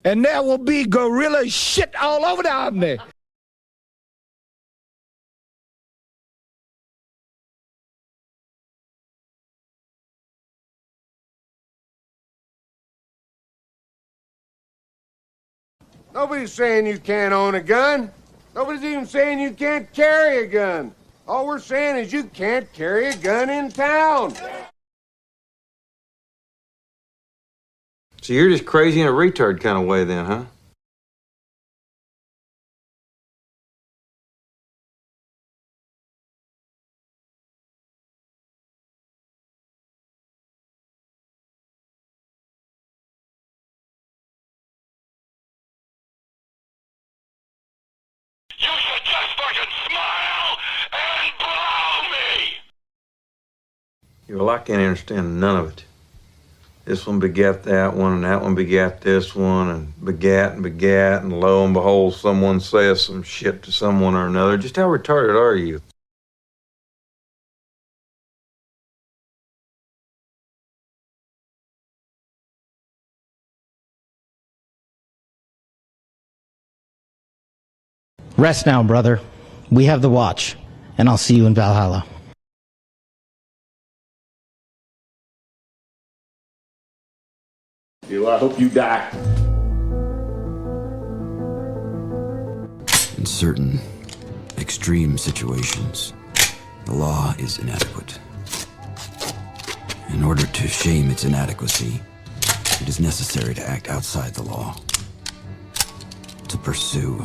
And there will be gorilla shit all over the Omni. Nobody's saying you can't own a gun. Nobody's even saying you can't carry a gun. All we're saying is you can't carry a gun in town. So you're just crazy in a retard kind of way then, huh? You should just fucking smile and blow me! Well, I can't understand none of it. This one begat that one, and that one begat this one, and begat, and lo and behold, someone says some shit to someone or another. Just how retarded are you? Rest now, brother. We have the watch, and I'll see you in Valhalla. I hope you die. In certain extreme situations, the law is inadequate. In order to shame its inadequacy, it is necessary to act outside the law, to pursue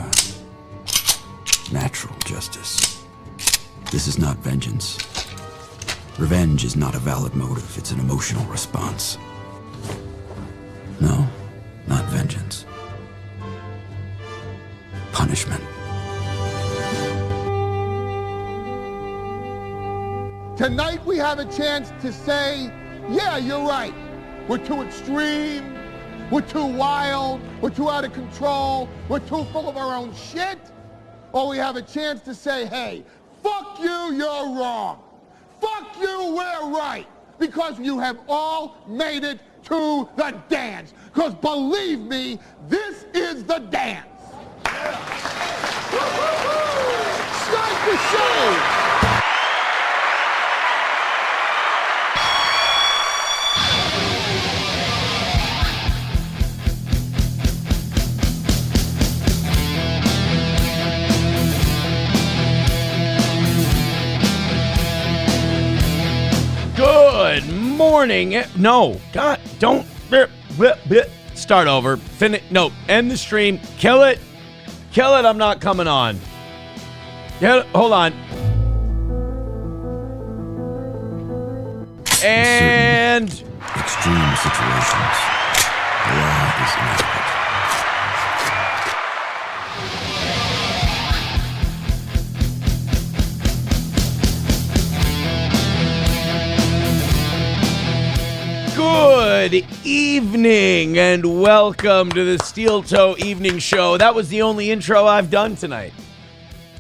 natural justice. This is not vengeance. Revenge is not a valid motive, it's an emotional response. No, not vengeance. Punishment. Tonight we have a chance to say, yeah, you're right. We're too extreme, we're too wild, we're too out of control, we're too full of our own shit. Or we have a chance to say, hey, fuck you, you're wrong. Fuck you, we're right. Because you have all made it to the dance. Because believe me, this is the dance. Start the show. Good morning. No, God, don't. Start over. No, end the stream. Kill it. Kill it. I'm not coming on. Hold on. And extreme situations, the law is inadequate. good evening and welcome to the Steel Toe Evening Show. That was the only intro I've done tonight.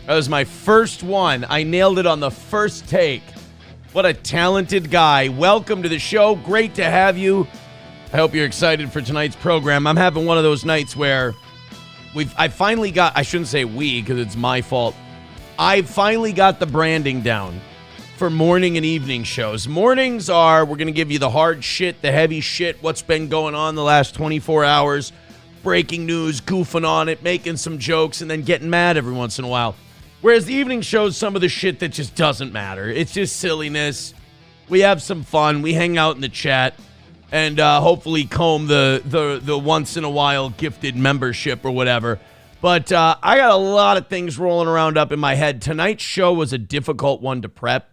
That was my first one. I nailed it on the first take. What a talented guy. Welcome to the show. Great to have you. I hope you're excited for tonight's program. I'm having one of those nights where I finally got, I shouldn't say we because it's my fault. I finally got the branding down for morning and evening shows. Mornings are, we're going to give you the hard shit, the heavy shit, what's been going on the last 24 hours, breaking news, goofing on it, making some jokes, and then getting mad every once in a while. Whereas the evening shows some of the shit that just doesn't matter. It's just silliness. We have some fun. We hang out in the chat and hopefully comb the once in a while gifted membership or whatever. But I got a lot of things rolling around up in my head. Tonight's show was a difficult one to prep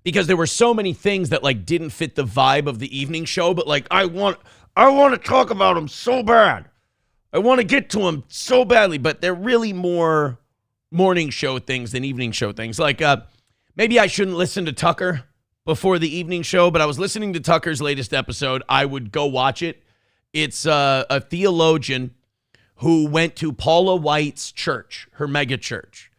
because there were so many things that like didn't fit the vibe of the evening show. But like I want to talk about them so bad. I want to get to them so badly. But they're really more morning show things than evening show things. Like maybe I shouldn't listen to Tucker before the evening show, but I was listening to Tucker's latest episode. I would go watch it. It's a theologian who went to Paula White's church, her mega church.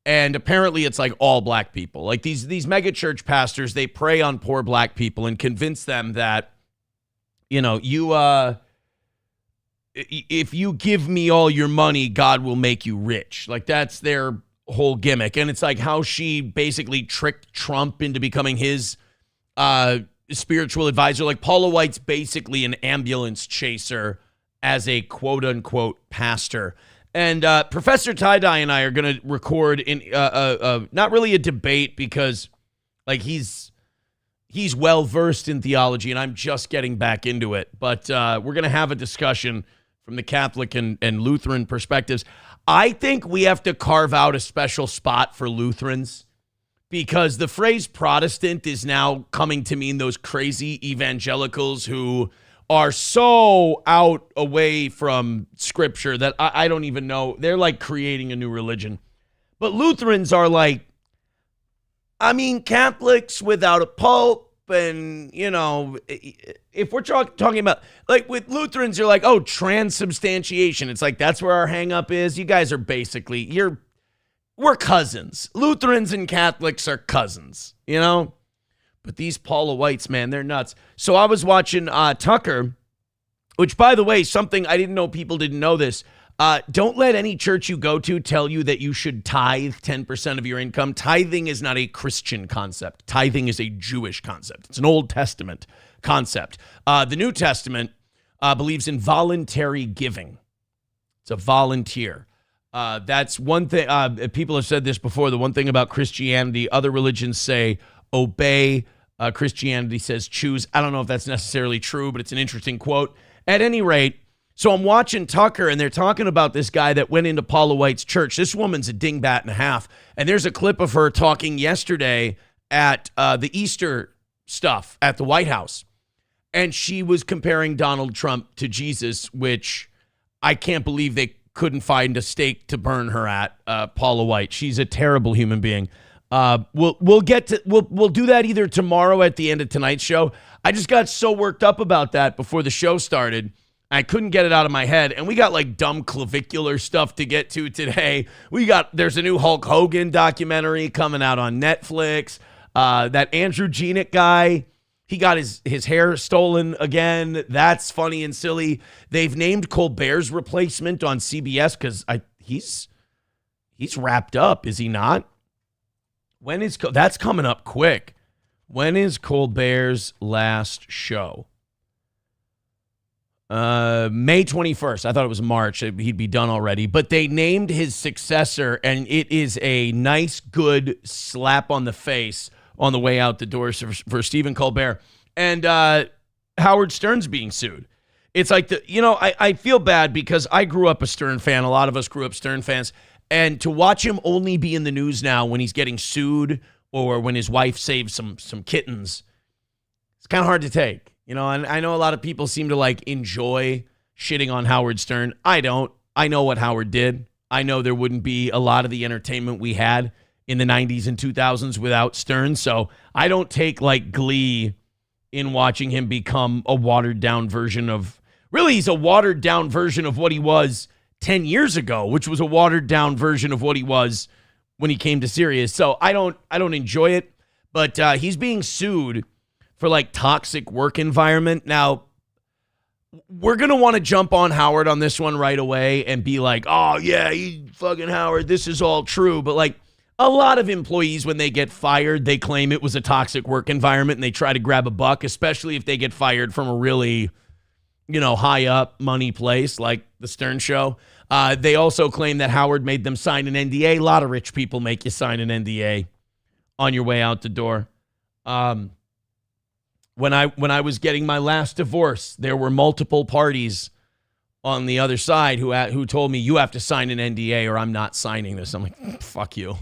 And apparently it's like all black people. Like these mega church pastors, they prey on poor black people and convince them that, you know, if you give me all your money, God will make you rich. Like, that's their whole gimmick. And it's like how she basically tricked Trump into becoming his spiritual advisor. Like, Paula White's basically an ambulance chaser as a quote-unquote pastor. And Professor Tie-Dye and I are going to record in not really a debate because, like, he's well-versed in theology, and I'm just getting back into it. But we're going to have a discussion from the Catholic and Lutheran perspectives. I think we have to carve out a special spot for Lutherans because the phrase Protestant is now coming to mean those crazy evangelicals who are so out away from Scripture that I don't even know. They're like creating a new religion. But Lutherans are like, I mean, Catholics without a pope. And, you know, if we're talking about, like, with Lutherans, you're like, oh, transubstantiation. It's like, that's where our hang up is. You guys are basically, we're cousins. Lutherans and Catholics are cousins, you know? But these Paula Whites, man, they're nuts. So I was watching Tucker, which, by the way, something I didn't know, people didn't know this. Don't let any church you go to tell you that you should tithe 10% of your income. Tithing is not a Christian concept. Tithing is a Jewish concept. It's an Old Testament concept. The New Testament believes in voluntary giving. It's a volunteer. That's one thing. People have said this before. The one thing about Christianity, other religions say obey. Christianity says choose. I don't know if that's necessarily true, but it's an interesting quote. At any rate, so I'm watching Tucker, and they're talking about this guy that went into Paula White's church. This woman's a dingbat and a half. And there's a clip of her talking yesterday at the Easter stuff at the White House. And she was comparing Donald Trump to Jesus, which I can't believe they couldn't find a stake to burn her at, Paula White. She's a terrible human being. We'll do that either tomorrow at the end of tonight's show. I just got so worked up about that before the show started. I couldn't get it out of my head. And we got like dumb clavicular stuff to get to today. There's a new Hulk Hogan documentary coming out on Netflix. That Andrew Janik guy, he got his hair stolen again. That's funny and silly. They've named Colbert's replacement on CBS because he's wrapped up, is he not? That's coming up quick. When is Colbert's last show? May 21st. I thought it was March. He'd be done already. But they named his successor, and it is a nice, good slap on the face on the way out the door for Stephen Colbert. And Howard Stern's being sued. It's like, I feel bad because I grew up a Stern fan. A lot of us grew up Stern fans. And to watch him only be in the news now when he's getting sued or when his wife saves some kittens, it's kind of hard to take. And I know a lot of people seem to like enjoy shitting on Howard Stern. I don't. I know what Howard did. I know there wouldn't be a lot of the entertainment we had in the 90s and 2000s without Stern. So I don't take like glee in watching him become a watered down version of, really, he's a watered down version of what he was 10 years ago, which was a watered down version of what he was when he came to Sirius. So I don't enjoy it, but he's being sued for like toxic work environment. Now, we're going to want to jump on Howard on this one right away and be like, oh yeah, you fucking Howard, this is all true. But like a lot of employees, when they get fired, they claim it was a toxic work environment and they try to grab a buck, especially if they get fired from a really, high up money place like the Stern Show. They also claim that Howard made them sign an NDA. A lot of rich people make you sign an NDA on your way out the door. When I was getting my last divorce, there were multiple parties on the other side who told me, you have to sign an NDA or I'm not signing this. I'm like, fuck you.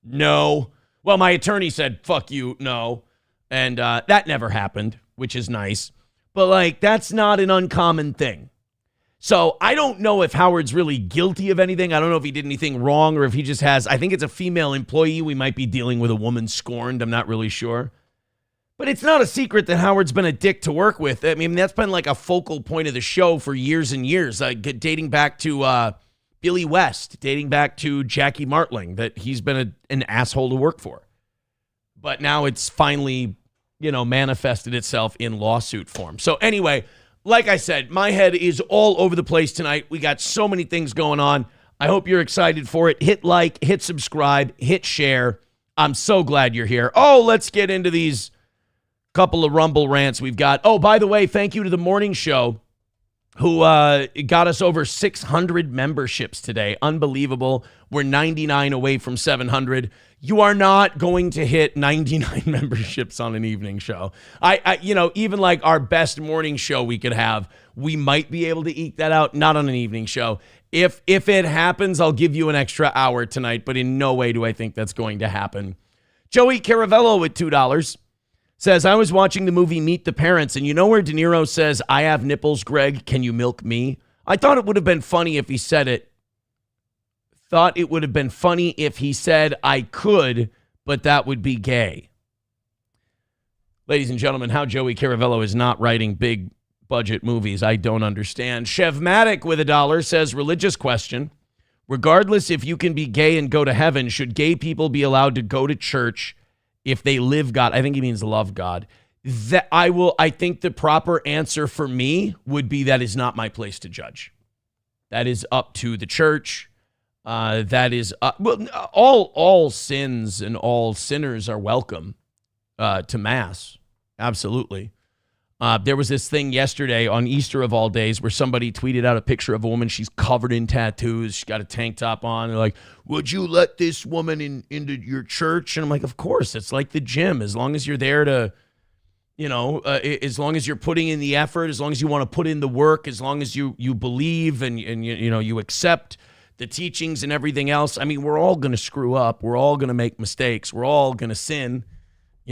No. Well, my attorney said, fuck you, no. And that never happened, which is nice. But like, that's not an uncommon thing. So I don't know if Howard's really guilty of anything. I don't know if he did anything wrong or if he just has, I think it's a female employee. We might be dealing with a woman scorned. I'm not really sure. But it's not a secret that Howard's been a dick to work with. I mean, that's been like a focal point of the show for years and years, dating back to Billy West, dating back to Jackie Martling, that he's been an asshole to work for. But now it's finally, manifested itself in lawsuit form. So anyway, like I said, my head is all over the place tonight. We got so many things going on. I hope you're excited for it. Hit like, hit subscribe, hit share. I'm so glad you're here. Oh, let's get into these couple of Rumble rants we've got. Oh, by the way, thank you to the morning show who got us over 600 memberships today. Unbelievable. We're 99 away from 700. You are not going to hit 99 memberships on an evening show. Even like our best morning show we could have, we might be able to eke that out. Not on an evening show. If it happens, I'll give you an extra hour tonight, but in no way do I think that's going to happen. Joey Caravello with $2 says, I was watching the movie Meet the Parents, and you know where De Niro says, I have nipples, Greg, can you milk me? I thought it would have been funny if he said it. Thought it would have been funny if he said, I could, but that would be gay. Ladies and gentlemen, how Joey Caravello is not writing big budget movies, I don't understand. Chevmatic with $1 says, religious question. Regardless if you can be gay and go to heaven, should gay people be allowed to go to church if they live God? I think he means love God. I think the proper answer for me would be that is not my place to judge. That is up to the church. That is all sins and all sinners are welcome to Mass. Absolutely. There was this thing yesterday on Easter of all days where somebody tweeted out a picture of a woman. She's covered in tattoos. She's got a tank top on. They're like, would you let this woman into your church? And I'm like, of course. It's like the gym. As long as you're there to, as long as you're putting in the effort, as long as you want to put in the work, as long as you believe and you accept the teachings and everything else. I mean, we're all going to screw up. We're all going to make mistakes. We're all going to sin.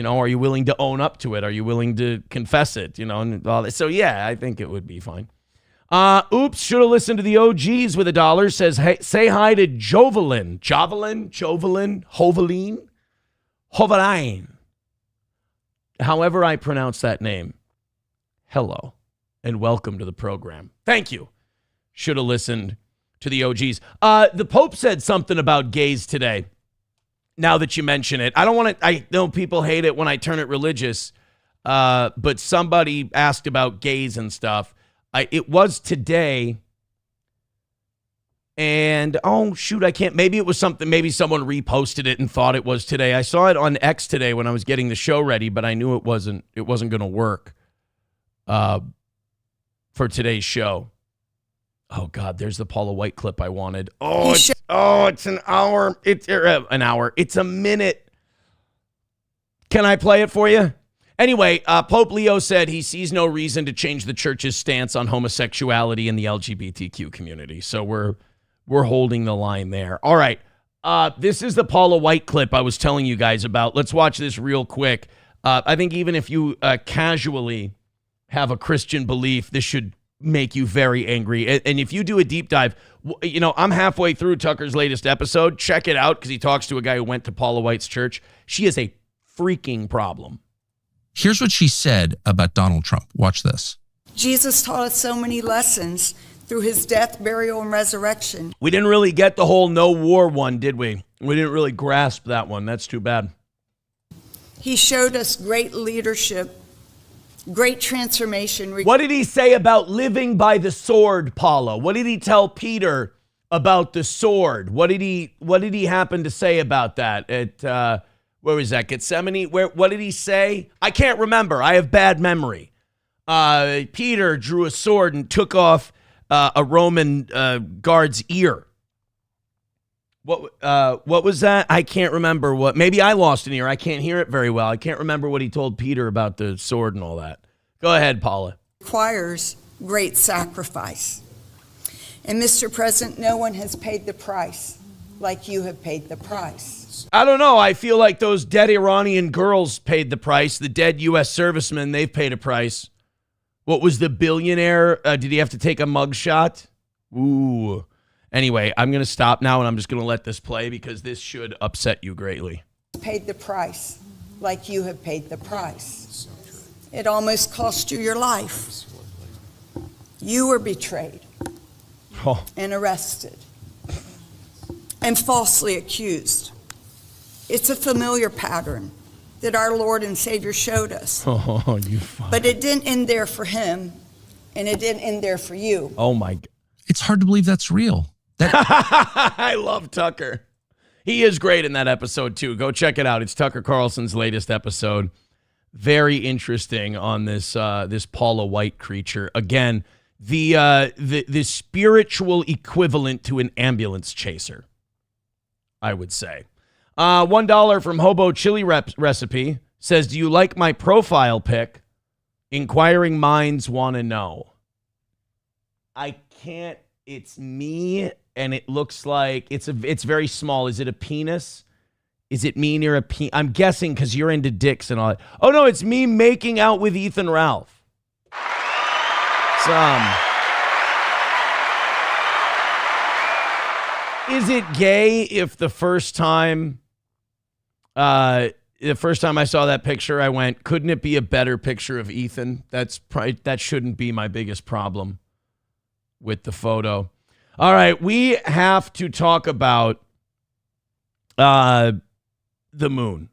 Are you willing to own up to it? Are you willing to confess it? And all that. So, yeah, I think it would be fine. Oops, should have listened to the OGs with $1. Says, hey, say hi to Jovelyn. Hoveline. However I pronounce that name. Hello, and welcome to the program. Thank you. Should have listened to the OGs. The Pope said something about gays today. Now that you mention it, I know people hate it when I turn it religious, but somebody asked about gays and stuff. It was today, and oh shoot, I can't. Maybe it was something. Maybe someone reposted it and thought it was today. I saw it on X today when I was getting the show ready, but I knew it wasn't. It wasn't going to work for today's show. Oh God, there's the Paula White clip I wanted. It's an hour. It's an hour. It's a minute. Can I play it for you? Anyway, Pope Leo said he sees no reason to change the church's stance on homosexuality in the LGBTQ community. So we're holding the line there. All right. This is the Paula White clip I was telling you guys about. Let's watch this real quick. I think even if you casually have a Christian belief, this should make you very angry. And if you do a deep dive, I'm halfway through Tucker's latest episode. Check it out because he talks to a guy who went to Paula White's church. She is a freaking problem. Here's what she said about Donald Trump. Watch this. Jesus taught us so many lessons through his death, burial, and resurrection. We didn't really get the whole no war one, did we? We didn't really grasp that one. That's too bad. He showed us great leadership, great transformation. What did he say about living by the sword, Paula? What did he tell Peter about the sword? What did he happen to say about that at where was that, Gethsemane? What did he say? I can't remember. I have bad memory. Peter drew a sword and took off a Roman guard's ear. What was that? I can't remember what. Maybe I lost an ear. I can't hear it very well. I can't remember what he told Peter about the sword and all that. Go ahead, Paula. Requires great sacrifice. And Mr. President, no one has paid the price like you have paid the price. I don't know. I feel like those dead Iranian girls paid the price. The dead U.S. servicemen, they've paid a price. What was the billionaire? Did he have to take a mugshot? Ooh. Anyway, I'm going to stop now, and I'm just going to let this play because this should upset you greatly. Paid the price like you have paid the price. It almost cost you your life. You were betrayed and arrested and falsely accused. It's a familiar pattern that our Lord and Savior showed us. Oh, you But it didn't end there for him. And it didn't end there for you. Oh, my God. It's hard to believe that's real. I love Tucker. He is great in that episode, too. Go check it out. It's Tucker Carlson's latest episode. Very interesting on this this Paula White creature. Again, the spiritual equivalent to an ambulance chaser, I would say. $1 from Hobo Chili Recipe says, do you like my profile pic? Inquiring minds want to know. I can't. It's me, and it looks like it's very small. Is it a penis? Is it me near a penis? I'm guessing because you're into dicks and all that. Oh, no, it's me making out with Ethan Ralph. Is it gay if the first time I saw that picture, I went, couldn't it be a better picture of Ethan? That shouldn't be my biggest problem with the photo. All right, we have to talk about the moon.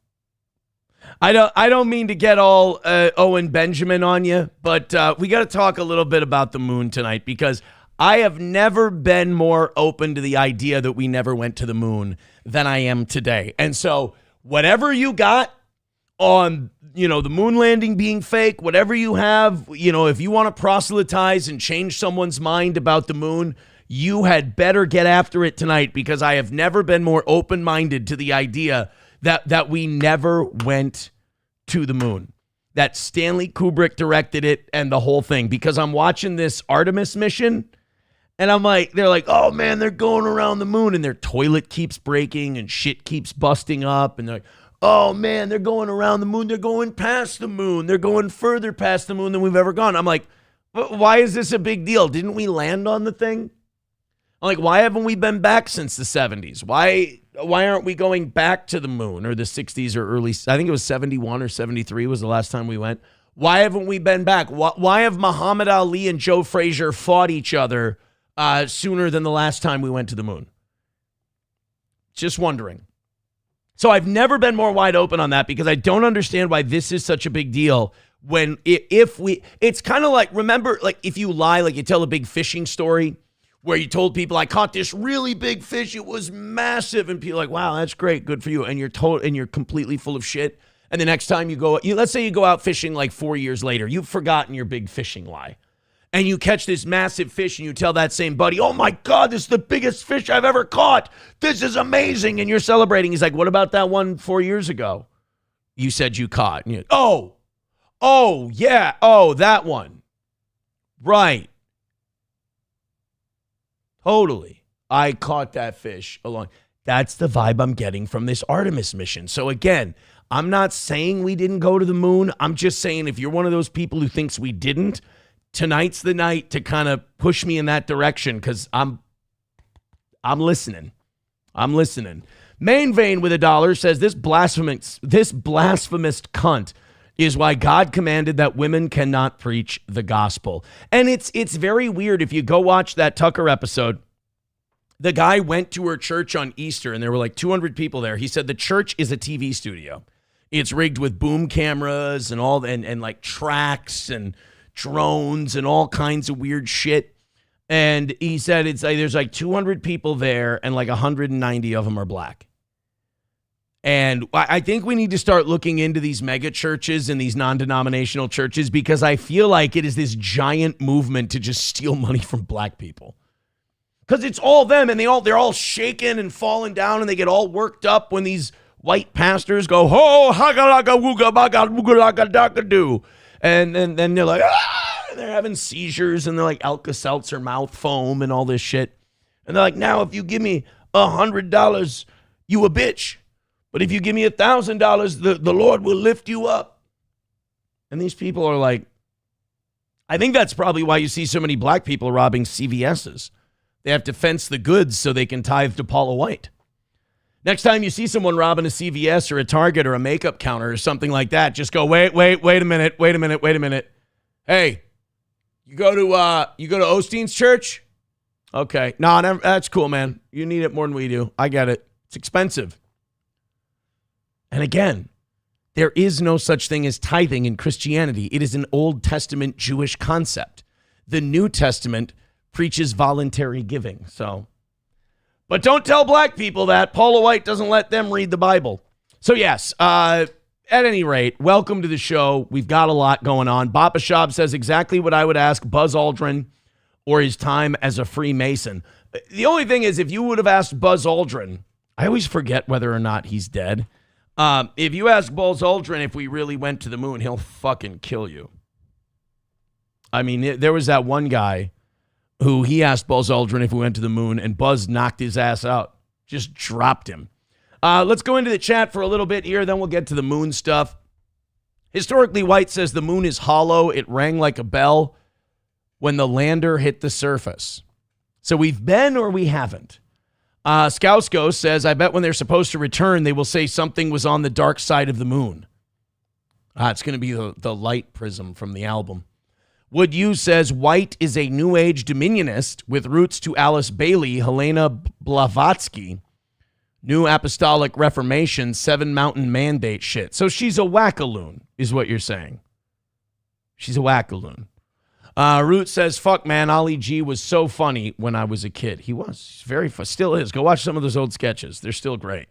I don't mean to get all Owen Benjamin on you, but we got to talk a little bit about the moon tonight, because I have never been more open to the idea that we never went to the moon than I am today. And so whatever you got on, the moon landing being fake, whatever you have, if you want to proselytize and change someone's mind about the moon, you had better get after it tonight, because I have never been more open-minded to the idea that we never went to the moon, that Stanley Kubrick directed it and the whole thing, because I'm watching this Artemis mission and they're like, oh man, they're going around the moon and their toilet keeps breaking and shit keeps busting up. And they're like, oh man, they're going around the moon. They're going past the moon. They're going further past the moon than we've ever gone. I'm like, why is this a big deal? Didn't we land on the thing? I'm like, why haven't we been back since the 70s? Why aren't we going back to the moon, or the 60s or early? I think it was 71 or 73 was the last time we went. Why haven't we been back? Why have Muhammad Ali and Joe Frazier fought each other sooner than the last time we went to the moon? Just wondering. So I've never been more wide open on that, because I don't understand why this is such a big deal. When it's kind of like, remember, like if you lie, like you tell a big fishing story where you told people, I caught this really big fish, it was massive, and people are like, wow, that's great, good for you, and you're completely full of shit. And the next time let's say you go out fishing like 4 years later, you've forgotten your big fishing lie, and you catch this massive fish, and you tell that same buddy, oh my God, this is the biggest fish I've ever caught, this is amazing, and you're celebrating. He's like, what about that one 4 years ago you said you caught? And you're, oh yeah, that one, right. Totally. I caught that fish along. That's the vibe I'm getting from this Artemis mission. So again, I'm not saying we didn't go to the moon. I'm just saying, if you're one of those people who thinks we didn't, tonight's the night to kind of push me in that direction, because I'm listening. I'm listening. Main Vein with $1 says, this blasphemous cunt is why God commanded that women cannot preach the gospel. And it's very weird. If you go watch that Tucker episode, the guy went to her church on Easter and there were like 200 people there. He said the church is a TV studio. It's rigged with boom cameras and all, and like tracks and drones and all kinds of weird shit. And he said it's like there's like 200 people there and like 190 of them are black. And I think we need to start looking into these mega churches and these non-denominational churches, because I feel like it is this giant movement to just steal money from black people. Because it's all them, and they're all shaking and falling down, and they get all worked up when these white pastors go, ho, haga-laga, wooga-baga, wooga-laga-daga-doo. And then they're like, ah! And they're having seizures, and they're like Alka-Seltzer mouth foam and all this shit. And they're like, now if you give me $100, you a bitch. But if you give me $1,000, the Lord will lift you up. And these people are like, I think that's probably why you see so many black people robbing CVS's. They have to fence the goods so they can tithe to Paula White. Next time you see someone robbing a CVS or a Target or a makeup counter or something like that, just go, wait a minute. Hey, you go to Osteen's church? Okay. No, that's cool, man. You need it more than we do. I get it. It's expensive. And again, there is no such thing as tithing in Christianity. It is an Old Testament Jewish concept. the New Testament preaches voluntary giving. So, but don't tell black people that. Paula White doesn't let them read the Bible. So yes, at any rate, welcome to the show. We've got a lot going on. Bapa Shab says exactly what I would ask Buzz Aldrin or his time as a Freemason. The only thing is, if you would have asked Buzz Aldrin, I always forget whether or not he's dead. If you ask Buzz Aldrin if we really went to the moon, he'll fucking kill you. I mean, there was that one guy who he asked Buzz Aldrin if we went to the moon, and Buzz knocked his ass out. Just dropped him. Let's go into the chat for a little bit here, then we'll get to the moon stuff. Historically White says the moon is hollow. It rang like a bell when the lander hit the surface. So we've been or we haven't. Skousko says, I bet when they're supposed to return, they will say something was on the dark side of the moon. It's going to be the light prism from the album. Wood U says, White is a New Age dominionist with roots to Alice Bailey, Helena Blavatsky, New Apostolic Reformation, Seven Mountain Mandate shit. So she's a wackaloon, is what you're saying. She's a wackaloon. Root says, fuck, man, Ali G was so funny when I was a kid. He was. He's very fun. Still is. Go watch some of those old sketches. They're still great.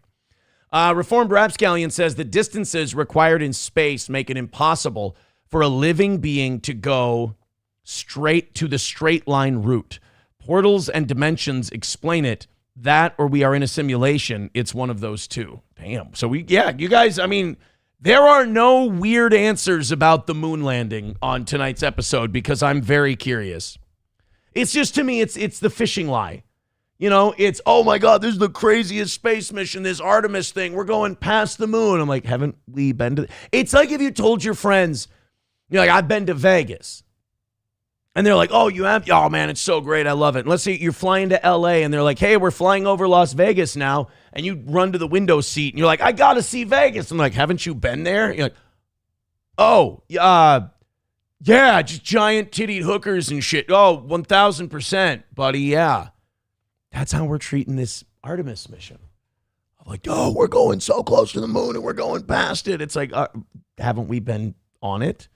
Reformed Rapscallion says the distances required in space make it impossible for a living being to go straight to the straight line route. Portals and dimensions explain it. That or we are in a simulation. It's one of those two. Damn. So you guys, I mean, there are no weird answers about the moon landing on tonight's episode because I'm very curious. It's just, to me, it's the fishing lie. You know, it's, oh my God, this is the craziest space mission, this Artemis thing. We're going past the moon. I'm like, haven't we been to... It's like if you told your friends, you're like, I've been to Vegas. And they're like, oh, you have? Oh, man, it's so great. I love it. And let's say you're flying to L.A. and they're like, hey, we're flying over Las Vegas now. And you run to the window seat and you're like, I got to see Vegas. I'm like, haven't you been there? You're like, oh, yeah, just giant tittied hookers and shit. Oh, 1,000%, buddy, yeah. That's how we're treating this Artemis mission. I'm like, oh, we're going so close to the moon and we're going past it. It's like, haven't we been on it?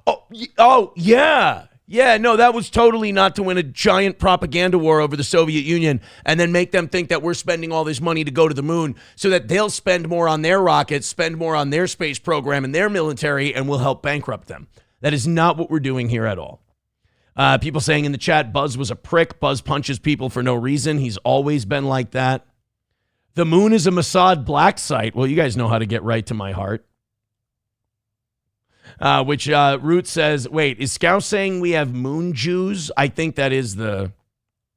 Oh, yeah. Yeah, no, that was totally not to win a giant propaganda war over the Soviet Union and then make them think that we're spending all this money to go to the moon so that they'll spend more on their rockets, spend more on their space program and their military, and we'll help bankrupt them. That is not what we're doing here at all. People saying in the chat, Buzz was a prick. Buzz punches people for no reason. He's always been like that. The moon is a Mossad black site. Well, you guys know how to get right to my heart. Which Root says, wait, is Scouse saying we have moon Jews? I think that is the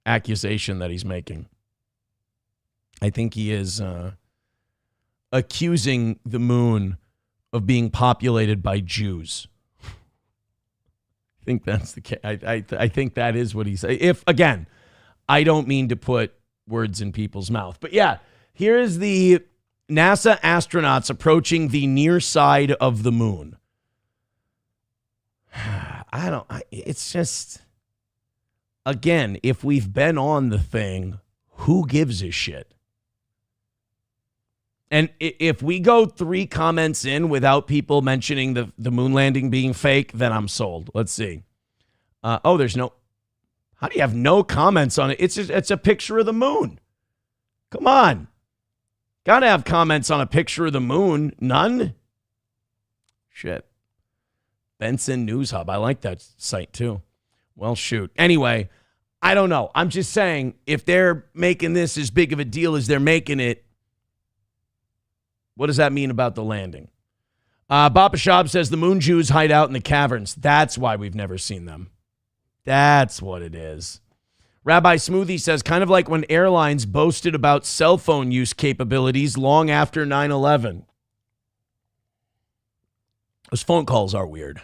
accusation that he's making. I think he is accusing the moon of being populated by Jews. I think that's the case. I think that is what he's saying. If, again, I don't mean to put words in people's mouth. But yeah, here is the NASA astronauts approaching the near side of the moon. It's just, again, if we've been on the thing, who gives a shit? And if we go 3 comments in without people mentioning the moon landing being fake, then I'm sold. Let's see. There's no, how do you have no comments on it? It's a picture of the moon. Come on. Gotta have comments on a picture of the moon. None? Shit. Benson News Hub. I like that site too. Well, shoot. Anyway, I don't know. I'm just saying, if they're making this as big of a deal as they're making it, what does that mean about the landing? Bapa Shab says the moon Jews hide out in the caverns. That's why we've never seen them. That's what it is. Rabbi Smoothie says, kind of like when airlines boasted about cell phone use capabilities long after 9/11. Those phone calls are weird.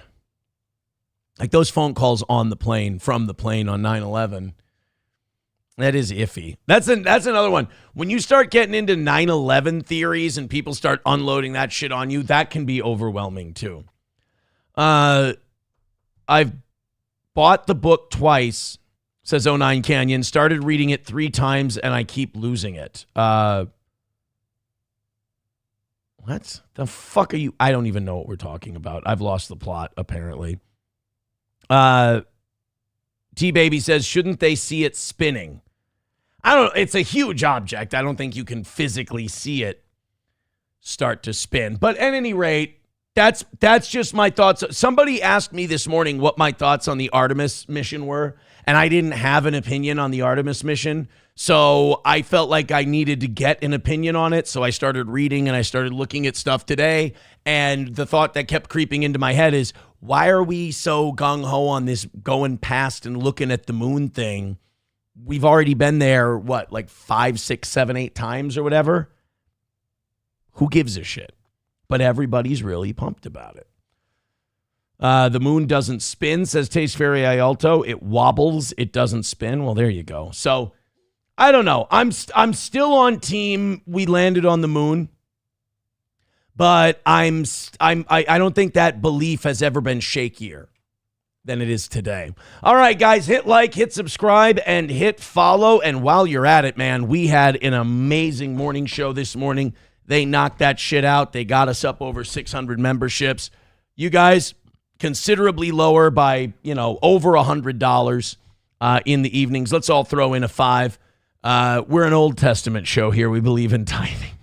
Like those phone calls on the plane, from the plane on 9/11. That is iffy. That's another one. When you start getting into 9/11 theories and people start unloading that shit on you, that can be overwhelming too. I've bought the book twice, says 09 Canyon, started reading it 3 times, and I keep losing it. What the fuck are you? I don't even know what we're talking about. I've lost the plot, apparently. T-Baby says, shouldn't they see it spinning? I don't know. It's a huge object. I don't think you can physically see it start to spin. But at any rate, that's just my thoughts. Somebody asked me this morning what my thoughts on the Artemis mission were, and I didn't have an opinion on the Artemis mission. So I felt like I needed to get an opinion on it. So I started reading and I started looking at stuff today. And the thought that kept creeping into my head is, why are we so gung-ho on this going past and looking at the moon thing? We've already been there, what, like 5, 6, 7, 8 times or whatever? Who gives a shit? But everybody's really pumped about it. The moon doesn't spin, says Taste Fairy Ialto. It wobbles. It doesn't spin. Well, there you go. So, I don't know. I'm still on team we landed on the moon. But I don't think that belief has ever been shakier than it is today. All right, guys, hit like, hit subscribe, and hit follow. And while you're at it, man, we had an amazing morning show this morning. They knocked that shit out. They got us up over 600 memberships. You guys, considerably lower by, over $100 in the evenings. Let's all throw in a $5. We're an Old Testament show here. We believe in tithing.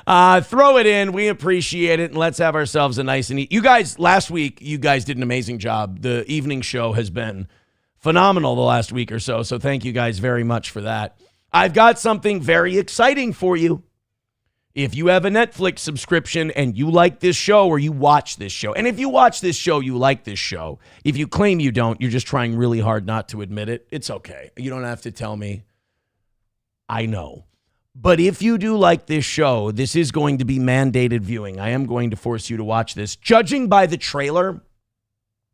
Throw it in. We appreciate it. And let's have ourselves a nice and eat. You guys, last week, you guys did an amazing job. The evening show has been phenomenal the last week or so. So thank you guys very much for that. I've got something very exciting for you. If you have a Netflix subscription and you like this show or you watch this show, and if you watch this show, you like this show. If you claim you don't, you're just trying really hard not to admit it. It's okay. You don't have to tell me. I know. But if you do like this show, this is going to be mandated viewing. I am going to force you to watch this. Judging by the trailer,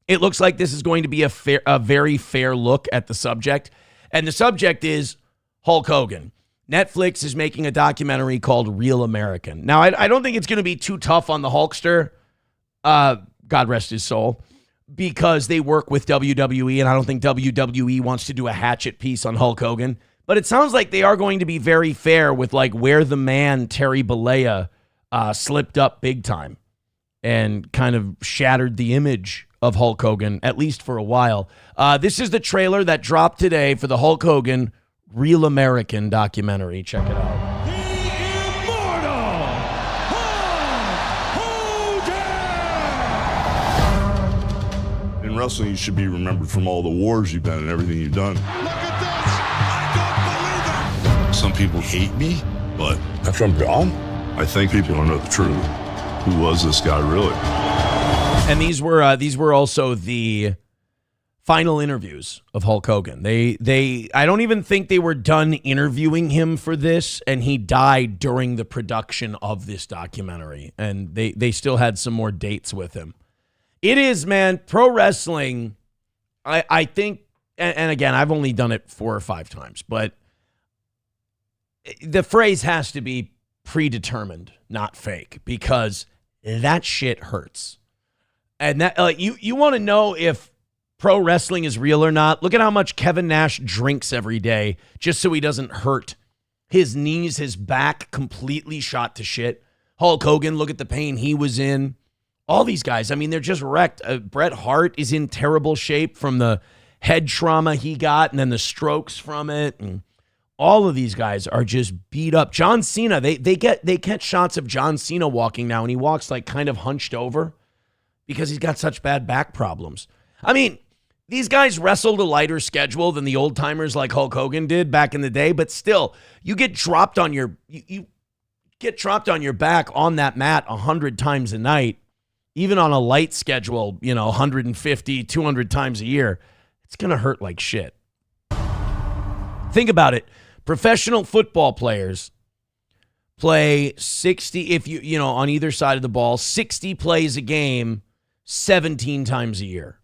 it looks like this is going to be a very fair look at the subject. And the subject is Hulk Hogan. Netflix is making a documentary called Real American. Now, I don't think it's going to be too tough on the Hulkster, God rest his soul, because they work with WWE, and I don't think WWE wants to do a hatchet piece on Hulk Hogan. But it sounds like they are going to be very fair with like where the man Terry Bollea slipped up big time and kind of shattered the image of Hulk Hogan, at least for a while. This is the trailer that dropped today for the Hulk Hogan Real American documentary. Check it out. The Immortal Hulk Hogan! In wrestling, you should be remembered from all the wars you've been and everything you've done. Look at this! I don't believe it! Some people hate me, but after I'm gone, I think people don't know the truth. Who was this guy really? And these were also the final interviews of Hulk Hogan. I don't even think they were done interviewing him for this, and he died during the production of this documentary. And they still had some more dates with him. It is, man, pro wrestling. I think, and again, I've only done it 4 or 5 times, but the phrase has to be predetermined, not fake, because that shit hurts. And that you want to know if pro wrestling is real or not? Look at how much Kevin Nash drinks every day just so he doesn't hurt. His knees, his back completely shot to shit. Hulk Hogan, look at the pain he was in. All these guys, I mean, they're just wrecked. Bret Hart is in terrible shape from the head trauma he got and then the strokes from it. And all of these guys are just beat up. John Cena, they catch shots of John Cena walking now, and he walks like kind of hunched over because he's got such bad back problems. I mean, these guys wrestled a lighter schedule than the old timers like Hulk Hogan did back in the day, but still, you get dropped on your back on that mat 100 times a night, even on a light schedule, 150, 200 times a year. It's going to hurt like shit. Think about it. Professional football players play 60, if you on either side of the ball, 60 plays a game, 17 times a year.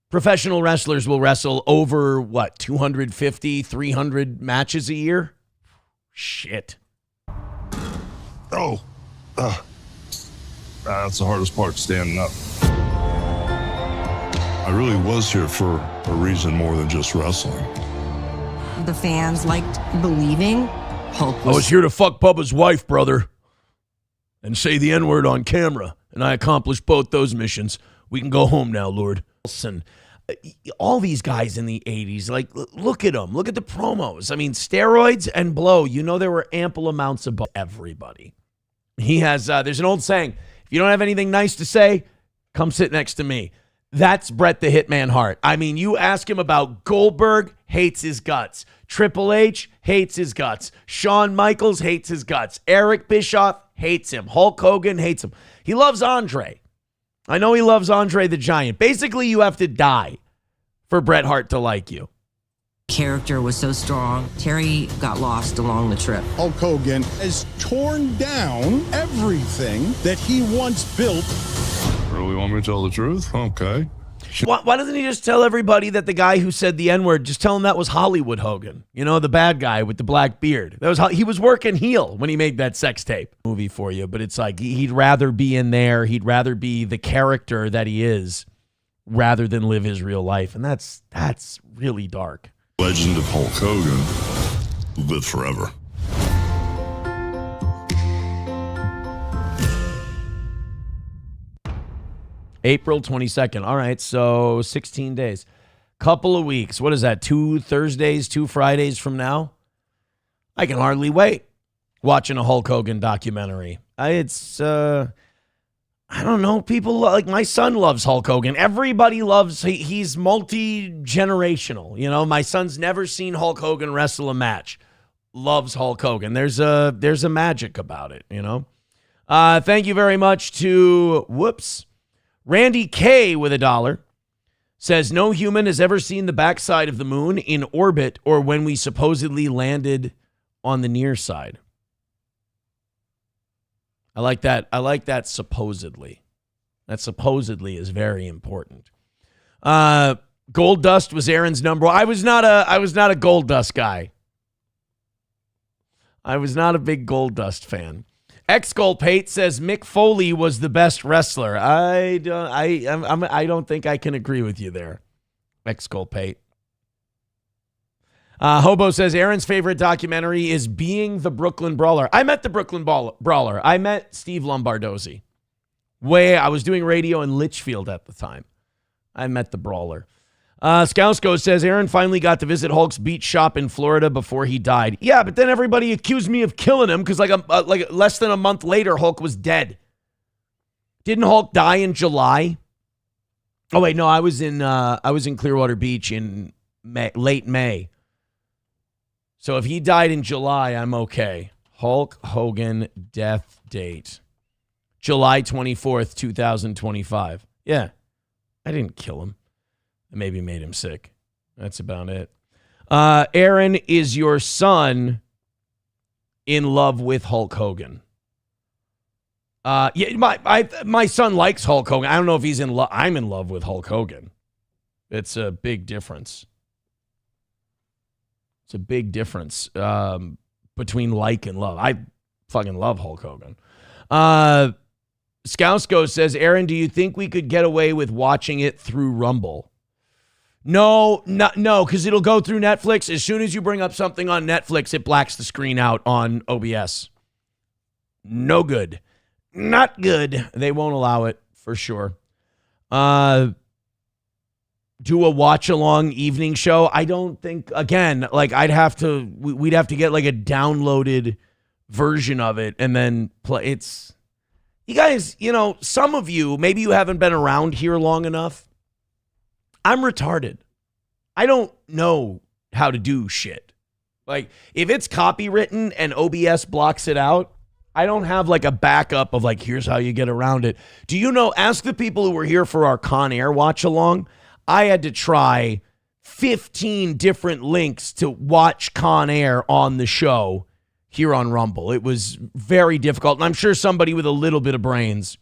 Professional wrestlers will wrestle over, 250, 300 matches a year? Shit. Oh, that's the hardest part, standing up. I really was here for a reason more than just wrestling. The fans liked believing Hulk I was here to fuck Bubba's wife, brother, and say the N-word on camera, and I accomplished both those missions. We can go home now, Lord. all these guys in the 80s, like, look at them. Look at the promos. I mean, steroids and blow. You know, there were ample amounts of everybody. He has, there's an old saying, if you don't have anything nice to say, come sit next to me. That's Bret the Hitman Hart. I mean, you ask him about Goldberg, hates his guts. Triple H, hates his guts. Shawn Michaels, hates his guts. Eric Bischoff, hates him. Hulk Hogan, hates him. He loves Andre. I know he loves Andre the Giant. Basically, you have to die for Bret Hart to like you. Character was so strong. Terry got lost along the trip. Hulk Hogan has torn down everything that he once built. Really want me to tell the truth? Okay. Why doesn't he just tell everybody that the guy who said the N-word, just tell him that was Hollywood Hogan? You know, the bad guy with the black beard. He was working heel when he made that sex tape movie for you, but it's like he'd rather be in there. He'd rather be the character that he is rather than live his real life. And that's really dark. Legend of Hulk Hogan live forever. April 22nd. All right, so 16 days. Couple of weeks. What is that, 2 Thursdays, 2 Fridays from now? I can hardly wait watching a Hulk Hogan documentary. I don't know, people like my son loves Hulk Hogan. Everybody loves, he's multi-generational. You know, my son's never seen Hulk Hogan wrestle a match. Loves Hulk Hogan. There's a magic about it, you know. Thank you very much to, Randy K with $1 says, no human has ever seen the backside of the moon in orbit or when we supposedly landed on the near side. I like that. I like that supposedly. That supposedly is very important. Gold Dust was Aaron's number one. I was not a Gold Dust guy. I was not a big Gold Dust fan. Exculpate says Mick Foley was the best wrestler. I don't think I can agree with you there. Exculpate. Hobo says Aaron's favorite documentary is Being the Brooklyn Brawler. I met the Brooklyn Brawler. I met Steve Lombardozzi. I was doing radio in Litchfield at the time. I met the Brawler. Scousco says Aaron finally got to visit Hulk's beach shop in Florida before he died. Yeah, but then everybody accused me of killing him because like less than a month later, Hulk was dead. Didn't Hulk die in July? Oh wait, no, I was in Clearwater Beach in late May. So if he died in July, I'm okay. Hulk Hogan death date. July 24th, 2025. Yeah, I didn't kill him. I maybe made him sick. That's about it. Aaron, is your son in love with Hulk Hogan? Yeah, my son likes Hulk Hogan. I don't know if he's in love. I'm in love with Hulk Hogan. It's a big difference. It's a big difference between like and love. I fucking love Hulk Hogan. Scousco says, Aaron, do you think we could get away with watching it through Rumble? No, because it'll go through Netflix. As soon as you bring up something on Netflix, it blacks the screen out on OBS. No good. Not good. They won't allow it for sure. Do a watch-along evening show? I don't think, again, like we'd have to get like a downloaded version of it and then play. It's, you guys, you know, some of you, maybe you haven't been around here long enough. I'm retarded. I don't know how to do shit. Like, if it's copywritten and OBS blocks it out, I don't have like a backup of like, here's how you get around it. Do you know, ask the people who were here for our Con Air watch-along. I had to try 15 different links to watch Con Air on the show here on Rumble. It was very difficult, and I'm sure somebody with a little bit of brains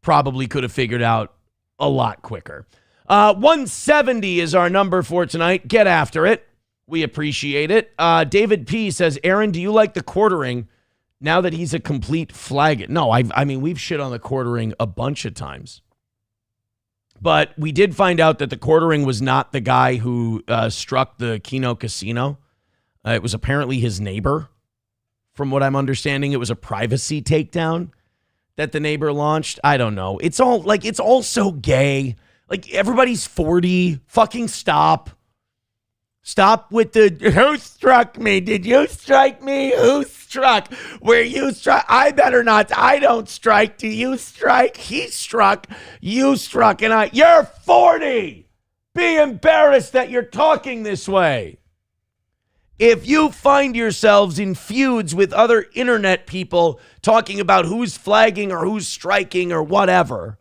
probably could have figured out a lot quicker. 170 is our number for tonight. Get after it. We appreciate it. David P. says, Aaron, do you like the quartering now that he's a complete flag? No, I mean, we've shit on the quartering a bunch of times. But we did find out that the quartering was not the guy who struck the Keno Casino. It was apparently his neighbor. From what I'm understanding, it was a privacy takedown that the neighbor launched. I don't know. It's all so gay. Like, everybody's 40. Fucking stop. Stop with the, who struck me? Did you strike me? Who struck? Where you struck? I better not. I don't strike. Do you strike? He struck. You struck. And you're 40. Be embarrassed that you're talking this way. If you find yourselves in feuds with other internet people talking about who's flagging or who's striking or whatever,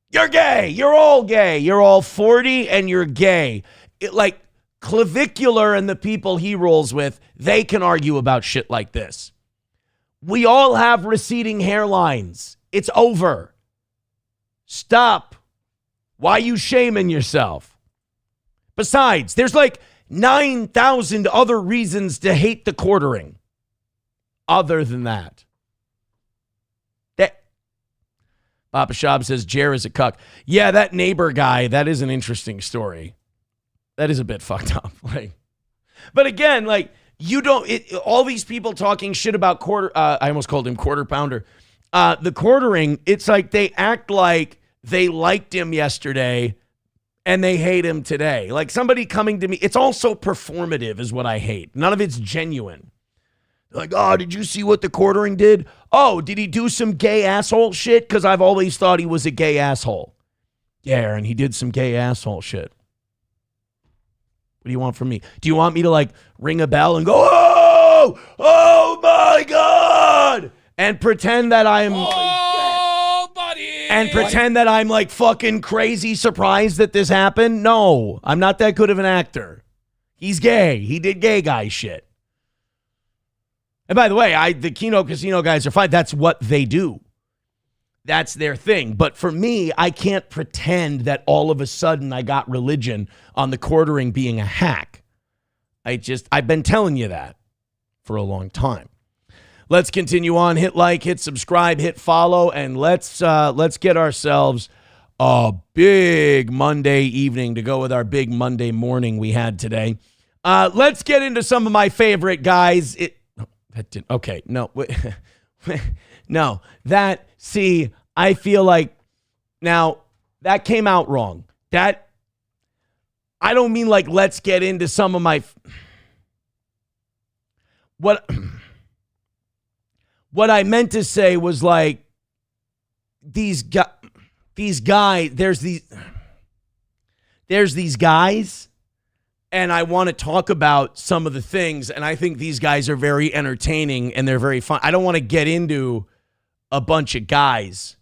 you're gay. You're all gay. You're all 40 and you're gay. Like Clavicular and the people he rolls with, they can argue about shit like this. We all have receding hairlines. It's over. Stop. Why you shaming yourself? Besides, there's like 9,000 other reasons to hate the quartering. Other than that. Papa Shab says, Jer is a cuck. Yeah, that neighbor guy, that is an interesting story. That is a bit fucked up. But again, you don't, all these people talking shit about I almost called him quarter pounder. The quartering, it's like they act like they liked him yesterday and they hate him today. Like somebody coming to me, it's all so performative is what I hate. None of it's genuine. Like, oh, did you see what the quartering did? Oh, did he do some gay asshole shit? Because I've always thought he was a gay asshole. Yeah, Aaron, he did some gay asshole shit. What do you want from me? Do you want me to ring a bell and go, oh my God, and pretend that I'm, and pretend that I'm fucking crazy surprised that this happened? No, I'm not that good of an actor. He's gay. He did gay guy shit. And by the way, the Kino Casino guys are fine. That's what they do. That's their thing. But for me, I can't pretend that all of a sudden I got religion on the quartering being a hack. I've been telling you that for a long time. Let's continue on. Hit like, hit subscribe, hit follow, and let's get ourselves a big Monday evening to go with our big Monday morning we had today. Let's get into some of my favorite guys. Okay, no. No, I feel like, now, that came out wrong. I don't mean let's get into some of my, what I meant to say was these guys, there's these guys, and I want to talk about some of the things, and I think these guys are very entertaining and they're very fun. I don't want to get into a bunch of guys.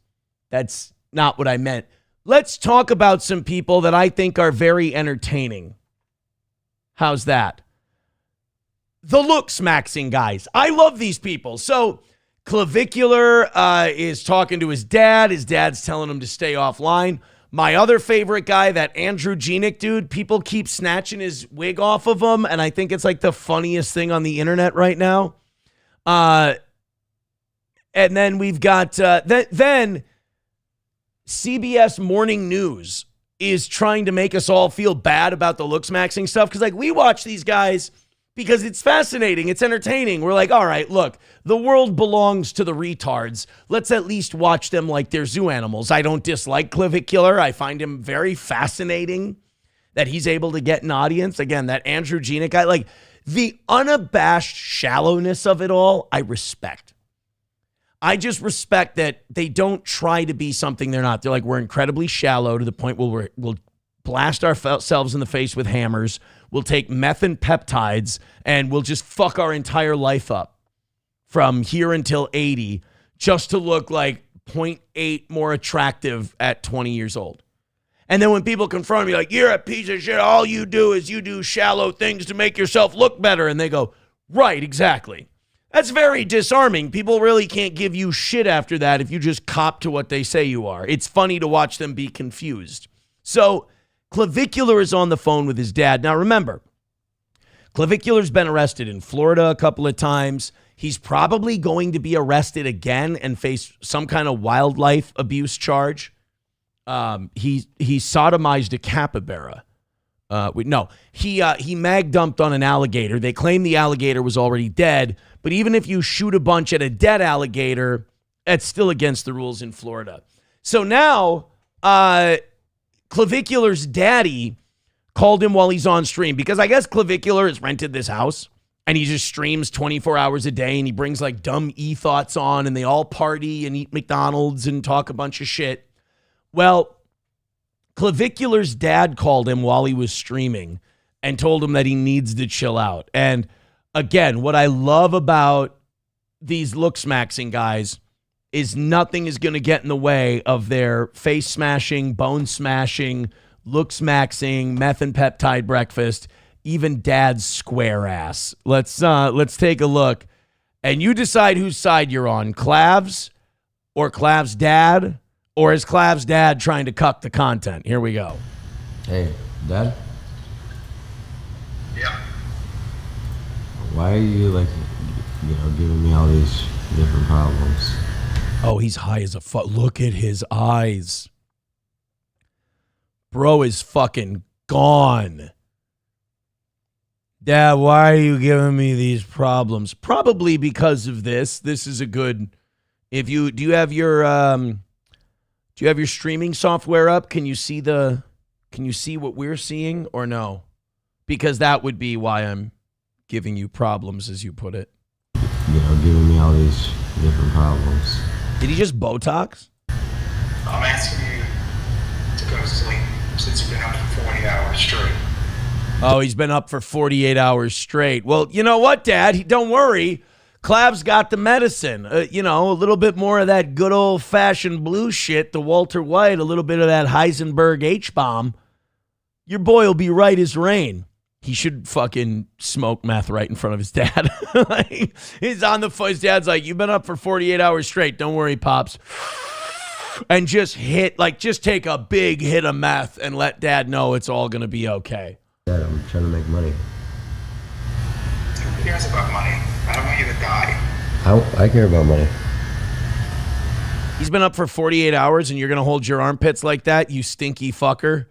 That's not what I meant. Let's talk about some people that I think are very entertaining. How's that? The looks maxing guys. I love these people. So Clavicular is talking to his dad. His dad's telling him to stay offline. My other favorite guy, that Andrew Genick dude, people keep snatching his wig off of him, and I think it's the funniest thing on the internet right now. And then we've got, then CBS Morning News is trying to make us all feel bad about the looks maxing stuff, because we watch these guys because it's fascinating, it's entertaining. We're all right, look, the world belongs to the retards. Let's at least watch them like they're zoo animals. I don't dislike Clavicular. I find him very fascinating that he's able to get an audience. Again, that Andrew Genick guy, the unabashed shallowness of it all, I respect. I just respect that they don't try to be something they're not. They're we're incredibly shallow to the point where we'll blast ourselves in the face with hammers. We'll take meth and peptides and we'll just fuck our entire life up from here until 80 just to look 0.8 more attractive at 20 years old. And then when people confront me you're a piece of shit, all you do is you do shallow things to make yourself look better. And they go, right, exactly. That's very disarming. People really can't give you shit after that if you just cop to what they say you are. It's funny to watch them be confused. So Clavicular is on the phone with his dad. Now remember, Clavicular's been arrested in Florida a couple of times. He's probably going to be arrested again and face some kind of wildlife abuse charge. He sodomized a capybara. He mag dumped on an alligator. They claim the alligator was already dead, but even if you shoot a bunch at a dead alligator, that's still against the rules in Florida. So now Clavicular's daddy called him while he's on stream because I guess Clavicular has rented this house and he just streams 24 hours a day and he brings like dumb e-thoughts on and they all party and eat McDonald's and talk a bunch of shit. Well, Clavicular's dad called him while he was streaming and told him that he needs to chill out. And again, what I love about these look-smashing guys is nothing is going to get in the way of their face-smashing, bone-smashing, look-smashing, meth and peptide breakfast, even dad's square ass. Let's take a look. And you decide whose side you're on, Clav's or Clav's dad, or is Clav's dad trying to cuck the content? Here we go. Hey, Dad? Yeah. Why are you, like, giving me all these different problems? Oh, he's high as a fuck. Look at his eyes. Bro is fucking gone. Dad, why are you giving me these problems? Probably because of this. This is a good. Do you have your streaming software up? Can you see what we're seeing or no? Because that would be why I'm giving you problems, as you put it. Giving me all these different problems. Did he just Botox? I'm asking you to go to sleep since you've been up for 40 hours straight. Oh, he's been up for 48 hours straight. Well, you know what, Dad? Don't worry. Clav's got the medicine. A little bit more of that good old-fashioned blue shit, the Walter White, a little bit of that Heisenberg H-bomb. Your boy will be right as rain. He should fucking smoke meth right in front of his dad. He's on the phone. His dad's like, you've been up for 48 hours straight. Don't worry, Pops. And just take a big hit of meth and let Dad know it's all going to be okay. Dad, I'm trying to make money. Who cares about money? I don't want you to die. I care about money. He's been up for 48 hours and you're going to hold your armpits like that, you stinky fucker?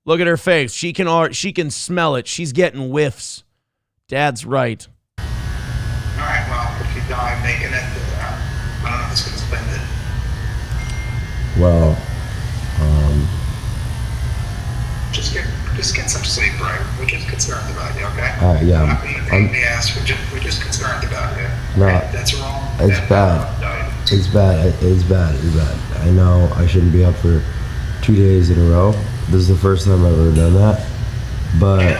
Look at her face. She can smell it. She's getting whiffs. Dad's right. All right, well, if you die making it, I don't know who's going to spend it. Well, Just get some sleep, right? We're just concerned about you, okay? Yeah. We're not being a pain in the ass. We're just concerned about you. No, okay? That's wrong. It's bad. It's bad. It's bad. It's bad. I know I shouldn't be up for 2 days in a row. This is the first time I've ever done that. But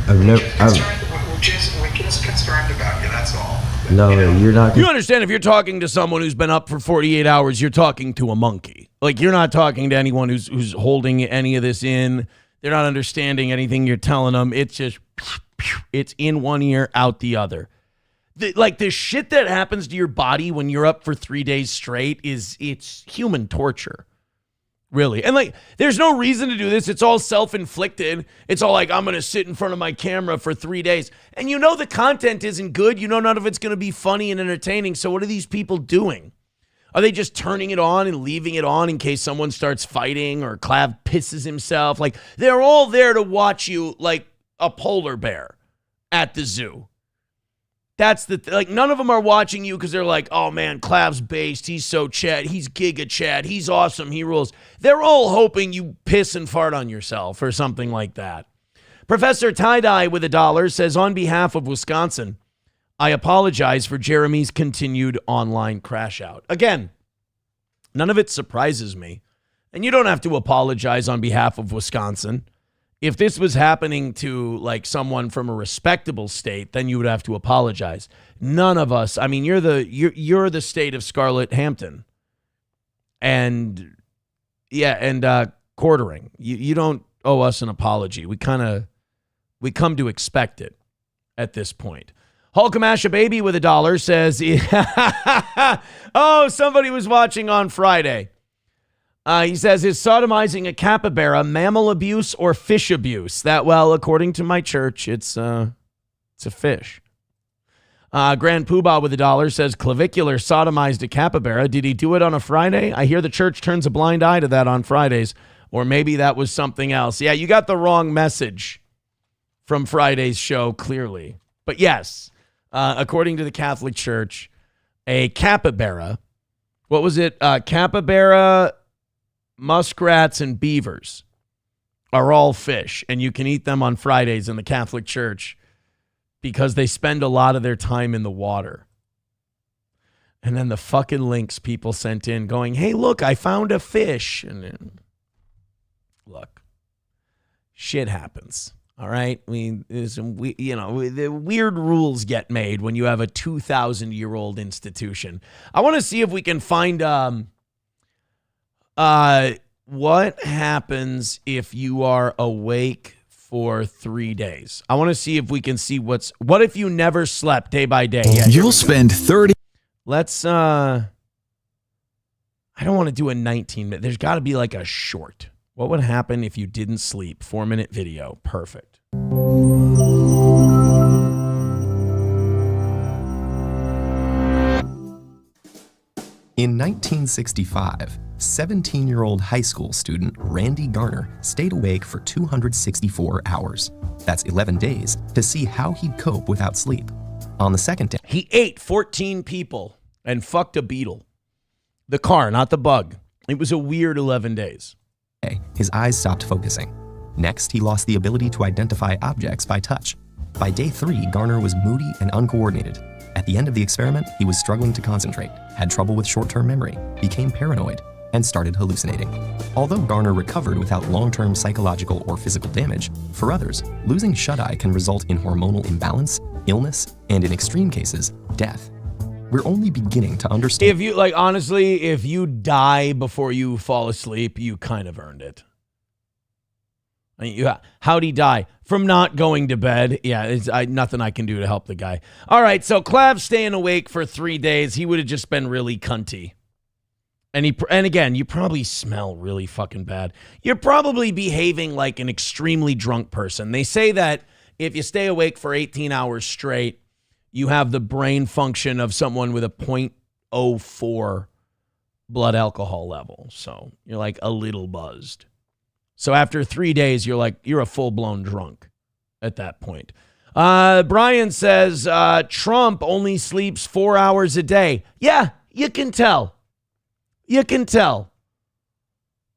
I've never. We're just concerned about you. That's all. No, you're not. You understand if you're talking to someone who's been up for 48 hours, you're talking to a monkey. Like, you're not talking to anyone who's holding any of this in. They're not understanding anything you're telling them. It's just, it's in one ear, out the other. The shit that happens to your body when you're up for 3 days straight it's human torture. Really. And there's no reason to do this. It's all self-inflicted. It's all like, I'm going to sit in front of my camera for 3 days. And the content isn't good. None of it's going to be funny and entertaining. So what are these people doing? Are they just turning it on and leaving it on in case someone starts fighting or Clav pisses himself? They're all there to watch you like a polar bear at the zoo. That's none of them are watching you because they're like, oh man, Clav's based. He's so Chad. He's Giga Chad. He's awesome. He rules. They're all hoping you piss and fart on yourself or something like that. Professor Tie-Dye with $1 says, on behalf of Wisconsin, I apologize for Jeremy's continued online crash out. Again, none of it surprises me. And you don't have to apologize on behalf of Wisconsin. If this was happening to someone from a respectable state, then you would have to apologize. None of us. I mean, you're the state of Scarlett Hampton, and quartering. You don't owe us an apology. We come to expect it at this point. Hulkamasha Baby with $1 says, oh, somebody was watching on Friday. He says, is sodomizing a capybara mammal abuse or fish abuse? According to my church, it's a fish. Grand Poobah with $1 says, Clavicular sodomized a capybara. Did he do it on a Friday? I hear the church turns a blind eye to that on Fridays. Or maybe that was something else. Yeah, you got the wrong message from Friday's show, clearly. But yes, according to the Catholic Church, a capybara, what was it? Capybara muskrats and beavers are all fish, and you can eat them on Fridays in the Catholic Church because they spend a lot of their time in the water. And then the fucking links people sent in going, hey, look, I found a fish. And then, look, shit happens. All right. I mean, the weird rules get made when you have a 2,000-year-old institution. I want to see if we can find what happens if you are awake for 3 days. I want to see if we can see what if you never slept day by day. Yeah, you'll spend 30. Let's I don't want to do a 19-minute. There's got to be like a short. What would happen if you didn't sleep? 4-minute video. Perfect. In 1965, 17-year-old high school student Randy Garner stayed awake for 264 hours. That's 11 days to see how he'd cope without sleep. On the second day, he ate 14 people and fucked a beetle. The car, not the bug. It was a weird 11 days. His eyes stopped focusing. Next, he lost the ability to identify objects by touch. By day 3, Garner was moody and uncoordinated. At the end of the experiment, he was struggling to concentrate, had trouble with short-term memory, became paranoid, and started hallucinating. Although Garner recovered without long-term psychological or physical damage, for others, losing shut-eye can result in hormonal imbalance, illness, and in extreme cases, death. We're only beginning to understand. If you, honestly, if you die before you fall asleep, you kind of earned it. I mean, how'd he die? From not going to bed. Yeah, it's nothing I can do to help the guy. All right, so Clav staying awake for 3 days. He would have just been really cunty. And again, you probably smell really fucking bad. You're probably behaving like an extremely drunk person. They say that if you stay awake for 18 hours straight, you have the brain function of someone with a 0.04 blood alcohol level. So you're like a little buzzed. So after 3 days, you're a full-blown drunk at that point. Brian says, Trump only sleeps 4 hours a day. Yeah, you can tell. You can tell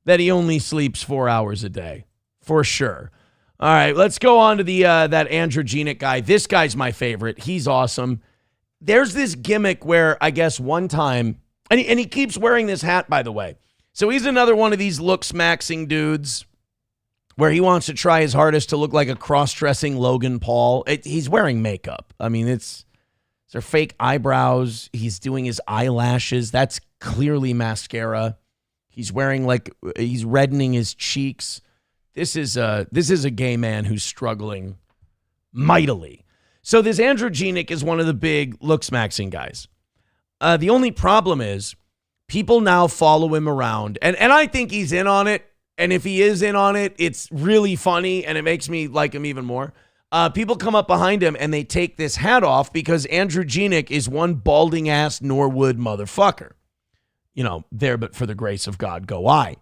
that he only sleeps 4 hours a day, for sure. All right, let's go on to the that androgenic guy. This guy's my favorite. He's awesome. There's this gimmick where I guess one time, and he keeps wearing this hat, by the way. So he's another one of these looks-maxing dudes where he wants to try his hardest to look like a cross-dressing Logan Paul. He's wearing makeup. I mean, they're fake eyebrows. He's doing his eyelashes. That's clearly mascara. He's he's reddening his cheeks. This is a gay man who's struggling mightily. So this androgenic is one of the big looks-maxing guys. The only problem is people now follow him around, and I think he's in on it. And if he is in on it, it's really funny, and it makes me like him even more. People come up behind him, and they take this hat off because androgenic is one balding-ass Norwood motherfucker. You know, there but for the grace of God go I.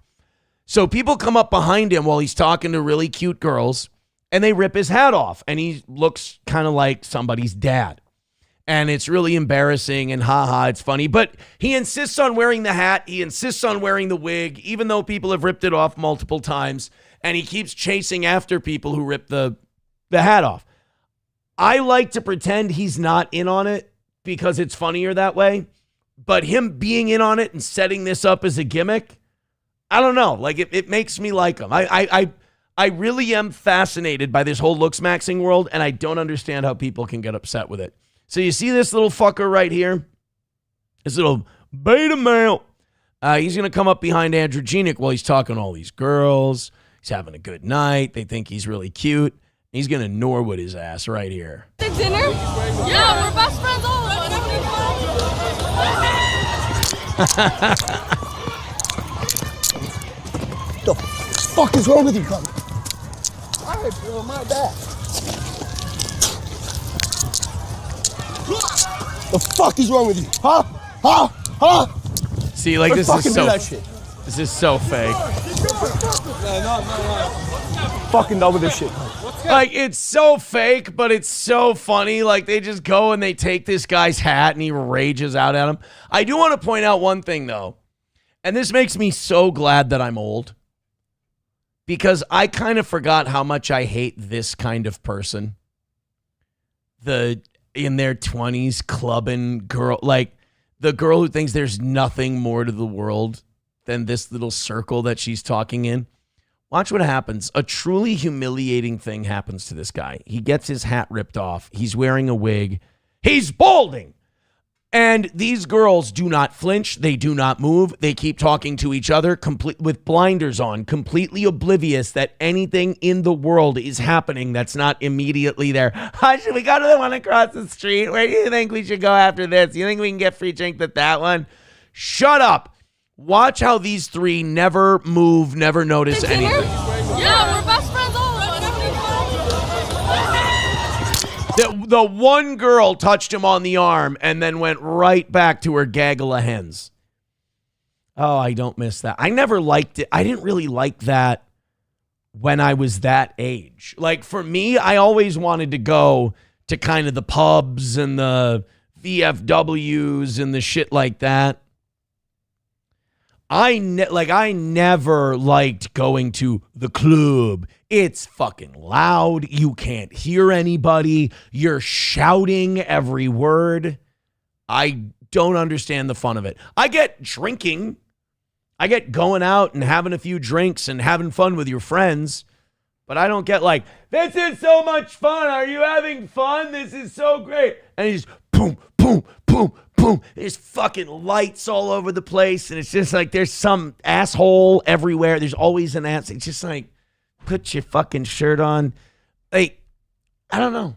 So people come up behind him while he's talking to really cute girls, and they rip his hat off, and he looks kind of like somebody's dad. And it's really embarrassing, and haha, it's funny. But he insists on wearing the hat. He insists on wearing the wig, even though people have ripped it off multiple times. And he keeps chasing after people who rip the hat off. I like to pretend he's not in on it because it's funnier that way. But him being in on it and setting this up as a gimmick, I don't know. Like, it makes me like him. I really am fascinated by this whole looks-maxing world, and I don't understand how people can get upset with it. So you see this little fucker right here? This little beta male. He's going to come up behind androgenic while he's talking to all these girls. He's having a good night. They think he's really cute. He's going to Norwood his ass right here. Dinner? Yeah, we're best friends all the The fuck is wrong with you, Kanye? All right, bro, my bad. The fuck is wrong with you? Huh? See, like, this is so fake. No. Fucking done with this shit. Like, it's so fake, but it's so funny. Like, they just go and they take this guy's hat and he rages out at him. I do want to point out one thing, though. And this makes me so glad that I'm old, because I kind of forgot how much I hate this kind of person. The in their 20s clubbing girl, like the girl who thinks there's nothing more to the world than this little circle that she's talking in. Watch what happens. A truly humiliating thing happens to this guy. He gets his hat ripped off. He's wearing a wig. He's balding. And these girls do not flinch. They do not move. They keep talking to each other with blinders on, completely oblivious that anything in the world is happening that's not immediately there. Should we go to the one across the street? Where do you think we should go after this? You think we can get free drinks at that one? Shut up. Watch how these three never move, never notice anything. Yeah, we're best friends all around. The one girl touched him on the arm and then went right back to her gaggle of hens. Oh, I don't miss that. I never liked it. I didn't really like that when I was that age. Like, for me, I always wanted to go to kind of the pubs and the VFWs and the shit like that. I never liked going to the club. It's fucking loud. You can't hear anybody. You're shouting every word. I don't understand the fun of it. I get drinking. I get going out and having a few drinks and having fun with your friends. But I don't get like, this is so much fun. Are you having fun? This is so great. And he's boom, boom, boom, boom. There's fucking lights all over the place. And it's just like there's some asshole everywhere. There's always an ass. It's just like, put your fucking shirt on. Like, I don't know.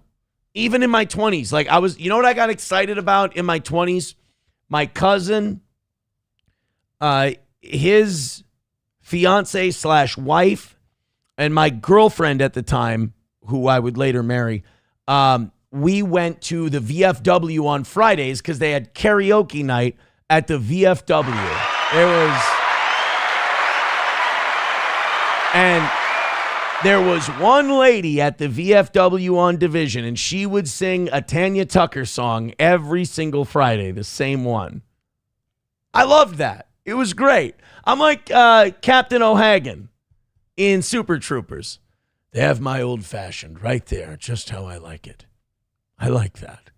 Even in my 20s, like you know what I got excited about in my 20s? My cousin, his fiance/wife, and my girlfriend at the time, who I would later marry, we went to the VFW on Fridays because they had karaoke night at the VFW. There was one lady at the VFW on Division, and she would sing a Tanya Tucker song every single Friday, the same one. I loved that. It was great. I'm like Captain O'Hagan in Super Troopers. They have my old fashioned right there, just how I like it. I like that.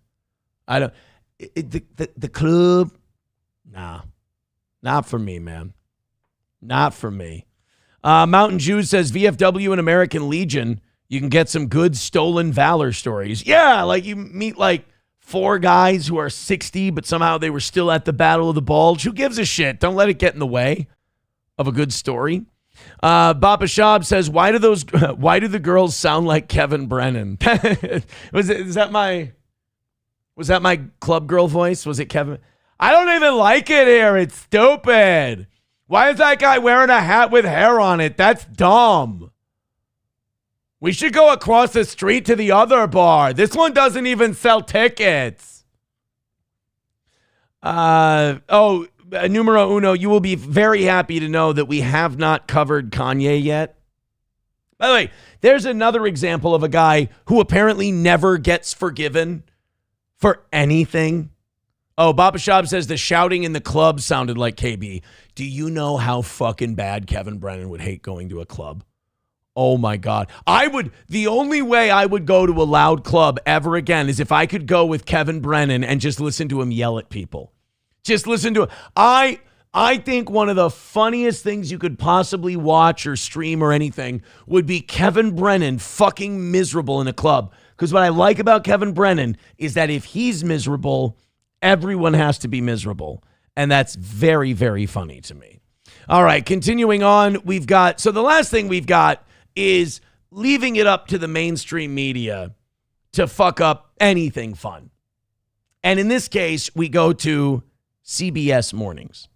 I don't. The club, nah, not for me, man. Not for me. Mountain Jew says VFW and American Legion. You can get some good stolen valor stories. Yeah, like you meet like 4 guys who are 60, but somehow they were still at the Battle of the Bulge. Who gives a shit? Don't let it get in the way of a good story. Baba Shab says, why do the girls sound like Kevin Brennan? Was that my club girl voice? Was it Kevin? I don't even like it here. It's stupid. Why is that guy wearing a hat with hair on it? That's dumb. We should go across the street to the other bar. This one doesn't even sell tickets. Numero uno, you will be very happy to know that we have not covered Kanye yet. By the way, there's another example of a guy who apparently never gets forgiven for anything. Oh, Baba Shab says the shouting in the club sounded like KB. Do you know how fucking bad Kevin Brennan would hate going to a club? Oh my God. The only way I would go to a loud club ever again is if I could go with Kevin Brennan and just listen to him yell at people. Just listen to it. I think one of the funniest things you could possibly watch or stream or anything would be Kevin Brennan fucking miserable in a club. Because what I like about Kevin Brennan is that if he's miserable, everyone has to be miserable. And that's very, very funny to me. All right, continuing on, so the last thing we've got is leaving it up to the mainstream media to fuck up anything fun. And in this case, we go to CBS Mornings.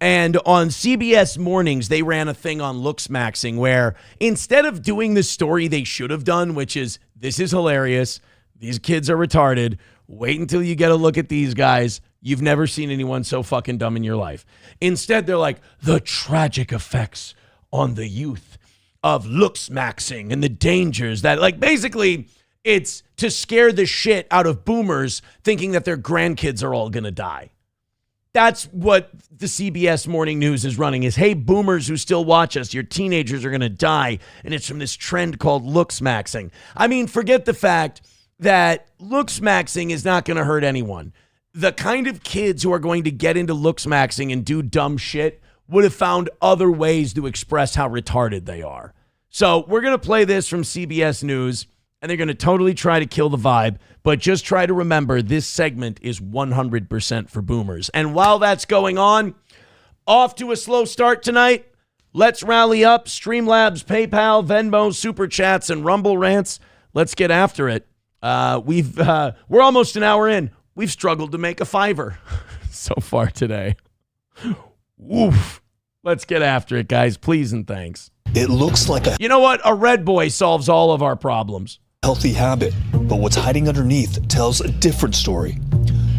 And on CBS Mornings, they ran a thing on looks maxing where instead of doing the story they should have done, which is, this is hilarious, these kids are retarded, wait until you get a look at these guys, you've never seen anyone so fucking dumb in your life. Instead, they're like, the tragic effects on the youth of looks maxing and the dangers that, like, basically, it's to scare the shit out of boomers thinking that their grandkids are all gonna die. That's what the CBS Morning News is running is, hey, boomers who still watch us, your teenagers are going to die. And it's from this trend called looks maxing. I mean, forget the fact that looks maxing is not going to hurt anyone. The kind of kids who are going to get into looks maxing and do dumb shit would have found other ways to express how retarded they are. So we're going to play this from CBS News, and they're going to totally try to kill the vibe, but just try to remember this segment is 100% for boomers. And while that's going on, off to a slow start tonight. Let's rally up. Streamlabs, PayPal, Venmo, Super Chats, and Rumble Rants. Let's get after it. We're almost an hour in. We've struggled to make a $5 so far today. Woof. Let's get after it, guys. Please and thanks. It looks like a... You know what? A red boy solves all of our problems. ...healthy habit, but what's hiding underneath tells a different story.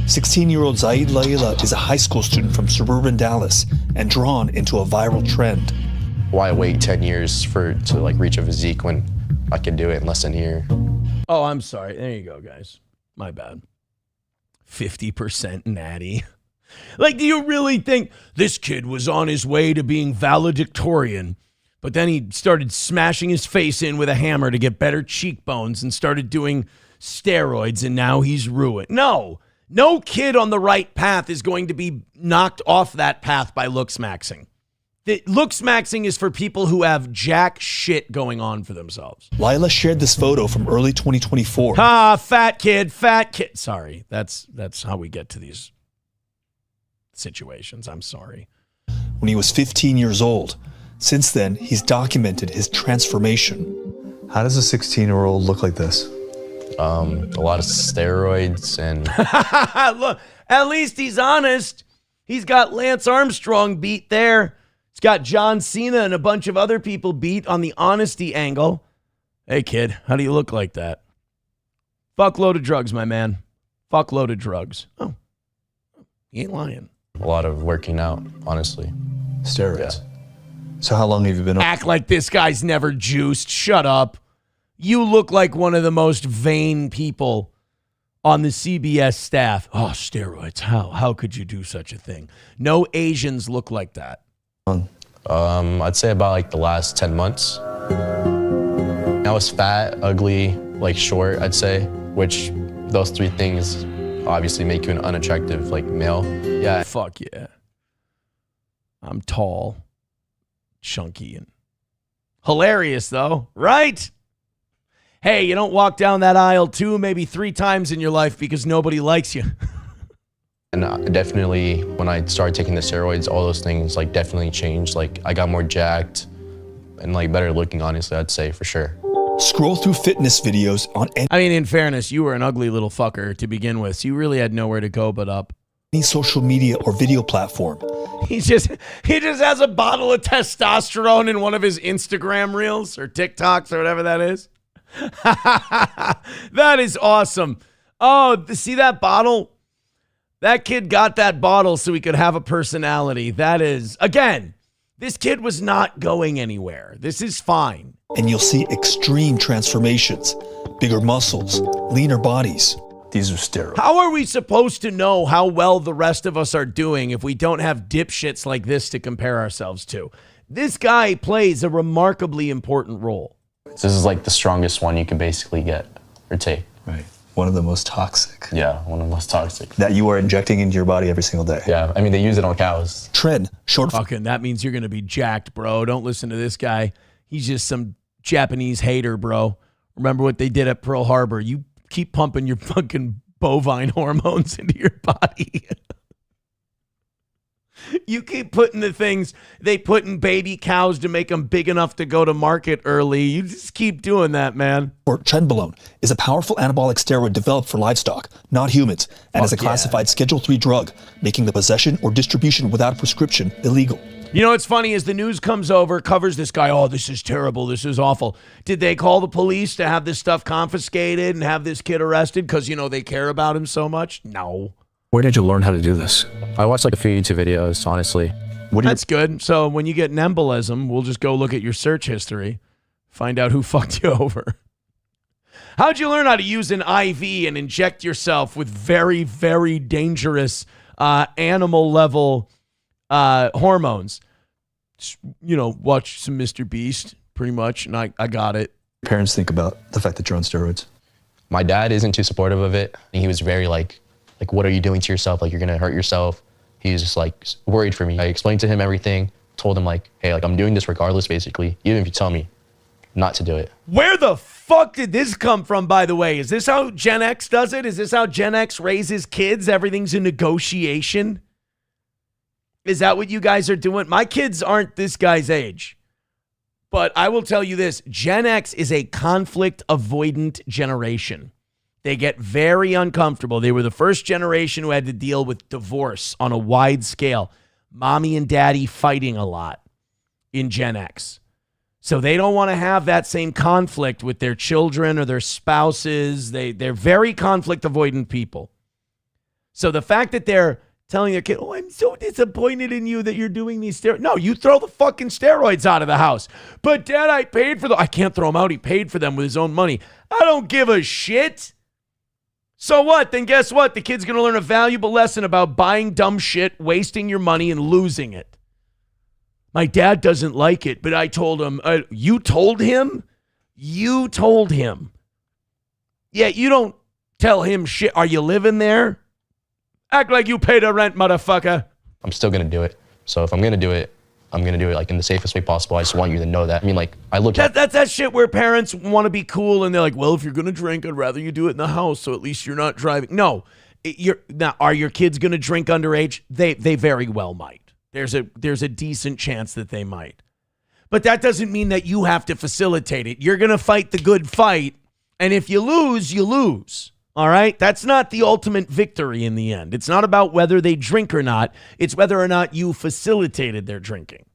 16-year-old Zaid Laila is a high school student from suburban Dallas and drawn into a viral trend. Why wait 10 years to reach a physique when I can do it in less than a year? Oh, I'm sorry. There you go, guys. My bad. 50% natty. Like, do you really think this kid was on his way to being valedictorian, but then he started smashing his face in with a hammer to get better cheekbones and started doing steroids, and now he's ruined? No kid on the right path is going to be knocked off that path by looks maxing. The looks maxing is for people who have jack shit going on for themselves. Lila shared this photo from early 2024. Fat kid. Sorry, that's how we get to these situations. I'm sorry. When he was 15 years old. Since then, he's documented his transformation. How does a 16-year-old look like this? A lot of steroids and... Look, at least he's honest. He's got Lance Armstrong beat there. He's got John Cena and a bunch of other people beat on the honesty angle. Hey, kid, how do you look like that? Fuckload of drugs, my man. Fuckload of drugs. Oh, he ain't lying. A lot of working out, honestly. Steroids. Yeah. So how long have you been... Act like this guy's never juiced. Shut up. You look like one of the most vain people on the CBS staff. Oh, steroids. How could you do such a thing? No Asians look like that. I'd say about the last 10 months. I was fat, ugly, short, I'd say, which those three things obviously make you an unattractive male. Yeah. Fuck yeah. I'm tall, chunky, and hilarious though, right? Hey, you don't walk down that aisle 2, maybe 3 times in your life because nobody likes you. And definitely, when I started taking the steroids, all those things definitely changed. I got more jacked and better looking, honestly, I'd say for sure. Scroll through fitness videos on I mean, in fairness, you were an ugly little fucker to begin with, so you really had nowhere to go but up. Any social media or video platform. He just has a bottle of testosterone in one of his Instagram reels or TikToks or whatever that is. That is awesome. Oh, see that bottle? That kid got that bottle so he could have a personality. That is, again, this kid was not going anywhere. This is fine. And you'll see extreme transformations, bigger muscles, leaner bodies. These are steroids. How are we supposed to know how well the rest of us are doing if we don't have dipshits like this to compare ourselves to? This guy plays a remarkably important role. This is the strongest one you can basically get or take. Right. One of the most toxic. Yeah, one of the most toxic. That you are injecting into your body every single day. Yeah, I mean, they use it on cows. Trend, short. Fucking, that means you're going to be jacked, bro. Don't listen to this guy. He's just some Japanese hater, bro. Remember what they did at Pearl Harbor. You keep pumping your fucking bovine hormones into your body. You keep putting the things they put in baby cows to make them big enough to go to market early. You just keep doing that, man. Or trenbolone is a powerful anabolic steroid developed for livestock, not humans, and is a classified Schedule III drug, making the possession or distribution without a prescription illegal. You know what's funny is the news comes over, covers this guy. Oh, this is terrible. This is awful. Did they call the police to have this stuff confiscated and have this kid arrested because, they care about him so much? No. Where did you learn how to do this? I watched a few YouTube videos, honestly. That's good. So when you get an embolism, we'll just go look at your search history, find out who fucked you over. How'd you learn how to use an IV and inject yourself with very, very dangerous animal level hormones. You know, watch some Mr. Beast, pretty much, and I got it. Parents think about the fact that you're on steroids. My dad isn't too supportive of it. He was very like, what are you doing to yourself? Like, you're gonna hurt yourself. He's just like worried for me. I explained to him everything, told him like, hey, like I'm doing this regardless, basically, even if you tell me not to do it. Where the fuck did this come from, by the way? Is this how Gen X does it? Is this how Gen X raises kids? Everything's a negotiation? Is that what you guys are doing? My kids aren't this guy's age. But I will tell you this, Gen X is a conflict avoidant generation. They get very uncomfortable. They were the first generation who had to deal with divorce on a wide scale. Mommy and daddy fighting a lot in Gen X. So they don't want to have that same conflict with their children or their spouses. They're very conflict avoidant people. So the fact that they're telling their kid, oh, I'm so disappointed in you that you're doing these steroids. No, you throw the fucking steroids out of the house. But Dad, I paid for them. I can't throw them out. He paid for them with his own money. I don't give a shit. So what? Then guess what? The kid's going to learn a valuable lesson about buying dumb shit, wasting your money, and losing it. My dad doesn't like it, but I told him. You told him? You told him. Yeah, you don't tell him shit. Are you living there? Act like you pay the rent, motherfucker. I'm still gonna do it. So if I'm gonna do it, I'm gonna do it like in the safest way possible. I just want you to know that. I mean, like I look at that's that shit where parents want to be cool and they're like, well, if you're gonna drink, I'd rather you do it in the house, so at least you're not driving. No, now are your kids gonna drink underage? They very well might. There's a decent chance that they might, but that doesn't mean that you have to facilitate it. You're gonna fight the good fight, and if you lose, you lose. All right? That's not the ultimate victory in the end. It's not about whether they drink or not. It's whether or not you facilitated their drinking.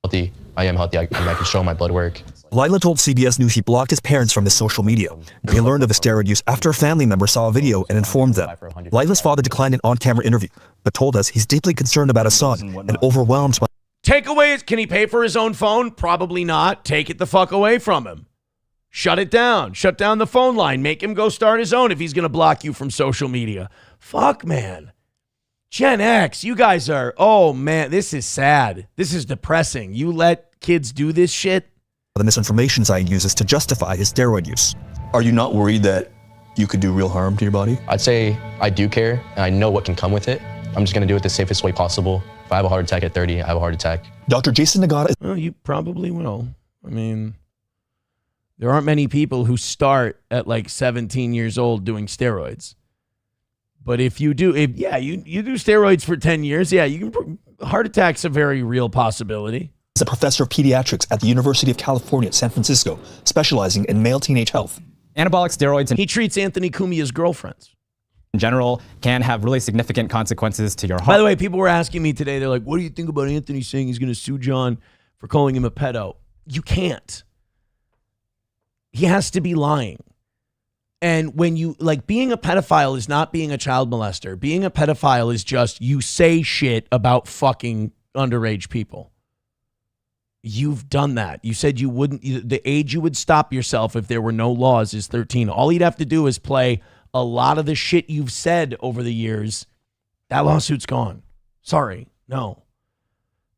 healthy. I am healthy. I can show my blood work. Lila told CBS News he blocked his parents from his social media. They learned of his steroid use after a family member saw a video and informed them. Lila's father declined an on-camera interview, but told us he's deeply concerned about his son and overwhelmed by... Takeaways, can he pay for his own phone? Probably not. Take it the fuck away from him. Shut it down. Shut down the phone line. Make him go start his own if he's going to block you from social media. Fuck, man. Gen X, you guys are, oh, man, this is sad. This is depressing. You let kids do this shit? The misinformation site uses to justify his steroid use. Are you not worried that you could do real harm to your body? I'd say I do care, and I know what can come with it. I'm just going to do it the safest way possible. If I have a heart attack at 30, I have a heart attack. Dr. Jason Nagata... Well, you probably will. I mean... There aren't many people who start at like 17 years old doing steroids. But if you do, you do steroids for 10 years, yeah, you can. Heart attack's a very real possibility. He's a professor of pediatrics at the University of California, San Francisco, specializing in male teenage health. Anabolic steroids and he treats Anthony Cumia's girlfriends. In general, can have really significant consequences to your heart. By the way, people were asking me today, they're like, what do you think about Anthony saying he's going to sue John for calling him a pedo? You can't. He has to be lying. And when you, like, being a pedophile is not being a child molester. Being a pedophile is just you say shit about fucking underage people. You've done that. You said you wouldn't, the age you would stop yourself if there were no laws is 13. All he'd have to do is play a lot of the shit you've said over the years. That lawsuit's gone. Sorry. No.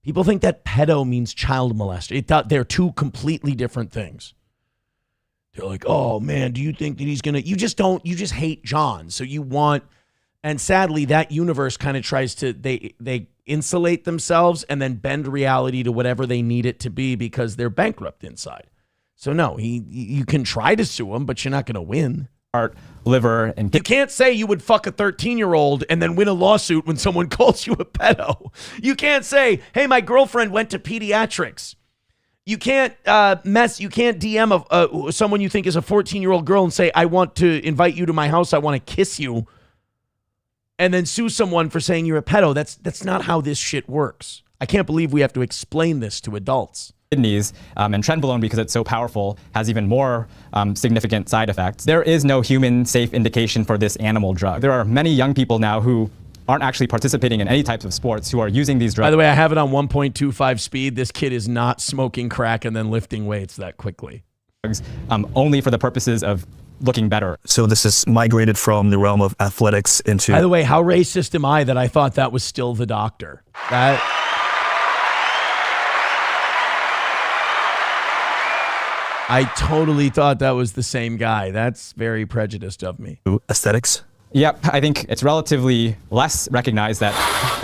People think that pedo means child molester. They're two completely different things. They're like, oh man, do you think that he's going to, you just hate John. So you want, and sadly that universe kind of tries to, they insulate themselves and then bend reality to whatever they need it to be because they're bankrupt inside. So no, you can try to sue him, but you're not going to win. Heart, liver, and you can't say you would fuck a 13-year-old and then win a lawsuit when someone calls you a pedo. You can't say, hey, my girlfriend went to pediatrics. You can't you can't DM someone you think is a 14-year-old girl and say, I want to invite you to my house, I want to kiss you, and then sue someone for saying you're a pedo. That's not how this shit works. I can't believe we have to explain this to adults. Kidneys and trenbolone, because it's so powerful, has even more significant side effects. There is no human safe indication for this animal drug. There are many young people now who aren't actually participating in any types of sports who are using these drugs. By the way, I have it on 1.25 speed. This kid is not smoking crack and then lifting weights that quickly. Only for the purposes of looking better. So this has migrated from the realm of athletics into... By the way, how racist am I that I thought that was still the doctor? I totally thought that was the same guy. That's very prejudiced of me. Aesthetics? Yep, I think it's relatively less recognized that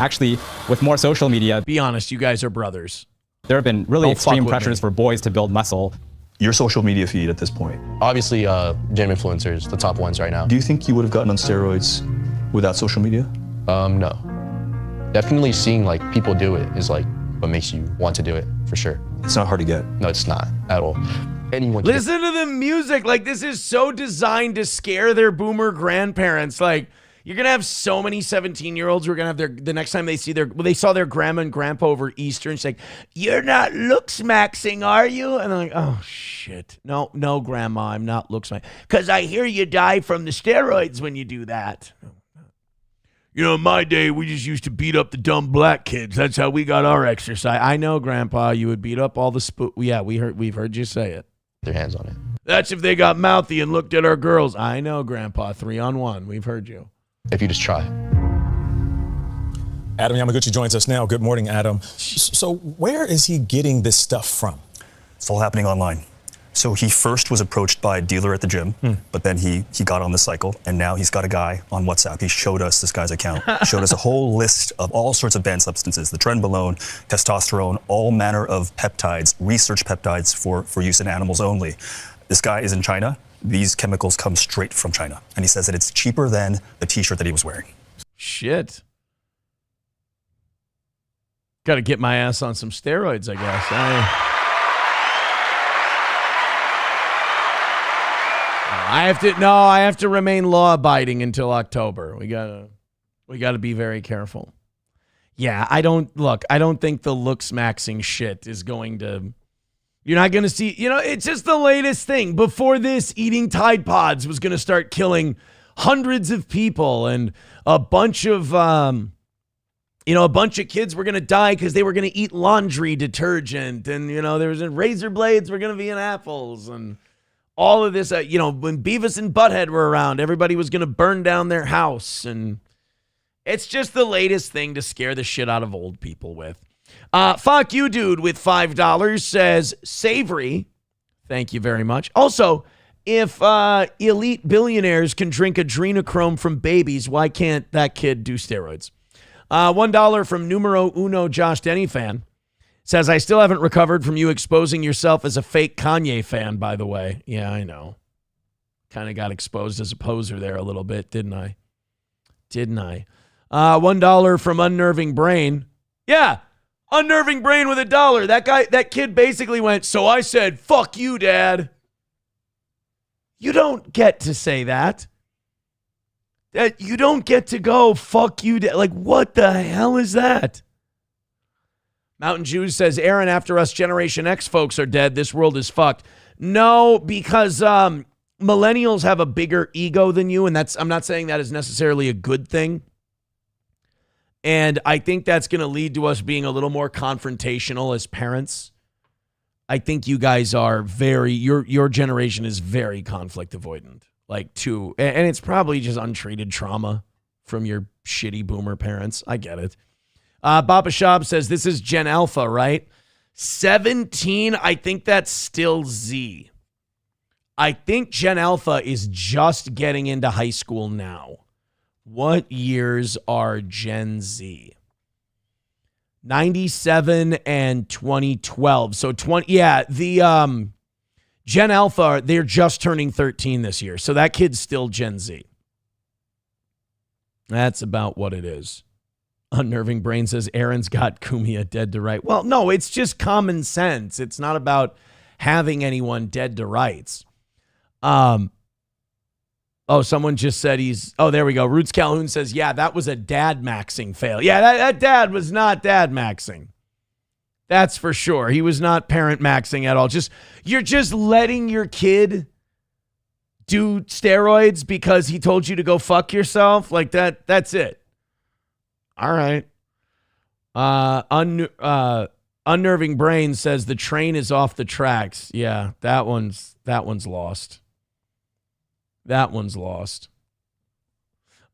actually with more social media... Be honest, you guys are brothers. There have been really extreme pressures for boys to build muscle. Your social media feed at this point? Obviously, gym influencers, the top ones right now. Do you think you would have gotten on steroids without social media? No. Definitely seeing like people do it is like what makes you want to do it, for sure. It's not hard to get. No, it's not at all. Anyone can. Listen to the music. Like, this is so designed to scare their boomer grandparents. Like, you're going to have so many 17-year-olds who are going to have the next time they see they saw their grandma and grandpa over Easter and she's like, "You're not looks-maxing, are you?" And they're like, "Oh, shit. No, grandma, I'm not looks-maxing. Because I hear you die from the steroids when you do that." "You know, in my day, we just used to beat up the dumb black kids. That's how we got our exercise." I know, Grandpa, you would beat up all the Yeah, we've heard you say it. Their hands on it. "That's if they got mouthy and looked at our girls." I know, Grandpa, 3-on-1. We've heard you. If you just try. Adam Yamaguchi joins us now. Good morning, Adam. So where is he getting this stuff from? It's all happening online. So he first was approached by a dealer at the gym, but then he got on the cycle, and now he's got a guy on WhatsApp. He showed us this guy's account, showed us a whole list of all sorts of banned substances, the trenbolone, testosterone, all manner of peptides, research peptides for use in animals only. This guy is in China. These chemicals come straight from China, and he says that it's cheaper than the t-shirt that he was wearing. Shit. Got to get my ass on some steroids, I guess. I have to remain law-abiding until October. We gotta be very careful. Yeah, I don't think the looks-maxing shit is going to... You're not going to see... it's just the latest thing. Before this, eating Tide Pods was going to start killing hundreds of people, and a bunch of kids were going to die because they were going to eat laundry detergent, and, there was razor blades were going to be in apples, and all of this, when Beavis and Butthead were around, everybody was going to burn down their house, and it's just the latest thing to scare the shit out of old people with. Fuck you, dude, with $5 says Savory. Thank you very much. Also, if elite billionaires can drink adrenochrome from babies, why can't that kid do steroids? $1 from numero uno Josh Denny fan says, "I still haven't recovered from you exposing yourself as a fake Kanye fan, by the way." Yeah, I know. Kind of got exposed as a poser there a little bit, didn't I? $1 from Unnerving Brain. Yeah. Unnerving Brain with $1. That kid basically went, "So I said, fuck you, Dad." You don't get to say that. You don't get to go, "Fuck you, Dad." Like, what the hell is that? Mountain Jews says, "Aaron, after us Generation X folks are dead, this world is fucked." No, because millennials have a bigger ego than you, and I'm not saying that is necessarily a good thing. And I think that's going to lead to us being a little more confrontational as parents. I think you guys are your generation is very conflict avoidant. And it's probably just untreated trauma from your shitty boomer parents. I get it. Baba Shab says, "This is Gen Alpha, right?" 17, I think that's still Z. I think Gen Alpha is just getting into high school now. What years are Gen Z? 97 and 2012. So the Gen Alpha, they're just turning 13 this year. So that kid's still Gen Z. That's about what it is. Unnerving Brain says, "Aaron's got Kumia dead to right." Well, no, it's just common sense. It's not about having anyone dead to rights. Someone just said there we go. Roots Calhoun says, "Yeah, that was a dad maxing fail." Yeah, that dad was not dad maxing. That's for sure. He was not parent maxing at all. You're just letting your kid do steroids because he told you to go fuck yourself. Like that. That's it. All right. Unnerving Brain says the train is off the tracks. Yeah, that one's lost. That one's lost.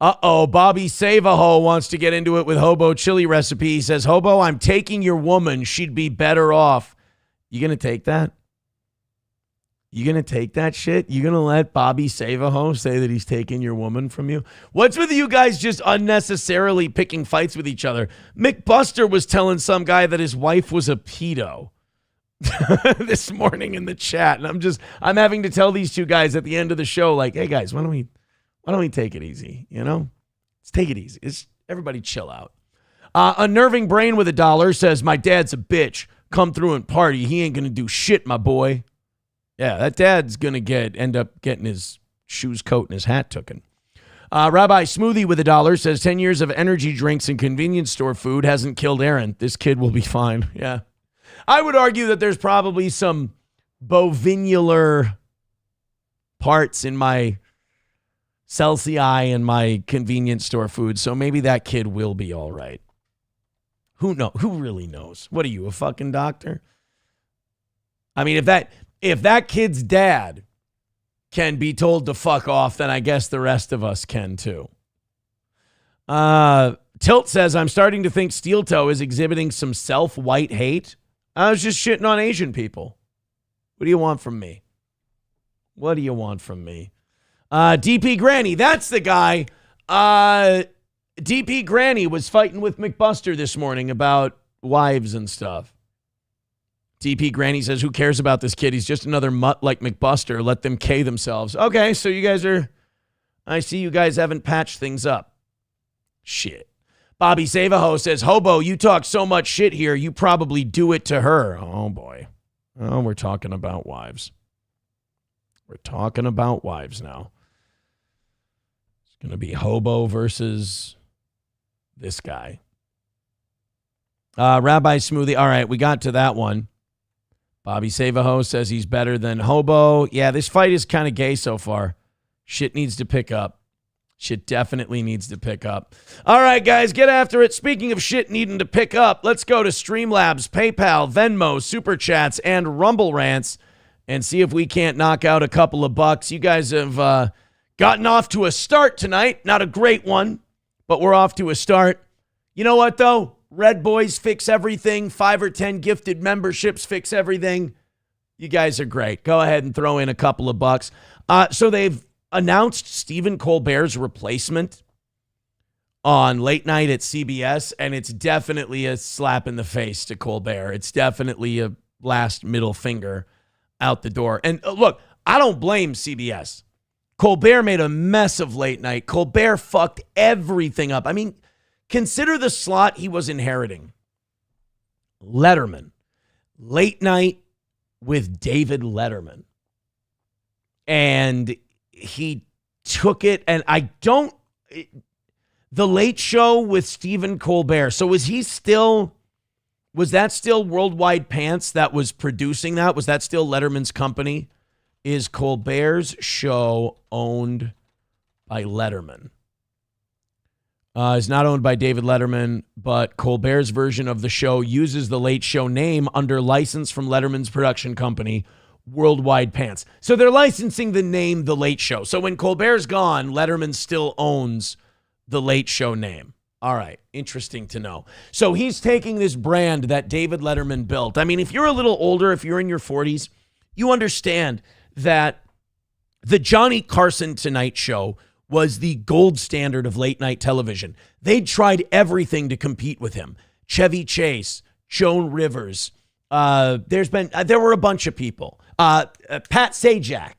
Uh-oh, Bobby Save-A-Ho wants to get into it with Hobo chili recipe. He says, Hobo, I'm taking your woman. She'd be better off. You going to take that? You going to take that shit? You going to let Bobby Save-A-Ho say that he's taking your woman from you? What's with you guys just unnecessarily picking fights with each other? McBuster was telling some guy that his wife was a pedo this morning in the chat. And I'm having to tell these two guys at the end of the show, like, hey guys, why don't we take it easy? You know, let's take it easy. Everybody chill out. Unnerving Brain with $1 says, my dad's a bitch. Come through and party. He ain't going to do shit, my boy. Yeah, that dad's going to end up getting his shoes, coat, and his hat tooken. Rabbi Smoothie with $1 says 10 years of energy drinks and convenience store food hasn't killed Aaron. This kid will be fine. Yeah. I would argue that there's probably some bovinular parts in my Celsius and my convenience store food, so maybe that kid will be all right. Who really knows? What are you, a fucking doctor? I mean, if that kid's dad can be told to fuck off, then I guess the rest of us can too. Tilt says, I'm starting to think Steel Toe is exhibiting some self-white hate. I was just shitting on Asian people. What do you want from me? What do you want from me? DP Granny, that's the guy. DP Granny was fighting with McBuster this morning about wives and stuff. DP Granny says, who cares about this kid? He's just another mutt like McBuster. Let them K themselves. Okay, so I see you guys haven't patched things up. Shit. Bobby Save-A-Ho says, Hobo, you talk so much shit here, you probably do it to her. Oh, boy. Oh, we're talking about wives. We're talking about wives now. It's going to be Hobo versus this guy. Rabbi Smoothie. All right, we got to that one. Bobby Save-A-Ho says he's better than Hobo. Yeah, this fight is kind of gay so far. Shit needs to pick up. Shit definitely needs to pick up. All right, guys, get after it. Speaking of shit needing to pick up, let's go to Streamlabs, PayPal, Venmo, Super Chats, and Rumble Rants and see if we can't knock out a couple of bucks. You guys have gotten off to a start tonight. Not a great one, but we're off to a start. You know what, though? Red Boys fix everything. 5 or 10 gifted memberships fix everything. You guys are great. Go ahead and throw in a couple of bucks. So they've announced Stephen Colbert's replacement on late night at CBS, and it's definitely a slap in the face to Colbert. It's definitely a last middle finger out the door. And look, I don't blame CBS. Colbert made a mess of late night. Colbert fucked everything up. I mean, consider the slot he was inheriting. Letterman. Late night with David Letterman. And he took it, and The Late Show with Stephen Colbert. So was that still Worldwide Pants that was producing that? Was that still Letterman's company? Is Colbert's show owned by Letterman? It's not owned by David Letterman, but Colbert's version of the show uses the Late Show name under license from Letterman's production company, Worldwide Pants. So they're licensing the name The Late Show. So when Colbert's gone, Letterman still owns the Late Show name. All right, interesting to know. So he's taking this brand that David Letterman built. I mean, if you're a little older, if you're in your 40s, you understand that the Johnny Carson Tonight Show was the gold standard of late night television. They tried everything to compete with him. Chevy Chase, Joan Rivers. There were a bunch of people. Pat Sajak.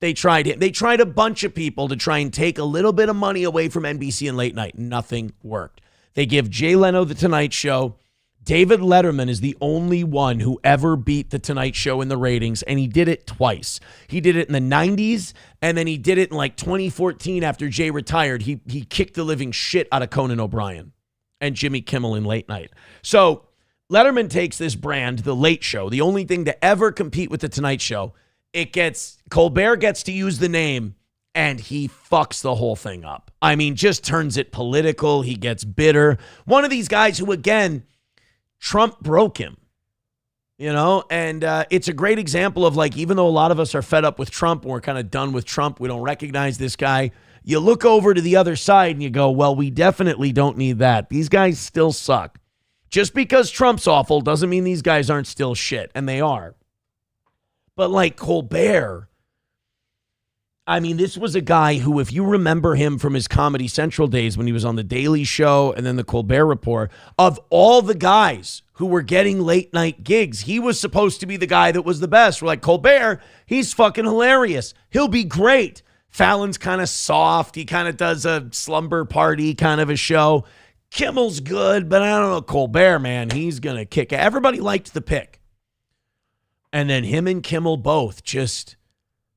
They tried him. They tried a bunch of people to try and take a little bit of money away from NBC and late night. Nothing worked. They give Jay Leno the Tonight Show. David Letterman is the only one who ever beat the Tonight Show in the ratings, and he did it twice. He did it in the 90s, and then he did it in like 2014 after Jay retired. He kicked the living shit out of Conan O'Brien and Jimmy Kimmel in late night. So Letterman takes this brand, The Late Show, the only thing to ever compete with the Tonight Show. Colbert gets to use the name, and he fucks the whole thing up. I mean, just turns it political. He gets bitter. One of these guys who, again, Trump broke him. You know, and it's a great example of like, even though a lot of us are fed up with Trump, we're kind of done with Trump, we don't recognize this guy. You look over to the other side and you go, well, we definitely don't need that. These guys still suck. Just because Trump's awful doesn't mean these guys aren't still shit, and they are. But like Colbert, I mean, this was a guy who, if you remember him from his Comedy Central days when he was on The Daily Show and then The Colbert Report, of all the guys who were getting late night gigs, he was supposed to be the guy that was the best. We're like, Colbert, he's fucking hilarious. He'll be great. Fallon's kind of soft. He kind of does a slumber party kind of a show. Kimmel's good, but I don't know. Colbert, man, he's going to kick it. Everybody liked the pick. And then him and Kimmel both just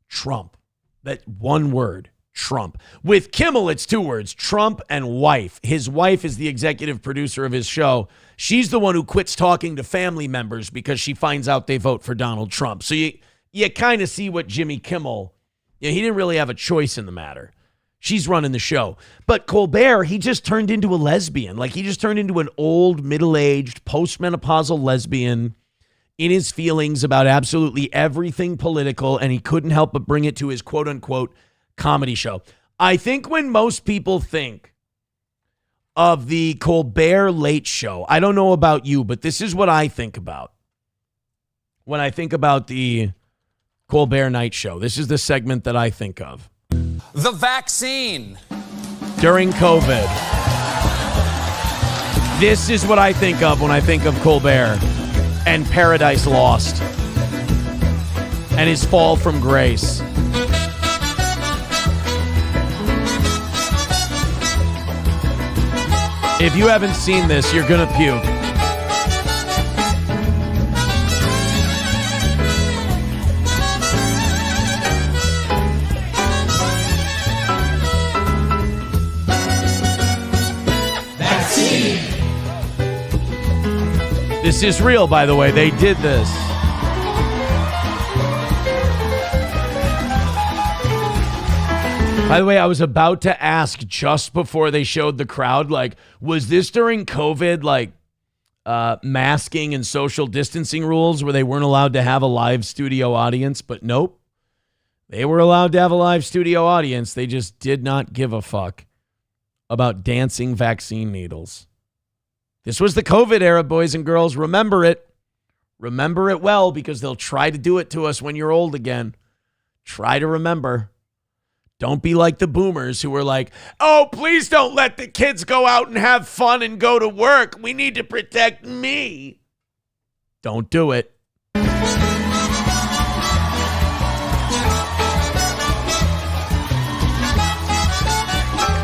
Trump. That one word, Trump. With Kimmel, it's two words, Trump and wife. His wife is the executive producer of his show. She's the one who quits talking to family members because she finds out they vote for Donald Trump. So you kind of see what Jimmy Kimmel, he didn't really have a choice in the matter. She's running the show. But Colbert, he just turned into a lesbian. Like, he just turned into an old, middle-aged, postmenopausal lesbian in his feelings about absolutely everything political, and he couldn't help but bring it to his quote-unquote comedy show. I think when most people think of the Colbert Late Show, I don't know about you, but this is what I think about when I think about the Colbert Night Show. This is the segment that I think of. The vaccine. During COVID. This is what I think of when I think of Colbert and Paradise Lost and his fall from grace. If you haven't seen this, you're gonna puke. This is real, by the way. They did this. By the way, I was about to ask just before they showed the crowd, like, was this during COVID, like, masking and social distancing rules where they weren't allowed to have a live studio audience? But nope. They were allowed to have a live studio audience. They just did not give a fuck about dancing vaccine needles. This was the COVID era, boys and girls. Remember it. Remember it well, because they'll try to do it to us when you're old again. Try to remember. Don't be like the boomers who were like, oh, please don't let the kids go out and have fun and go to work. We need to protect me. Don't do it.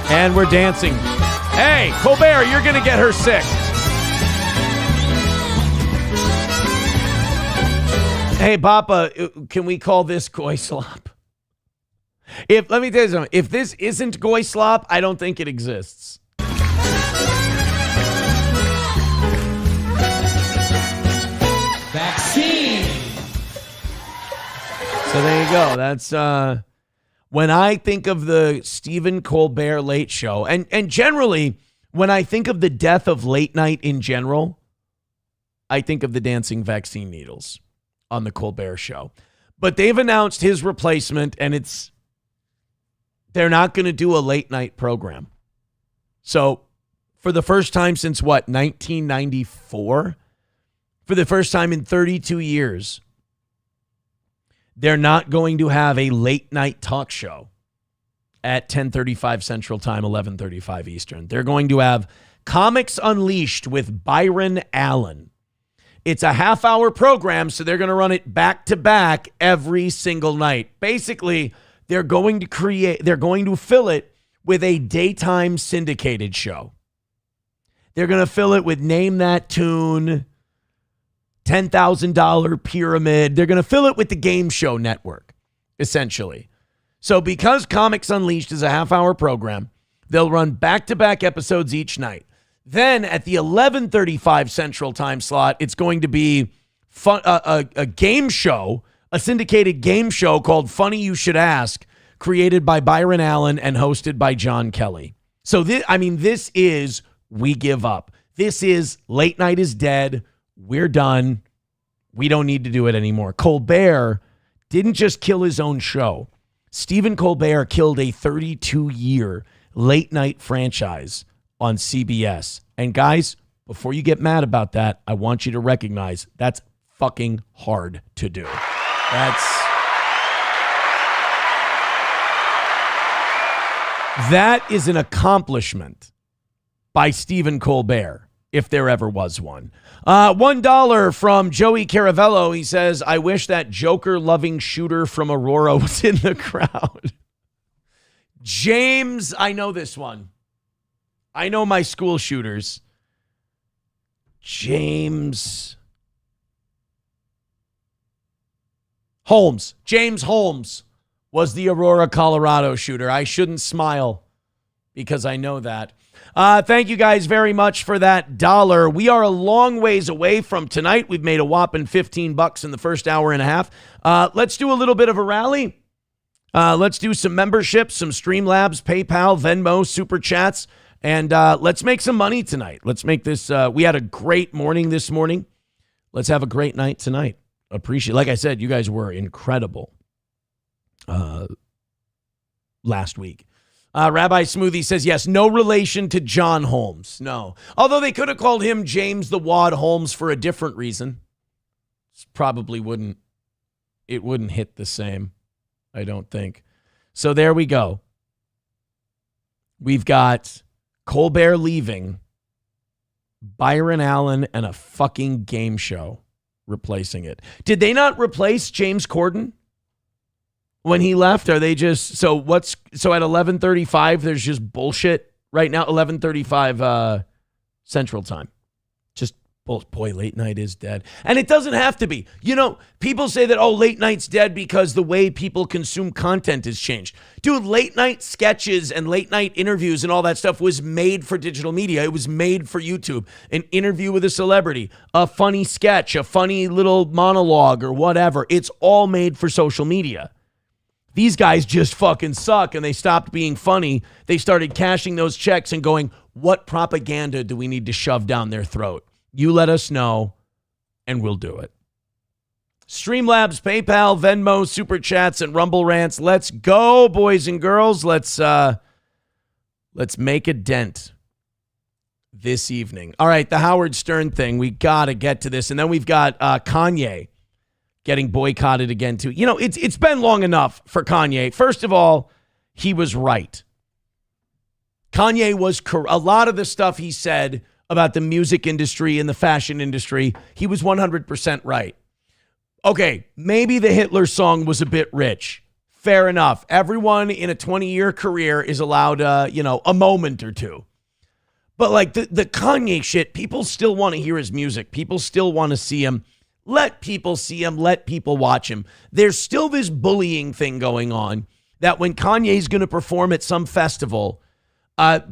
And we're dancing. Hey, Colbert, you're going to get her sick. Hey, Papa, can we call this goy slop? Let me tell you something. If this isn't goy slop, I don't think it exists. Vaccine. So there you go. That's when I think of the Stephen Colbert Late Show, and generally when I think of the death of late night in general, I think of the dancing vaccine needles on the Colbert Show. But they've announced his replacement, and they're not going to do a late night program. So for the first time since 1994, for the first time in 32 years, they're not going to have a late night talk show at 10:35 Central Time, 11:35 Eastern. They're going to have Comics Unleashed with Byron Allen. It's a half-hour program, so they're going to run it back-to-back every single night. Basically, they're going to fill it with a daytime syndicated show. They're going to fill it with Name That Tune, $10,000 Pyramid. They're going to fill it with the Game Show Network, essentially. So because Comics Unleashed is a half-hour program, they'll run back-to-back episodes each night. Then at the 11:35 Central Time slot, it's going to be a game show, a syndicated game show called Funny You Should Ask, created by Byron Allen and hosted by John Kelly. So this is We Give Up. This is Late Night is Dead. We're done. We don't need to do it anymore. Colbert didn't just kill his own show. Stephen Colbert killed a 32-year late night franchise on CBS. And guys, before you get mad about that, I want you to recognize that's fucking hard to do. That is an accomplishment by Stephen Colbert, if there ever was one. $1 from Joey Caravello. He says, I wish that Joker-loving shooter from Aurora was in the crowd. James, I know this one. I know my school shooters. James Holmes was the Aurora, Colorado shooter. I shouldn't smile because I know that. Thank you guys very much for that $1. We are a long ways away from tonight. We've made a whopping $15 in the first hour and a half. Let's do a little bit of a rally. Let's do some memberships, some Streamlabs, PayPal, Venmo, Super Chats, and let's make some money tonight. Let's make this, we had a great morning this morning. Let's have a great night tonight. Appreciate, like I said, you guys were incredible last week. Rabbi Smoothie says, yes, no relation to John Holmes. No. Although they could have called him James the Wad Holmes for a different reason. Probably wouldn't hit the same, I don't think. So there we go. We've got Colbert leaving, Byron Allen, and a fucking game show replacing it. Did they not replace James Corden when he left? Are they just so at 11:35 there's just bullshit right now? 11:35 Central Time. Just boy, late night is dead. And it doesn't have to be. You know, people say that late night's dead because the way people consume content has changed. Dude, late night sketches and late night interviews and all that stuff was made for digital media. It was made for YouTube. An interview with a celebrity, a funny sketch, a funny little monologue or whatever. It's all made for social media. These guys just fucking suck and they stopped being funny. They started cashing those checks and going, what propaganda do we need to shove down their throat? You let us know and we'll do it. Streamlabs, PayPal, Venmo, Super Chats, and Rumble Rants. Let's go, boys and girls. Let's make a dent this evening. All right, the Howard Stern thing. We got to get to this. And then we've got Kanye getting boycotted again, too. You know, it's been long enough for Kanye. First of all, he was right. Kanye was a lot of the stuff he said about the music industry and the fashion industry, he was 100% right. Okay, maybe the Hitler song was a bit rich. Fair enough. Everyone in a 20-year career is allowed, a moment or two. But like the Kanye shit, people still want to hear his music. People still want to see him. Let people see him. Let people watch him. There's still this bullying thing going on that when Kanye's going to perform at some festival,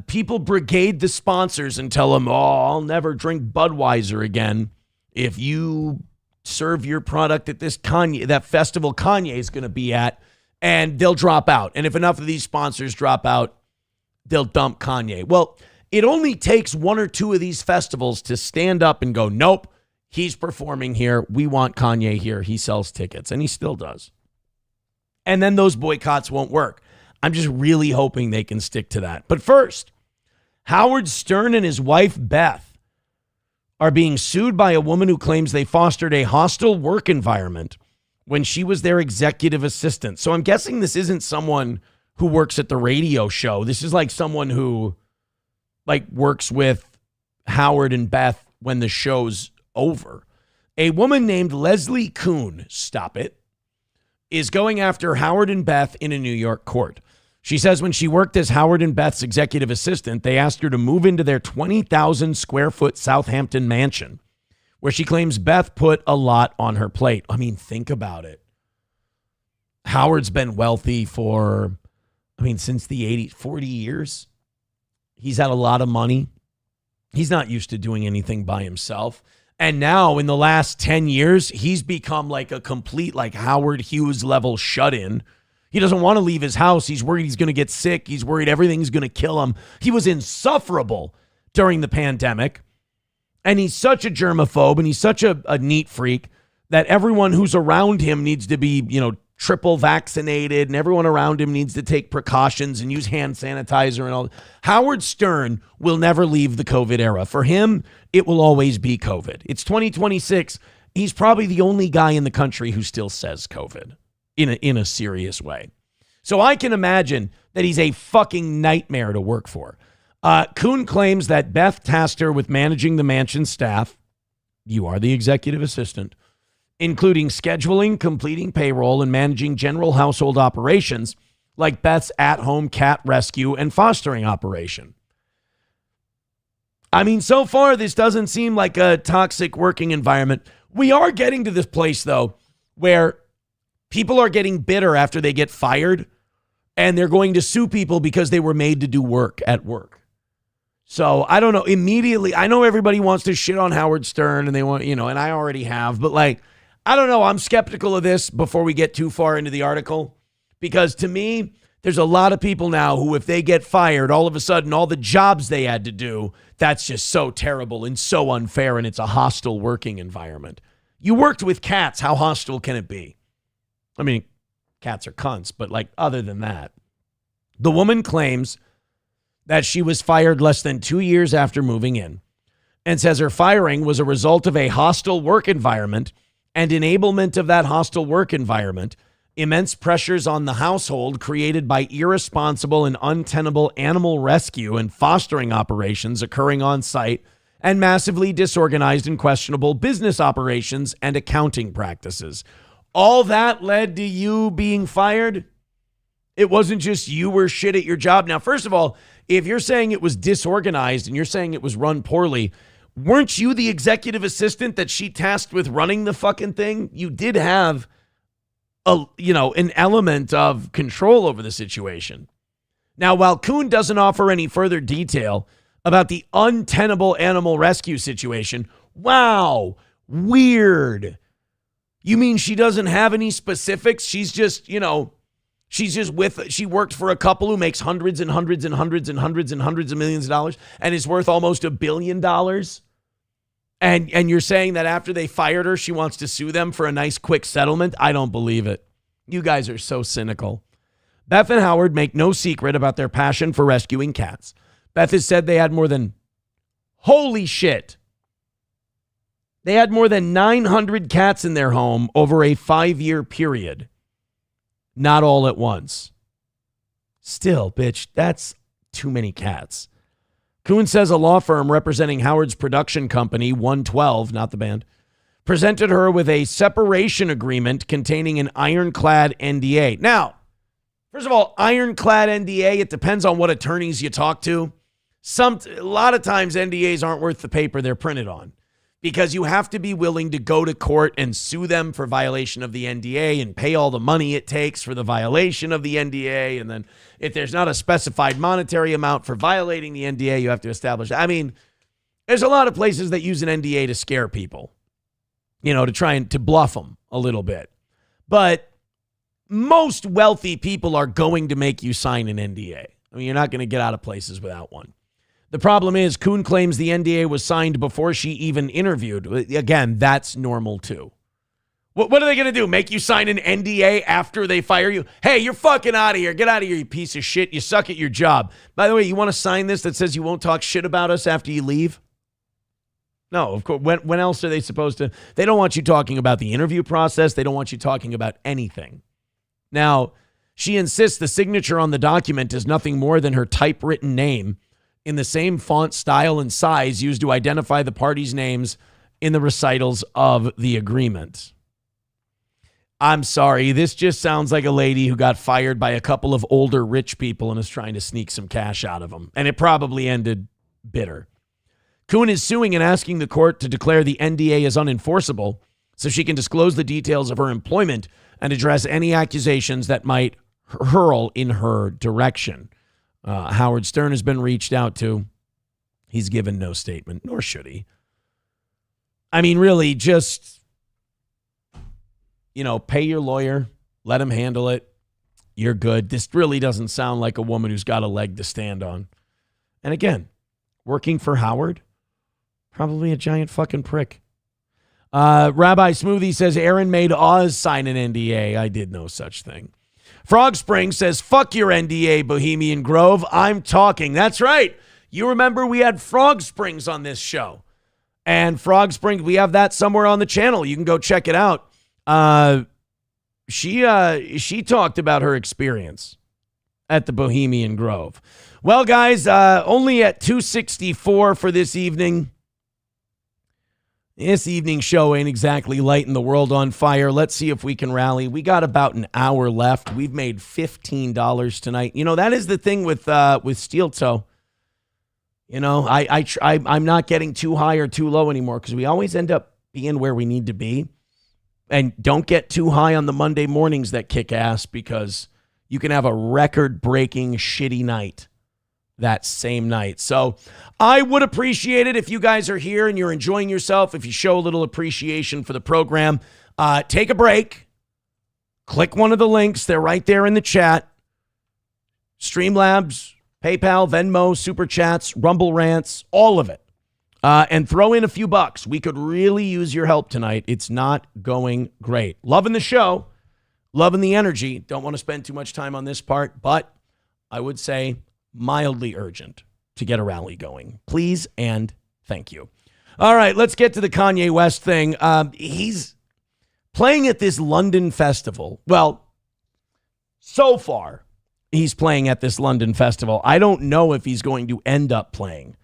people brigade the sponsors and tell them, I'll never drink Budweiser again if you serve your product at that festival Kanye is going to be at, and they'll drop out. And if enough of these sponsors drop out, they'll dump Kanye. Well, it only takes one or two of these festivals to stand up and go, nope, he's performing here. We want Kanye here. He sells tickets, and he still does. And then those boycotts won't work. I'm just really hoping they can stick to that. But first, Howard Stern and his wife, Beth, are being sued by a woman who claims they fostered a hostile work environment when she was their executive assistant. So I'm guessing this isn't someone who works at the radio show. This is like someone who works with Howard and Beth when the show's over. A woman named Leslie Kuhn, stop it, is going after Howard and Beth in a New York court. She says when she worked as Howard and Beth's executive assistant, they asked her to move into their 20,000 square foot Southampton mansion, where she claims Beth put a lot on her plate. I mean, think about it. Howard's been wealthy since the 80s, 40 years. He's had a lot of money. He's not used to doing anything by himself. And now in the last 10 years, he's become like a complete Howard Hughes level shut-in. He doesn't want to leave his house. He's worried he's going to get sick. He's worried everything's going to kill him. He was insufferable during the pandemic. And he's such a germaphobe and he's such a neat freak that everyone who's around him needs to be, triple vaccinated, and everyone around him needs to take precautions and use hand sanitizer and all. Howard Stern will never leave the COVID era. For him, it will always be COVID. It's 2026. He's probably the only guy in the country who still says COVID in a serious way. So I can imagine that he's a fucking nightmare to work for. Kuhn claims that Beth tasked her with managing the mansion staff. You are the executive assistant, including scheduling, completing payroll, and managing general household operations like Beth's at-home cat rescue and fostering operation. I mean, so far, this doesn't seem like a toxic working environment. We are getting to this place, though, where people are getting bitter after they get fired, and they're going to sue people because they were made to do work at work. So I don't know. Immediately, I know everybody wants to shit on Howard Stern, and they want, and I already have, but I don't know. I'm skeptical of this before we get too far into the article, because to me, there's a lot of people now who, if they get fired, all of a sudden, all the jobs they had to do, that's just so terrible and so unfair, and it's a hostile working environment. You worked with cats. How hostile can it be? I mean, cats are cunts, but other than that, the woman claims that she was fired less than 2 years after moving in, and says her firing was a result of a hostile work environment and enablement of that hostile work environment, immense pressures on the household created by irresponsible and untenable animal rescue and fostering operations occurring on site, and massively disorganized and questionable business operations and accounting practices. All that led to you being fired? It wasn't just you were shit at your job. Now, first of all, if you're saying it was disorganized and you're saying it was run poorly, weren't you the executive assistant that she tasked with running the fucking thing? You did have an element of control over the situation. Now, while Kuhn doesn't offer any further detail about the untenable animal rescue situation, wow, weird. You mean she doesn't have any specifics? She's just, she worked for a couple who makes hundreds and hundreds and hundreds and hundreds and hundreds of millions of dollars and is worth almost $1 billion. And you're saying that after they fired her, she wants to sue them for a nice quick settlement? I don't believe it. You guys are so cynical. Beth and Howard make no secret about their passion for rescuing cats. Beth has said they had more than, holy shit, they had more than 900 cats in their home over a 5-year period. Not all at once. Still, bitch, that's too many cats. Kuhn says a law firm representing Howard's production company, 112, not the band, presented her with a separation agreement containing an ironclad NDA. Now, first of all, ironclad NDA, it depends on what attorneys you talk to. A lot of times NDAs aren't worth the paper they're printed on, because you have to be willing to go to court and sue them for violation of the NDA and pay all the money it takes for the violation of the NDA. And then if there's not a specified monetary amount for violating the NDA, you have to establish. I mean, there's a lot of places that use an NDA to scare people, to try and to bluff them a little bit. But most wealthy people are going to make you sign an NDA. I mean, you're not going to get out of places without one. The problem is, Kuhn claims the NDA was signed before she even interviewed. Again, that's normal too. What are they going to do? Make you sign an NDA after they fire you? Hey, you're fucking out of here. Get out of here, you piece of shit. You suck at your job. By the way, you want to sign this that says you won't talk shit about us after you leave? No, of course. When else are they supposed to? They don't want you talking about the interview process. They don't want you talking about anything. Now, she insists the signature on the document is nothing more than her typewritten name in the same font, style, and size used to identify the parties' names in the recitals of the agreement. I'm sorry, this just sounds like a lady who got fired by a couple of older rich people and is trying to sneak some cash out of them. And it probably ended bitter. Kuhn is suing and asking the court to declare the NDA as unenforceable so she can disclose the details of her employment and address any accusations that might hurl in her direction. Howard Stern has been reached out to. He's given no statement, nor should he. I mean, really, just, pay your lawyer, let him handle it. You're good. This really doesn't sound like a woman who's got a leg to stand on. And again, working for Howard, probably a giant fucking prick. Rabbi Smoothie says Aaron made Oz sign an NDA. I did no such thing. Frog Spring says, fuck your NDA, Bohemian Grove. I'm talking. That's right. You remember we had Frog Springs on this show. And Frog Springs, we have that somewhere on the channel. You can go check it out. She talked about her experience at the Bohemian Grove. Well, guys, only at 264 for this evening. This evening show ain't exactly lighting the world on fire. Let's see if we can rally. We got about an hour left. We've made $15 tonight. You know, that is the thing with Steel Toe. You know, I'm not getting too high or too low anymore because we always end up being where we need to be. And don't get too high on the Monday mornings that kick ass because you can have a record-breaking shitty night that same night. So I would appreciate it if you guys are here and you're enjoying yourself, if you show a little appreciation for the program. Take a break. Click one of the links. They're right there in the chat. Streamlabs, PayPal, Venmo, Super Chats, Rumble Rants, all of it. And throw in a few bucks. We could really use your help tonight. It's not going great. Loving the show. Loving the energy. Don't want to spend too much time on this part, but I would say mildly urgent to get a rally going. Please and thank you. All right, let's get to the Kanye West thing. He's playing at this London festival. Well, so far, he's playing at this London festival. I don't know if he's going to end up playing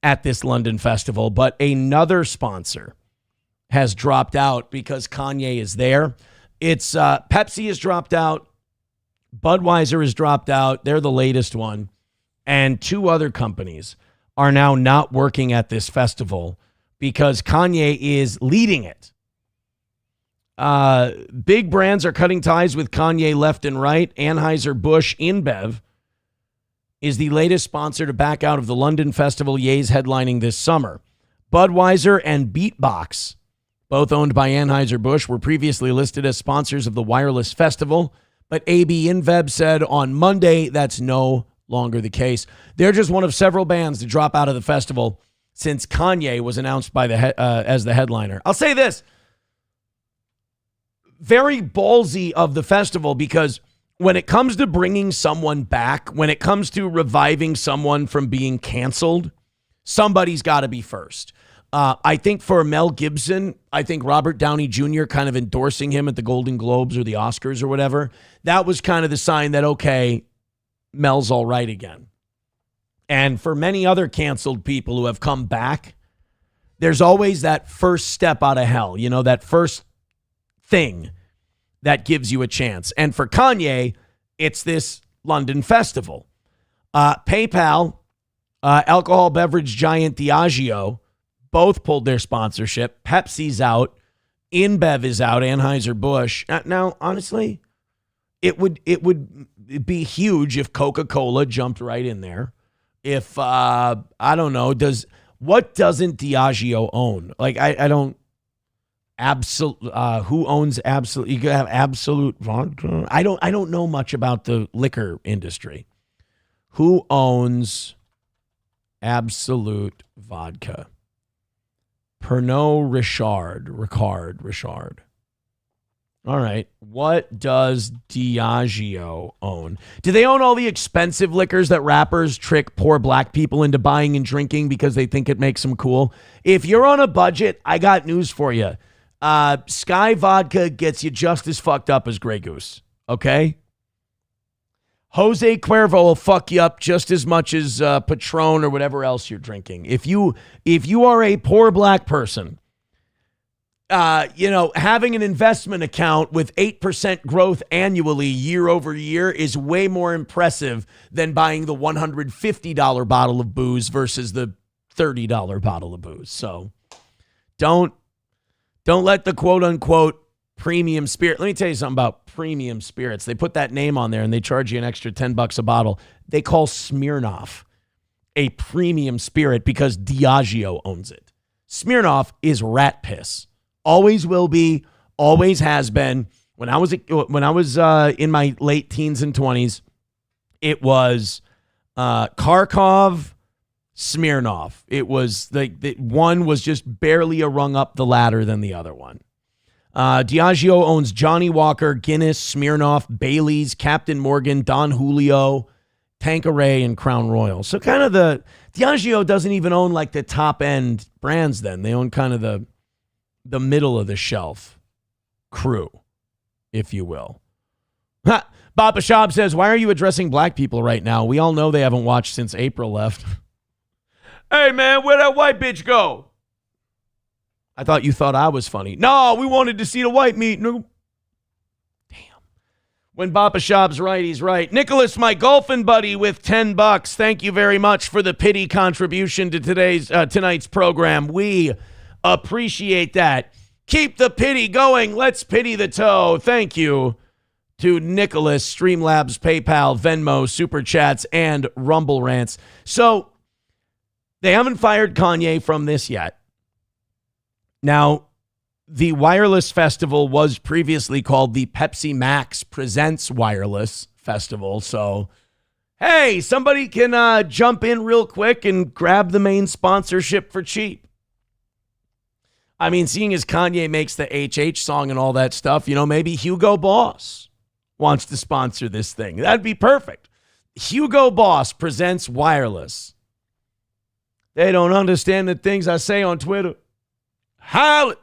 at this London festival, but another sponsor has dropped out because Kanye is there. It's Pepsi has dropped out. Budweiser has dropped out. They're the latest one. And two other companies are now not working at this festival because Kanye is leading it. Big brands are cutting ties with Kanye left and right. Anheuser-Busch InBev is the latest sponsor to back out of the London Festival Ye's headlining this summer. Budweiser and Beatbox, both owned by Anheuser-Busch, were previously listed as sponsors of the Wireless Festival, but AB InBev said on Monday that's no longer the case. They're just one of several bands to drop out of the festival since Kanye was announced by as the headliner. I'll say this. Very ballsy of the festival because when it comes to bringing someone back, when it comes to reviving someone from being canceled, somebody's got to be first. I think for Mel Gibson, I think Robert Downey Jr. kind of endorsing him at the Golden Globes or the Oscars or whatever, that was kind of the sign that, okay, Mel's all right again. And for many other canceled people who have come back, there's always that first step out of hell, you know, that first thing that gives you a chance. And for Kanye, it's this London festival. PayPal, alcohol beverage giant Diageo, both pulled their sponsorship. Pepsi's out. InBev is out. Anheuser-Busch. Now, honestly, it would be huge if Coca-Cola jumped right in there. If, I don't know, what doesn't Diageo own? Like, I don't, who owns Absolute? You could have Absolute Vodka. I don't know much about the liquor industry. Who owns Absolute Vodka? Pernod Ricard. All right. What does Diageo own? Do they own all the expensive liquors that rappers trick poor black people into buying and drinking because they think it makes them cool? If you're on a budget, I got news for you. Sky Vodka gets you just as fucked up as Grey Goose. Okay? Jose Cuervo will fuck you up just as much as Patron or whatever else you're drinking. If you are a poor black person, having an investment account with 8% growth annually year over year is way more impressive than buying the $150 bottle of booze versus the $30 bottle of booze. So don't let the quote unquote premium spirit. Let me tell you something about premium spirits. They put that name on there and they charge you an extra $10 a bottle. They call Smirnoff a premium spirit because Diageo owns it. Smirnoff is rat piss. Always will be, always has been. When I was in my late teens and 20s, it was Kharkov, Smirnoff. It was one was just barely a rung up the ladder than the other one. Diageo owns Johnny Walker, Guinness, Smirnoff, Bailey's, Captain Morgan, Don Julio, Tanqueray, and Crown Royal. So kind of Diageo doesn't even own like the top end brands then. They own kind of the middle of the shelf crew, if you will. Ha! Baba Shab says, why are you addressing black people right now? We all know they haven't watched since April left. Hey, man, where'd that white bitch go? I thought you thought I was funny. No, we wanted to see the white meat. No. Damn. When Baba Shab's right, he's right. Nicholas, my golfing buddy, with $10. Thank you very much for the pity contribution to tonight's program. We appreciate that. Keep the pity going. Let's pity the toe. Thank you to Nicholas, Streamlabs, PayPal, Venmo, Super Chats, and Rumble Rants. So they haven't fired Kanye from this yet. Now, the Wireless Festival was previously called the Pepsi Max Presents Wireless Festival. So, hey, somebody can jump in real quick and grab the main sponsorship for cheap. I mean, seeing as Kanye makes the HH song and all that stuff, maybe Hugo Boss wants to sponsor this thing. That'd be perfect. Hugo Boss presents Wireless. They don't understand the things I say on Twitter. How?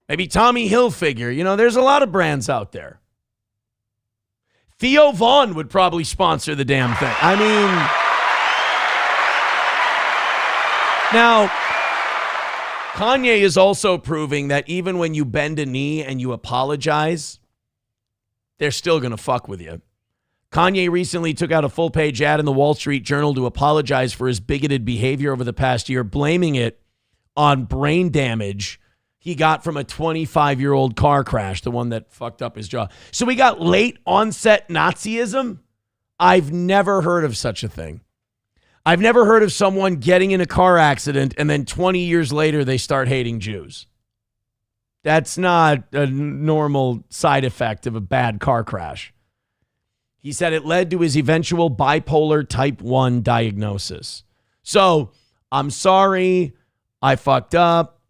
Maybe Tommy Hilfiger. There's a lot of brands out there. Theo Vaughn would probably sponsor the damn thing. I mean, now, Kanye is also proving that even when you bend a knee and you apologize, they're still going to fuck with you. Kanye recently took out a full-page ad in the Wall Street Journal to apologize for his bigoted behavior over the past year, blaming it on brain damage he got from a 25-year-old car crash, the one that fucked up his jaw. So we got late-onset Nazism? I've never heard of such a thing. I've never heard of someone getting in a car accident and then 20 years later they start hating Jews. That's not a normal side effect of a bad car crash. He said it led to his eventual bipolar type 1 diagnosis. So, I'm sorry. I fucked up.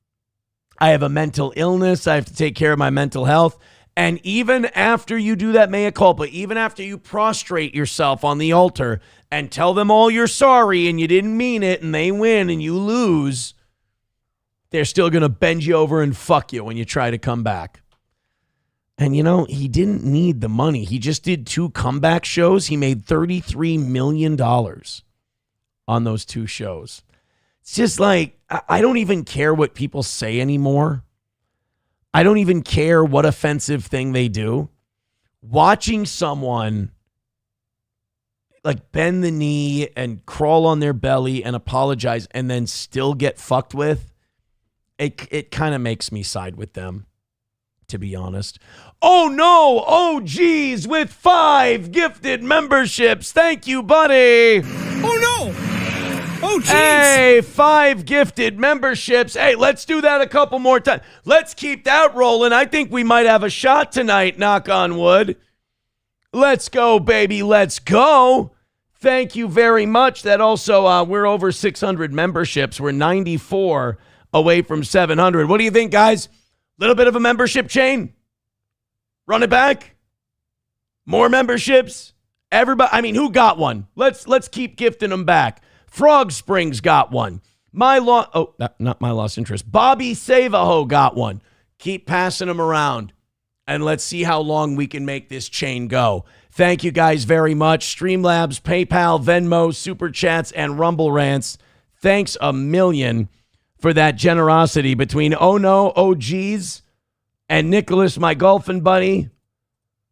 I have a mental illness. I have to take care of my mental health. And even after you do that mea culpa, even after you prostrate yourself on the altar and tell them all you're sorry and you didn't mean it and they win and you lose, they're still going to bend you over and fuck you when you try to come back. And, he didn't need the money. He just did 2 comeback shows. He made $33 million on those 2 shows. It's just like, I don't even care what people say anymore. I don't even care what offensive thing they do. Watching someone like bend the knee and crawl on their belly and apologize and then still get fucked with, it kind of makes me side with them, to be honest. Oh no, oh geez, with 5 gifted memberships. Thank you, buddy. Oh no. Oh, geez. Hey, 5 gifted memberships. Hey, let's do that a couple more times. Let's keep that rolling. I think we might have a shot tonight, knock on wood. Let's go, baby. Let's go. Thank you very much. That also, we're over 600 memberships. We're 94 away from 700. What do you think, guys? Little bit of a membership chain? Run it back? More memberships? Everybody, I mean, who got one? Let's keep gifting them back. Frog Springs got one. Not My Lost Interest. Bobby Savaho got one. Keep passing them around. And let's see how long we can make this chain go. Thank you guys very much. Streamlabs, PayPal, Venmo, Super Chats, and Rumble Rants. Thanks a million for that generosity between Oh No, Oh Geez, and Nicholas, my golfing buddy.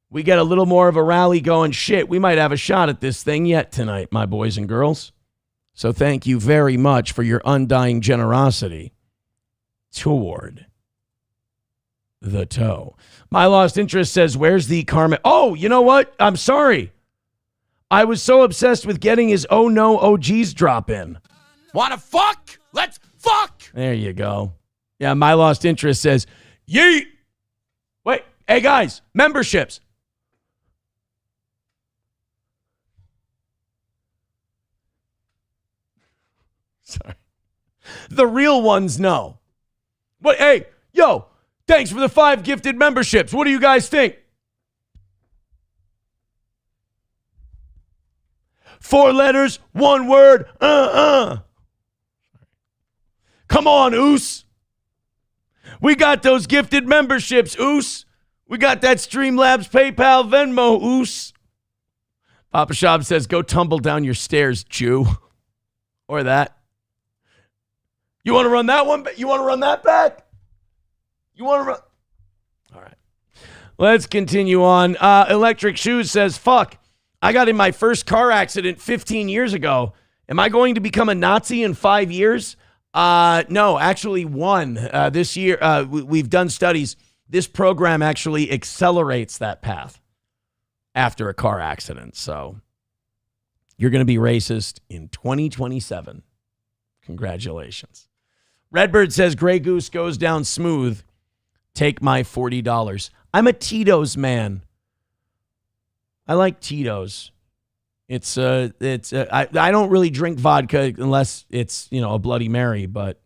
We get a little more of a rally going. Shit, we might have a shot at this thing yet tonight, my boys and girls. So thank you very much for your undying generosity toward the toe. My Lost Interest says, where's the Carmen? Oh, you know what? I'm sorry. I was so obsessed with getting his Oh No, Oh Geez drop in. Wanna fuck? Let's fuck! There you go. Yeah, My Lost Interest says, yeet. Wait, hey guys, memberships. Sorry. The real ones know. But hey, yo, thanks for the 5 gifted memberships. What do you guys think? 4 letters, 1 word, Come on, Oos. We got those gifted memberships, Oos. We got that Streamlabs, PayPal, Venmo, Oos. Papa Shab says, go tumble down your stairs, Jew. Or that. You want to run that one? You want to run that back? You want to run? All right. Let's continue on. Electric Shoes says, fuck, I got in my first car accident 15 years ago. Am I going to become a Nazi in 5 years? No, actually 1. This year, we've done studies. This program actually accelerates that path after a car accident. So you're going to be racist in 2027. Congratulations. Redbird says, Grey Goose goes down smooth. Take my $40. I'm a Tito's man. I like Tito's. I don't really drink vodka unless it's, a Bloody Mary, but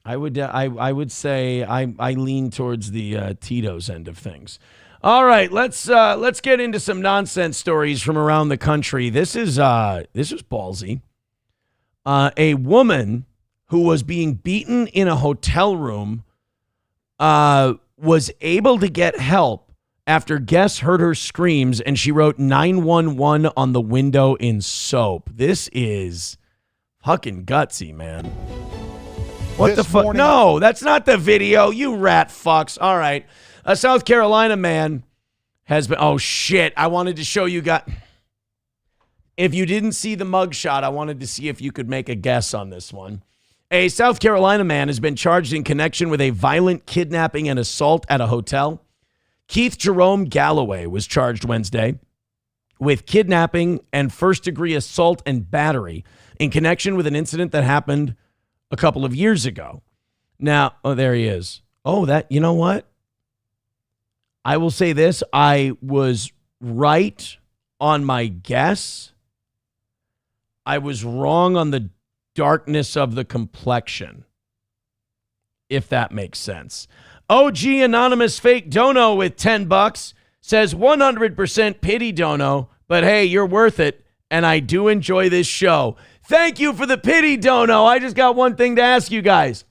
I would say I lean towards the Tito's end of things. All right, let's get into some nonsense stories from around the country. This was ballsy. A woman who was being beaten in a hotel room was able to get help after guests heard her screams, and she wrote 911 on the window in soap. This is fucking gutsy, man. What the fuck? No, that's not the video, you rat fucks. All right. A South Carolina man has been... Oh, shit. I wanted to show you guys... If you didn't see the mugshot, I wanted to see if you could make a guess on this one. A South Carolina man has been charged in connection with a violent kidnapping and assault at a hotel. Keith Jerome Galloway was charged Wednesday with kidnapping and first-degree assault and battery in connection with an incident that happened a couple of years ago. Now, there he is. You know what? I will say this. I was right on my guess. I was wrong on the darkness of the complexion, if that makes sense. OG Anonymous Fake Dono with $10 says 100% pity Dono, but hey, you're worth it, and I do enjoy this show. Thank you for the pity Dono. I just got one thing to ask you guys.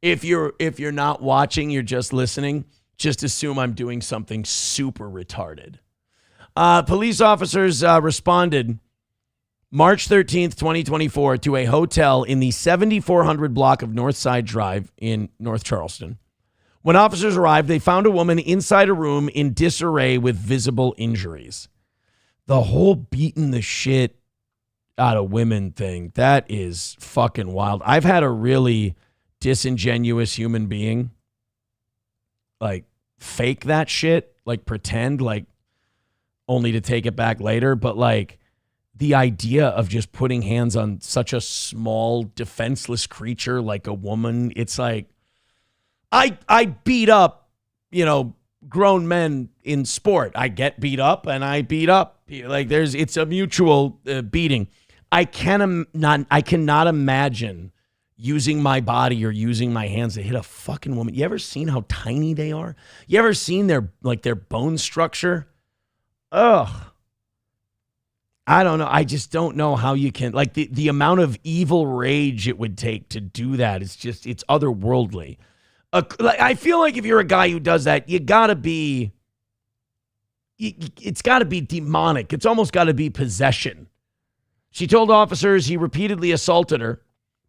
If you're not watching, you're just listening, just assume I'm doing something super retarded. Police officers responded March 13th, 2024, to a hotel in the 7400 block of Northside Drive in North Charleston. When officers arrived, they found a woman inside a room in disarray with visible injuries. The whole beating the shit out of women thing, that is fucking wild. I've had a really disingenuous human being fake that shit, pretend, only to take it back later. But the idea of just putting hands on such a small, defenseless creature like a woman, it's I beat up, grown men in sport. I get beat up and I beat up. It's a mutual beating. I cannot imagine using my body or using my hands to hit a fucking woman. You ever seen how tiny they are? You ever seen their bone structure? Ugh. I don't know. I just don't know how you can, the amount of evil rage it would take to do that. It's otherworldly. I feel like if you're a guy who does that, it's got to be demonic. It's almost got to be possession. She told officers he repeatedly assaulted her.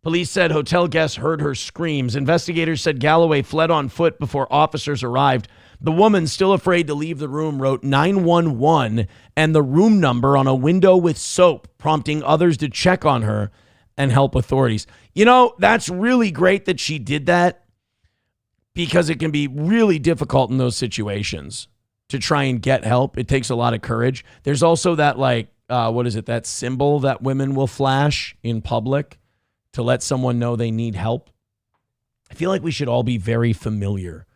Police said hotel guests heard her screams. Investigators said Galloway fled on foot before officers arrived. The woman, still afraid to leave the room, wrote 911 and the room number on a window with soap, prompting others to check on her and help authorities. That's really great that she did that, because it can be really difficult in those situations to try and get help. It takes a lot of courage. There's also that that symbol that women will flash in public to let someone know they need help. I feel like we should all be very familiar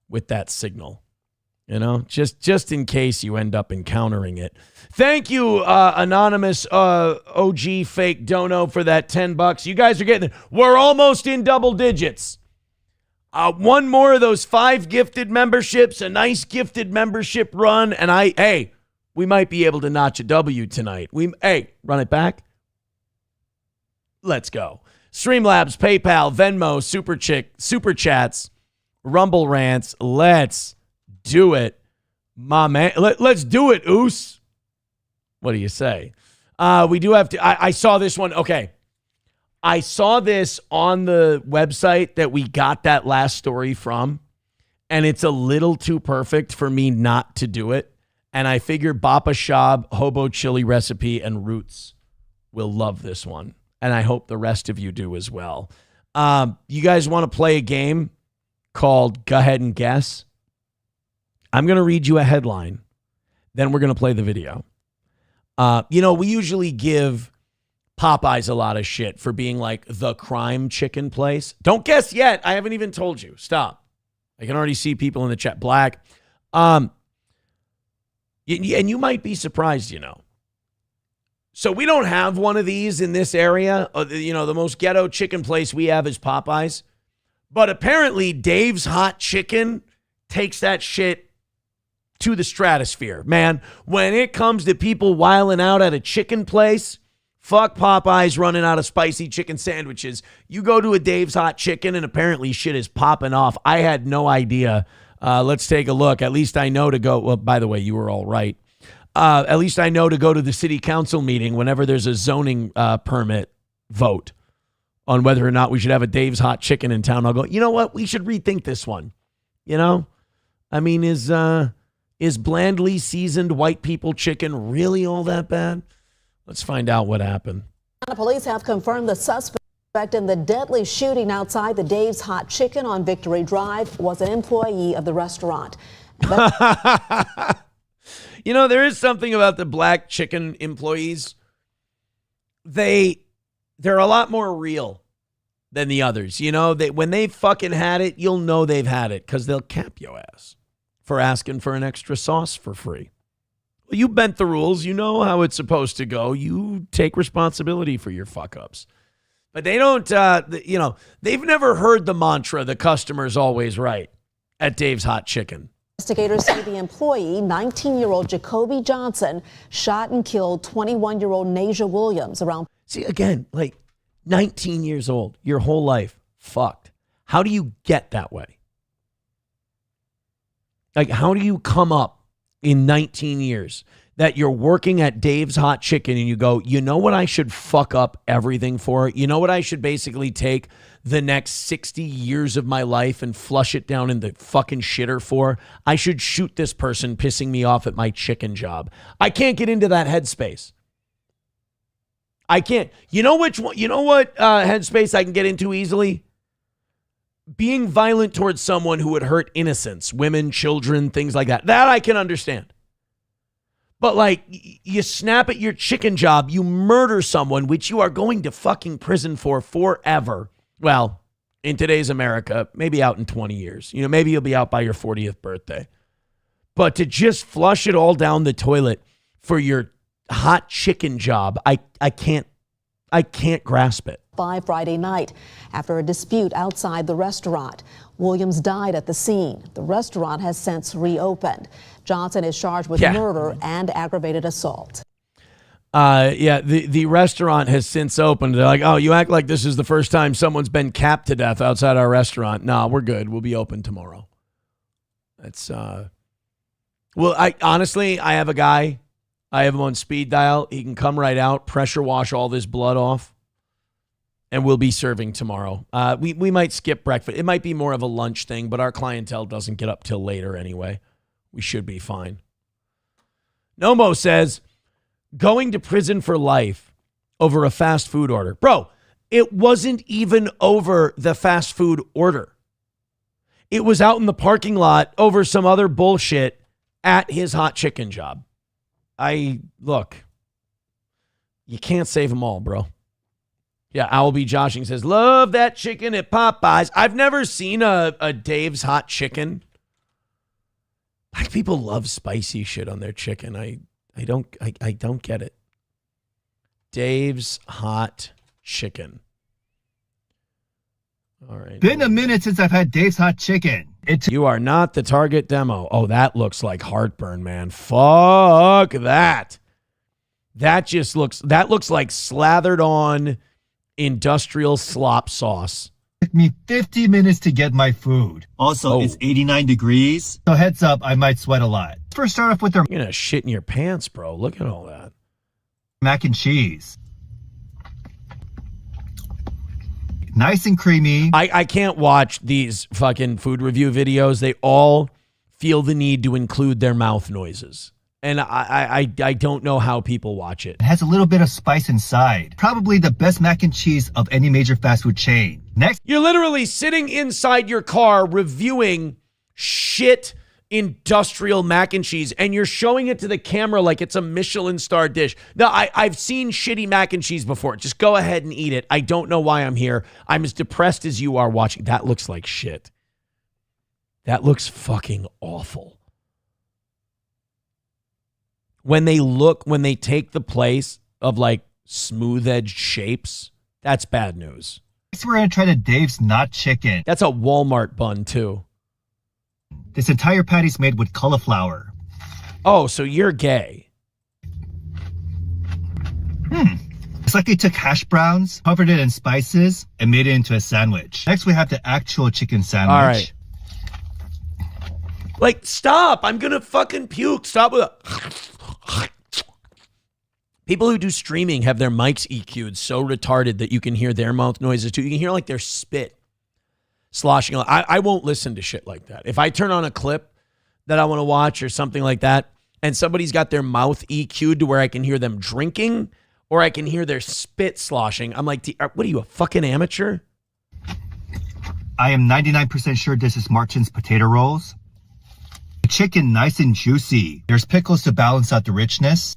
with that signal. You know, just in case you end up encountering it. Thank you, anonymous OG fake dono for that $10. You guys are getting it. We're almost in double digits. One more of those 5 gifted memberships, a nice gifted membership run, and we might be able to notch a W tonight. Run it back. Let's go. Streamlabs, PayPal, Venmo, Super Chats, Rumble Rants. Let's do it, my man. Let's do it, Oos. What do you say? We do have to. I saw this one. Okay. I saw this on the website that we got that last story from, and it's a little too perfect for me not to do it. And I figure Bapa Shab, Hobo Chili Recipe, and Roots will love this one. And I hope the rest of you do as well. You guys want to play a game called Go Ahead and Guess? I'm going to read you a headline. Then we're going to play the video. We usually give Popeyes a lot of shit for being like the crime chicken place. Don't guess yet. I haven't even told you. Stop. I can already see people in the chat. Black. And you might be surprised, So we don't have one of these in this area. The most ghetto chicken place we have is Popeyes. But apparently Dave's Hot Chicken takes that shit to the stratosphere. Man, when it comes to people wiling out at a chicken place, fuck Popeyes running out of spicy chicken sandwiches. You go to a Dave's Hot Chicken and apparently shit is popping off. I had no idea. Let's take a look. At least I know to go. Well, by the way, you were all right. At least I know to go to the city council meeting whenever there's a zoning permit vote on whether or not we should have a Dave's Hot Chicken in town. I'll go, you know what? We should rethink this one. I mean, is blandly seasoned white people chicken really all that bad? Let's find out what happened. Police have confirmed the suspect in the deadly shooting outside the Dave's Hot Chicken on Victory Drive was an employee of the restaurant. There is something about the black chicken employees. They're a lot more real than the others. When they fucking had it, you'll know they've had it because they'll cap your ass for asking for an extra sauce for free. Well, you bent the rules. You know how it's supposed to go. You take responsibility for your fuck-ups. But they don't, they've never heard the mantra, the customer's always right at Dave's Hot Chicken. Investigators say the employee, 19-year-old Jacoby Johnson, shot and killed 21-year-old Nasia Williams around. See, again, 19 years old, your whole life, fucked. How do you get that way? How do you come up in 19 years that you're working at Dave's Hot Chicken and you go, you know what I should fuck up everything for? You know what I should basically take the next 60 years of my life and flush it down in the fucking shitter for? I should shoot this person pissing me off at my chicken job. I can't get into that headspace. I can't. You know which one? You know what headspace I can get into easily? Being violent towards someone who would hurt innocents, women, children, things like that. That I can understand. But you snap at your chicken job, you murder someone, which you are going to fucking prison for forever. Well, in today's America, maybe out in 20 years. Maybe you'll be out by your 40th birthday. But to just flush it all down the toilet for your hot chicken job, I can't grasp it. By Friday night, after a dispute outside the restaurant, Williams died at the scene. The restaurant has since reopened. Johnson is charged with murder and aggravated assault. The restaurant has since opened. They're like, oh, you act like this is the first time someone's been capped to death outside our restaurant. No, we're good. We'll be open tomorrow. That's honestly, I have a guy. I have him on speed dial. He can come right out, pressure wash all this blood off, and we'll be serving tomorrow. We might skip breakfast. It might be more of a lunch thing, but our clientele doesn't get up till later anyway. We should be fine. Nomo says, going to prison for life over a fast food order. Bro, it wasn't even over the fast food order. It was out in the parking lot over some other bullshit at his hot chicken job. Look, you can't save them all, bro. Yeah, Owl B. Joshing says, love that chicken at Popeyes. I've never seen a Dave's Hot Chicken. Black people love spicy shit on their chicken. I don't get it. Dave's Hot Chicken. All right. Been a minute since I've had Dave's Hot Chicken. You are not the target demo. Oh, that looks like heartburn, man. Fuck that. That looks like slathered on industrial slop sauce. It took me 50 minutes to get my food. Also, it's 89 degrees. So heads up, I might sweat a lot. First, start off with their You're gonna shit in your pants, bro. Look at all that. mac and cheese. Nice and creamy. I can't watch these fucking food review videos. They all feel the need to include their mouth noises. And I don't know how people watch it. It has a little bit of spice inside. Probably the best mac and cheese of any major fast food chain. Next. You're literally sitting inside your car reviewing shit industrial mac and cheese, and you're showing it to the camera like it's a Michelin star dish. Now, I've seen shitty mac and cheese before. Just go ahead and eat it. I don't know why I'm here. I'm as depressed as you are watching. That looks like shit. That looks fucking awful. When they take the place of like smooth-edged shapes, that's bad news. Next, we're going to try the Dave's Not Chicken. That's a Walmart bun, too. This entire patty's made with cauliflower. Oh, so you're gay. It's like they took hash browns, covered it in spices, and made it into a sandwich. Next, we have the actual chicken sandwich. All right. Like, stop. I'm going to fucking puke. Stop with People who do streaming have their mics EQ'd so retarded that you can hear their mouth noises too. You can hear like their spit sloshing. I won't listen to shit like that. If I turn on a clip that I want to watch or something like that, and somebody's got their mouth EQ'd to where I can hear them drinking or I can hear their spit sloshing, I'm like, what are you, a fucking amateur? I am 99% sure this is Martin's potato rolls. The chicken nice and juicy. There's pickles to balance out the richness.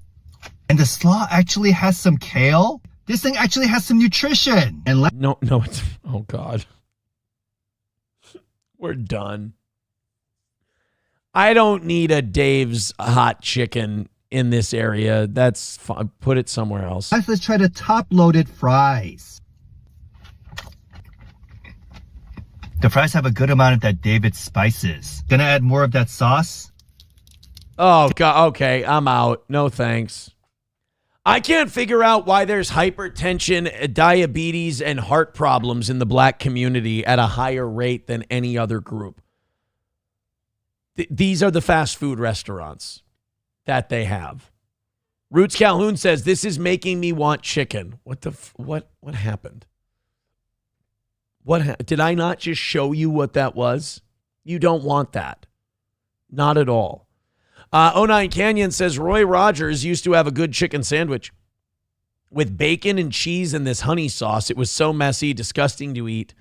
And the slaw actually has some kale. This thing actually has some nutrition. And no, it's, oh God. We're done. I don't need a Dave's Hot Chicken in this area. That's fine. Put it somewhere else. Let's try the top-loaded fries. The fries have a good amount of that David spices. Gonna add more of that sauce? Oh, God. Okay, I'm out. No thanks. I can't figure out why there's hypertension, diabetes, and heart problems in the black community at a higher rate than any other group. These are the fast food restaurants that they have. Roots Calhoun says, this is making me want chicken. What happened? Did I not just show you what that was? You don't want that. Not at all. 09 Canyon says, Roy Rogers used to have a good chicken sandwich with bacon and cheese and this honey sauce. It was so messy, disgusting to eat,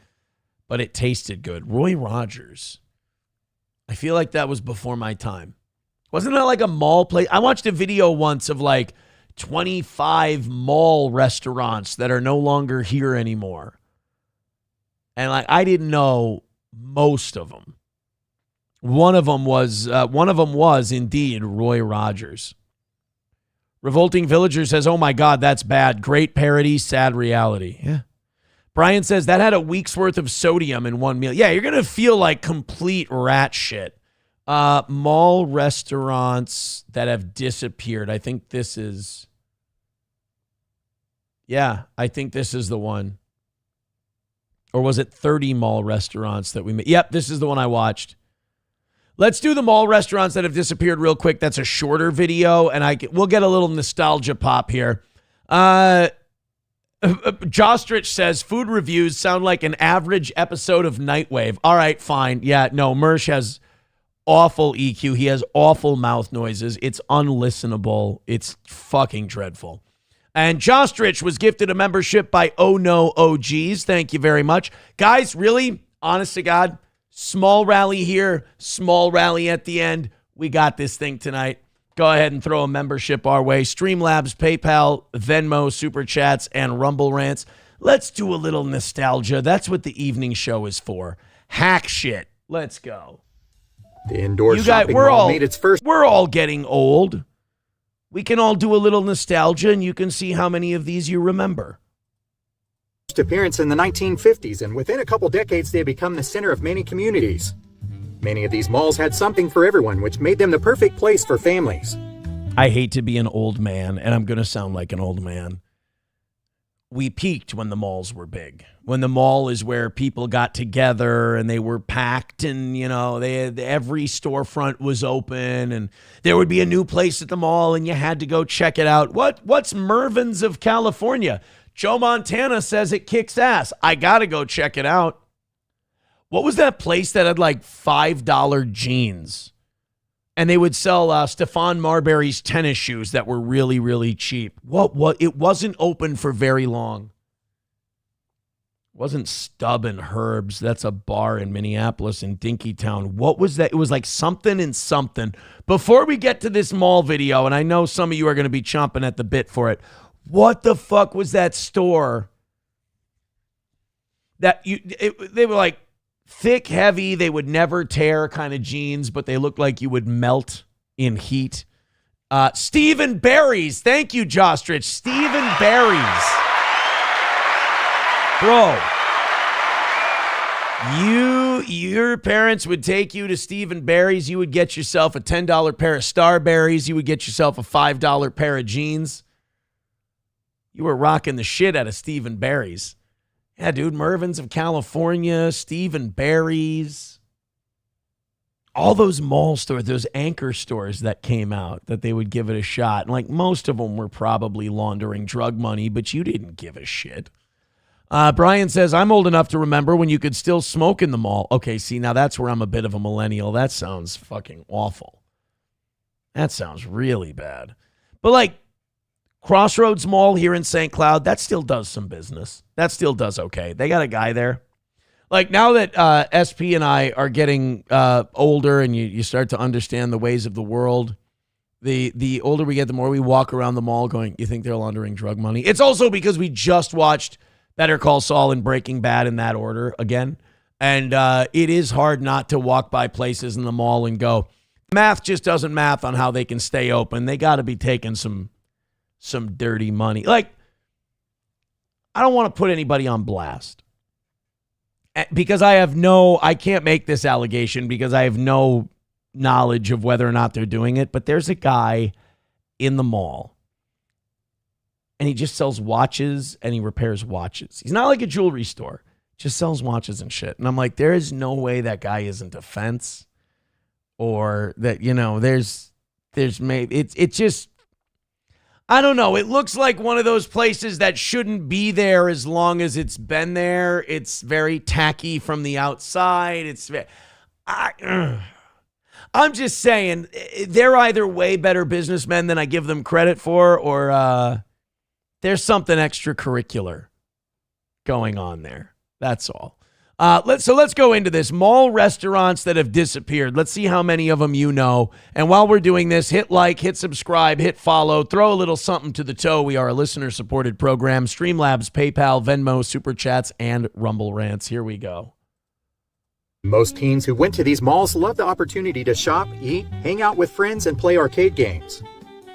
but it tasted good. Roy Rogers. I feel like that was before my time. Wasn't that like a mall place? I watched a video once of like 25 mall restaurants that are no longer here anymore. And like, I didn't know most of them. One of them was indeed Roy Rogers. Revolting Villager says, oh my God, that's bad. Great parody, sad reality. Yeah. Brian says that had a week's worth of sodium in one meal. Yeah, you're going to feel like complete rat shit. Mall restaurants that have disappeared. I think this is. Yeah, I think this is the one. Or was it 30 mall restaurants that we made? Yep, this is the one I watched. Let's do the mall restaurants that have disappeared real quick. That's a shorter video, and we'll get a little nostalgia pop here. Jostrich says, food reviews sound like an average episode of Nightwave. All right, fine. Yeah, no, Mersh has awful EQ. He has awful mouth noises. It's unlistenable. It's fucking dreadful. And Jostrich was gifted a membership by Oh No OGs. Thank you very much. Guys, really, honest to God, small rally here, small rally at the end. We got this thing tonight. Go ahead and throw a membership our way. Streamlabs, PayPal, Venmo, Super Chats, and Rumble Rants. Let's do a little nostalgia. That's what the evening show is for. Hack shit. Let's go. The indoor You guys, shopping mall made its first. we're all getting old. We can all do a little nostalgia, and you can see how many of these you remember. Appearance in the 1950s, and within a couple decades, they become the center of many communities. Many of these malls had something for everyone, which made them the perfect place for families. I hate to be an old man, and I'm going to sound like an old man. We peaked when the malls were big. When the mall is where people got together and they were packed, and every storefront was open, and there would be a new place at the mall, and you had to go check it out. What's Mervyn's of California? Joe Montana says it kicks ass. I got to go check it out. What was that place that had like $5 jeans? And they would sell Stephon Marbury's tennis shoes that were really, really cheap. What? It wasn't open for very long. It wasn't Stubb and Herb's. That's a bar in Minneapolis in Dinkytown. What was that? It was like something and something. Before we get to this mall video, and I know some of you are going to be chomping at the bit for it, what the fuck was that store that they were like, thick, heavy, they would never tear kind of jeans, but they looked like you would melt in heat. Stephen Barry's. Thank you, Jostrich. Stephen Barry's. Bro, your parents would take you to Stephen Barry's. You would get yourself a $10 pair of Starberries. You would get yourself a $5 pair of jeans. You were rocking the shit out of Stephen Barry's. Yeah, dude, Mervyn's of California, Stephen Barry's. All those mall stores, those anchor stores that came out, that they would give it a shot. And like most of them were probably laundering drug money, but you didn't give a shit. Brian says, I'm old enough to remember when you could still smoke in the mall. Okay, see, now that's where I'm a bit of a millennial. That sounds fucking awful. That sounds really bad. But like, Crossroads Mall here in St. Cloud, that still does some business. That still does okay. They got a guy there. Like now that SP and I are getting older and you start to understand the ways of the world, the older we get, the more we walk around the mall going, you think they're laundering drug money? It's also because we just watched Better Call Saul and Breaking Bad in that order again. And it is hard not to walk by places in the mall and go, math just doesn't math on how they can stay open. They got to be taking some dirty money. Like, I don't want to put anybody on blast because I can't make this allegation because I have no knowledge of whether or not they're doing it, but there's a guy in the mall and he just sells watches and he repairs watches. He's not like a jewelry store, just sells watches and shit. And I'm like, there is no way that guy isn't a fence or that, there's maybe it's just, I don't know. It looks like one of those places that shouldn't be there as long as it's been there. It's very tacky from the outside. I'm just saying, they're either way better businessmen than I give them credit for, or there's something extracurricular going on there. That's all. Let's go into this. Mall restaurants that have disappeared. Let's see how many of them you know. And while we're doing this, hit like, hit subscribe, hit follow, throw a little something to the toe. We are a listener-supported program. Streamlabs, PayPal, Venmo, Super Chats, and Rumble Rants. Here we go. Most teens who went to these malls loved the opportunity to shop, eat, hang out with friends, and play arcade games.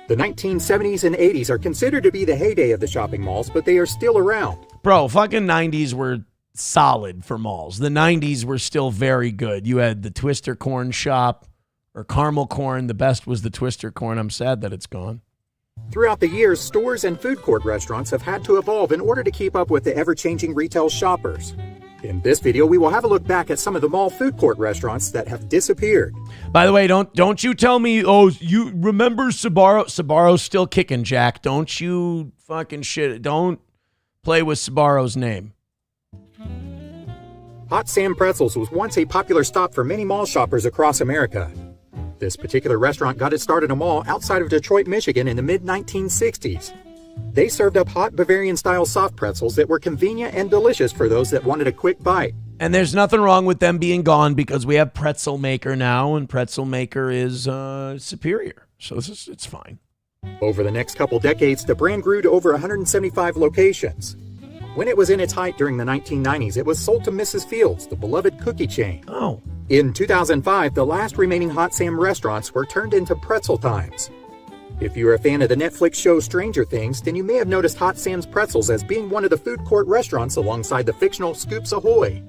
The 1970s and 80s are considered to be the heyday of the shopping malls, but they are still around. Bro, fucking 90s were solid for malls. The 90s were still very good. You had the Twister Corn shop or caramel corn. The best was the Twister Corn. I'm sad that it's gone. Throughout the years, stores and food court restaurants have had to evolve in order to keep up with the ever-changing retail shoppers. In this video, we will have a look back at some of the mall food court restaurants that have disappeared. By the way, don't you tell me, you remember Sbarro? Sbarro's still kicking, Jack. Don't you fucking shit. Don't play with Sbarro's name. Hot Sam Pretzels was once a popular stop for many mall shoppers across America. This particular restaurant got its start in a mall outside of Detroit, Michigan in the mid-1960s. They served up hot Bavarian-style soft pretzels that were convenient and delicious for those that wanted a quick bite. And there's nothing wrong with them being gone because we have Pretzel Maker now, and Pretzel Maker is superior. So it's fine. Over the next couple decades, the brand grew to over 175 locations. When it was in its height during the 1990s, it was sold to Mrs. Fields, the beloved cookie chain. Oh. In 2005, the last remaining Hot Sam restaurants were turned into Pretzel Times. If you're a fan of the Netflix show Stranger Things, then you may have noticed Hot Sam's Pretzels as being one of the food court restaurants alongside the fictional Scoops Ahoy.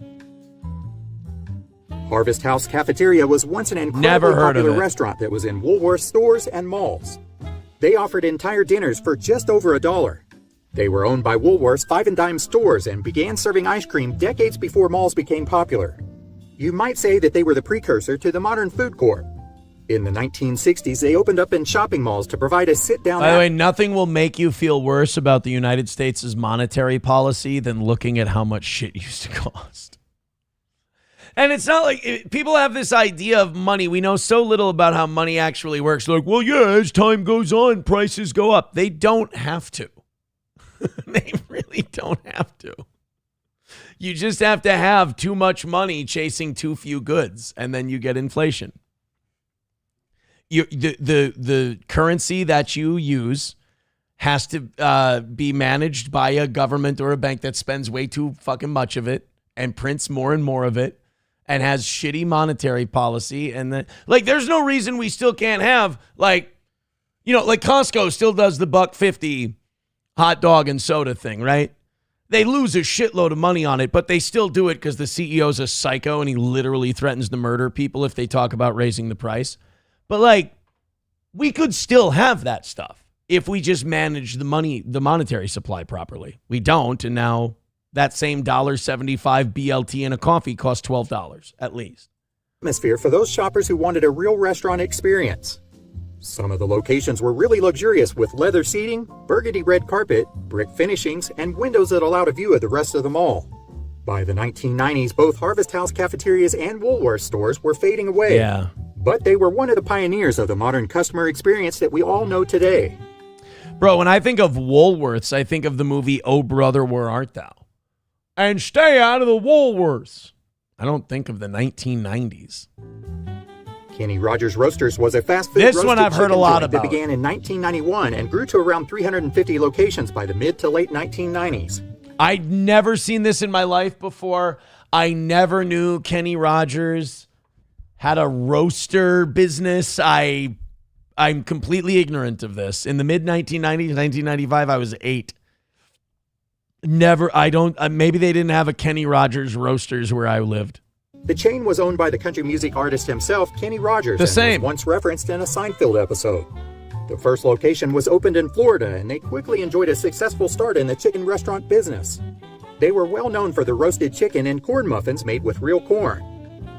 Harvest House Cafeteria was once an incredibly popular restaurant that was in Woolworth stores and malls. They offered entire dinners for just over $1. They were owned by Woolworth's Five and Dime stores and began serving ice cream decades before malls became popular. You might say that they were the precursor to the modern food court. In the 1960s, they opened up in shopping malls to provide a sit-down... By the way, nothing will make you feel worse about the United States' monetary policy than looking at how much shit used to cost. And it's not like people have this idea of money. We know so little about how money actually works. Like, well, yeah, as time goes on, prices go up. They don't have to. They really don't have to. You just have to have too much money chasing too few goods, and then you get inflation. The currency that you use has to be managed by a government or a bank that spends way too fucking much of it and prints more and more of it and has shitty monetary policy. And then, like, there's no reason we still can't have, like, you know, like Costco still does the $1.50 hot dog and soda thing, right? They lose a shitload of money on it, but they still do it because the CEO's a psycho and he literally threatens to murder people if they talk about raising the price. But, like, we could still have that stuff if we just manage the monetary supply properly. We don't, and now that same $1.75 BLT in a coffee costs $12 at least. Atmosphere for those shoppers who wanted a real restaurant experience. Some of the locations were really luxurious with leather seating, burgundy red carpet, brick finishings, and windows that allowed a view of the rest of the mall. By the 1990s, both Harvest House cafeterias and Woolworth stores were fading away. Yeah. But they were one of the pioneers of the modern customer experience that we all know today. Bro, when I think of Woolworths, I think of the movie Oh Brother, Where Art Thou? And stay out of the Woolworths. I don't think of the 1990s. Kenny Rogers Roasters was a fast food this one I've heard a lot about. That began in 1991 and grew to around 350 locations by the mid to late 1990s. I'd never seen this in my life before. I never knew Kenny Rogers had a roaster business. I'm completely ignorant of this. In the mid 1990s, 1995, I was 8. Maybe they didn't have a Kenny Rogers Roasters where I lived. The chain was owned by the country music artist himself, Kenny Rogers, the same. Was once referenced in a Seinfeld episode. The first location was opened in Florida, and they quickly enjoyed a successful start in the chicken restaurant business. They were well known for the roasted chicken and corn muffins made with real corn.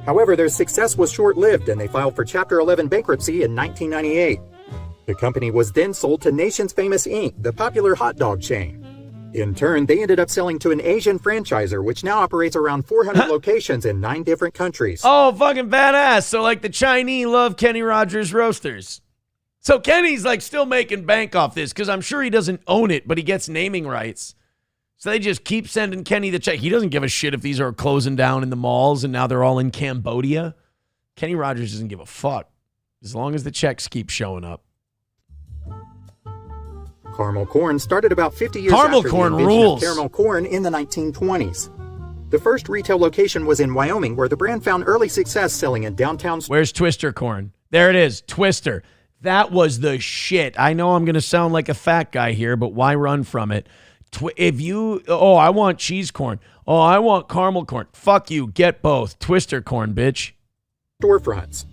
However, their success was short-lived, and they filed for Chapter 11 bankruptcy in 1998. The company was then sold to Nation's Famous Inc., the popular hot dog chain. In turn, they ended up selling to an Asian franchisor, which now operates around 400 locations in 9 different countries. Oh, fucking badass. So, like, the Chinese love Kenny Rogers Roasters. So Kenny's, like, still making bank off this because I'm sure he doesn't own it, but he gets naming rights. So they just keep sending Kenny the check. He doesn't give a shit if these are closing down in the malls and now they're all in Cambodia. Kenny Rogers doesn't give a fuck as long as the checks keep showing up. Caramel corn started about 50 years caramel after corn the invention rules. of caramel corn in the 1920s. The first retail location was in Wyoming, where the brand found early success selling in downtown. Where's Twister corn? There it is, Twister. That was the shit. I know I'm going to sound like a fat guy here, but why run from it? I want cheese corn. Oh, I want caramel corn. Fuck you, get both. Twister corn, bitch. Storefronts.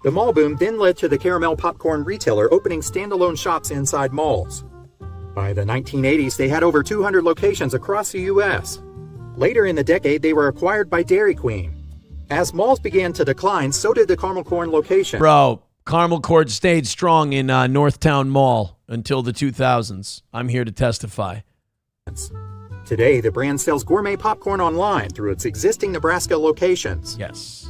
The mall boom then led to the caramel popcorn retailer opening standalone shops inside malls. By the 1980s, they had over 200 locations across the U.S. Later in the decade, they were acquired by Dairy Queen. As malls began to decline, so did the caramel corn location. Bro, caramel corn stayed strong in Northtown Mall until the 2000s. I'm here to testify. Today, the brand sells gourmet popcorn online through its existing Nebraska locations. Yes.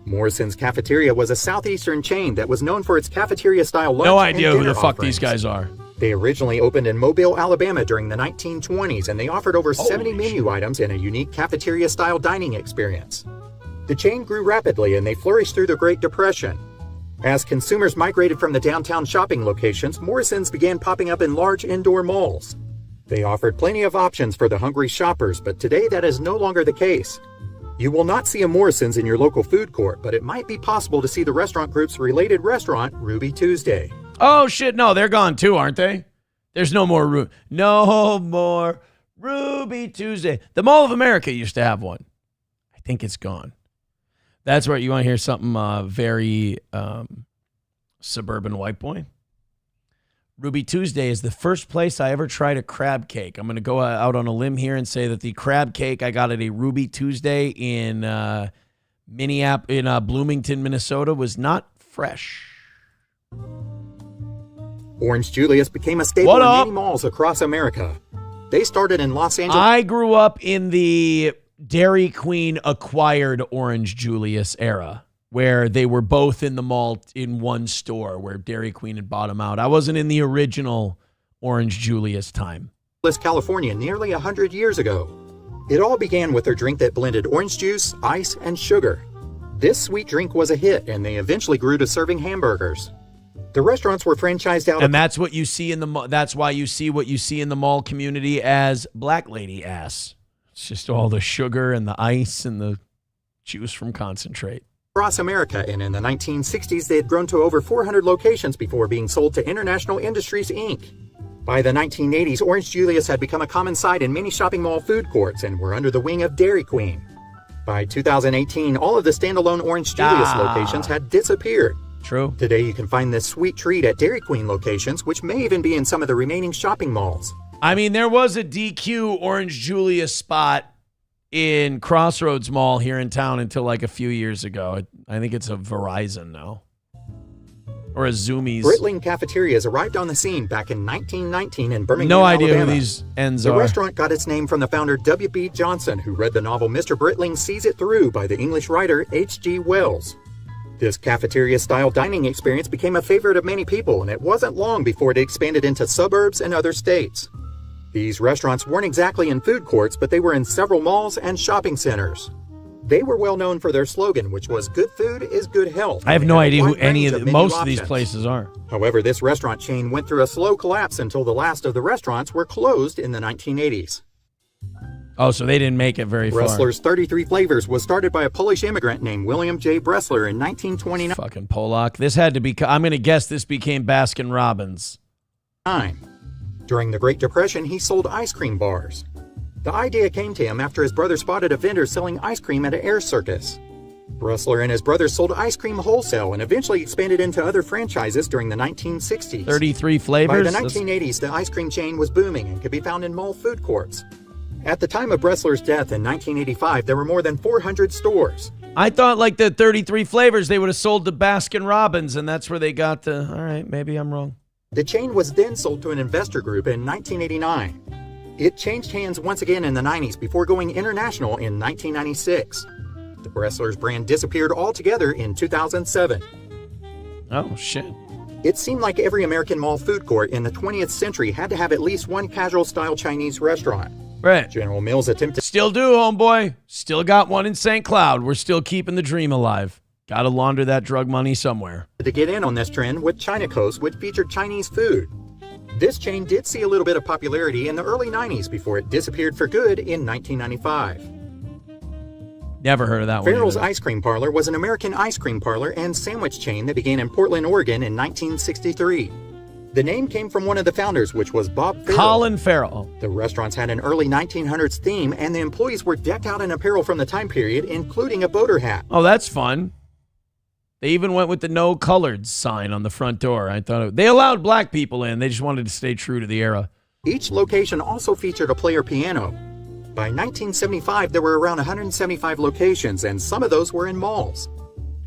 Morrison's Cafeteria was a southeastern chain that was known for its cafeteria-style lunch No and idea who dinner the fuck offerings. these guys are. They originally opened in Mobile, Alabama during the 1920s, and they offered over 70 menu items in a unique cafeteria-style dining experience. The chain grew rapidly, and they flourished through the Great Depression. As consumers migrated from the downtown shopping locations, Morrison's began popping up in large indoor malls. They offered plenty of options for the hungry shoppers, but today that is no longer the case. You will not see a Morrison's in your local food court, but it might be possible to see the restaurant group's related restaurant, Ruby Tuesday. Oh, shit. No, they're gone too, aren't they? There's no more Ruby Tuesday. The Mall of America used to have one. I think it's gone. That's where you want to hear something very suburban white boy. Ruby Tuesday is the first place I ever tried a crab cake. I'm going to go out on a limb here and say that the crab cake I got at a Ruby Tuesday in Bloomington, Minnesota was not fresh. Orange Julius became a staple in many malls across America. They started in Los Angeles. I grew up in the Dairy Queen acquired Orange Julius era, where they were both in the mall in one store, where Dairy Queen had bought them out. I wasn't in the original Orange Julius time. California nearly 100 years ago. It all began with their drink that blended orange juice, ice, and sugar. This sweet drink was a hit, and they eventually grew to serving hamburgers. The restaurants were franchised out. And that's what you see in the. That's why you see what you see in the mall community as black lady ass. It's just all the sugar and the ice and the juice from concentrate. Across America, and in the 1960s, they had grown to over 400 locations before being sold to International Industries, Inc. By the 1980s, Orange Julius had become a common sight in many shopping mall food courts and were under the wing of Dairy Queen. By 2018, all of the standalone Orange Julius locations had disappeared. True. Today, you can find this sweet treat at Dairy Queen locations, which may even be in some of the remaining shopping malls. I mean, there was a DQ Orange Julius spot in Crossroads Mall here in town until like a few years ago. I think it's a Verizon now. Or a Zoomies. Britling Cafeterias arrived on the scene back in 1919 in Birmingham, No idea Alabama. who these ends The are. restaurant got its name from the founder W.B. Johnson, who read the novel Mr. Britling Sees It Through by the English writer H.G. Wells. This cafeteria-style dining experience became a favorite of many people, and it wasn't long before it expanded into suburbs and other states. These restaurants weren't exactly in food courts, but they were in several malls and shopping centers. They were well known for their slogan, which was "Good food is good health." I have no idea who any of most of these places are. However, this restaurant chain went through a slow collapse until the last of the restaurants were closed in the 1980s. Oh, so they didn't make it very far. Bressler's 33 Flavors was started by a Polish immigrant named William J. Bressler in 1929. Fucking Polak. This had to be, I'm going to guess this became Baskin Robbins. During the Great Depression, he sold ice cream bars. The idea came to him after his brother spotted a vendor selling ice cream at an air circus. Bressler and his brother sold ice cream wholesale and eventually expanded into other franchises during the 1960s. 33 flavors? By the 1980s, the ice cream chain was booming and could be found in mall food courts. At the time of Bressler's death in 1985, there were more than 400 stores. I thought like the 33 flavors they would have sold to Baskin Robbins, and that's where they got the, all right, maybe I'm wrong. The chain was then sold to an investor group in 1989. It changed hands once again in the 90s before going international in 1996. The Bressler's brand disappeared altogether in 2007. Oh, shit. It seemed like every American mall food court in the 20th century had to have at least one casual-style Chinese restaurant. Right. General Mills attempted... Still do, homeboy. Still got one in St. Cloud. We're still keeping the dream alive. Gotta launder that drug money somewhere. ...to get in on this trend with China Coast, which featured Chinese food. This chain did see a little bit of popularity in the early 90s before it disappeared for good in 1995. Never heard of that one. Farrell's Ice Cream Parlor was an American ice cream parlor and sandwich chain that began in Portland, Oregon in 1963. The name came from one of the founders, which was Bob Farrell. Colin Farrell. The restaurants had an early 1900s theme, and the employees were decked out in apparel from the time period, including a boater hat. Oh, that's fun. They even went with the no colored sign on the front door. I thought they allowed black people in. They just wanted to stay true to the era. Each location also featured a player piano. By 1975, there were around 175 locations, and some of those were in malls.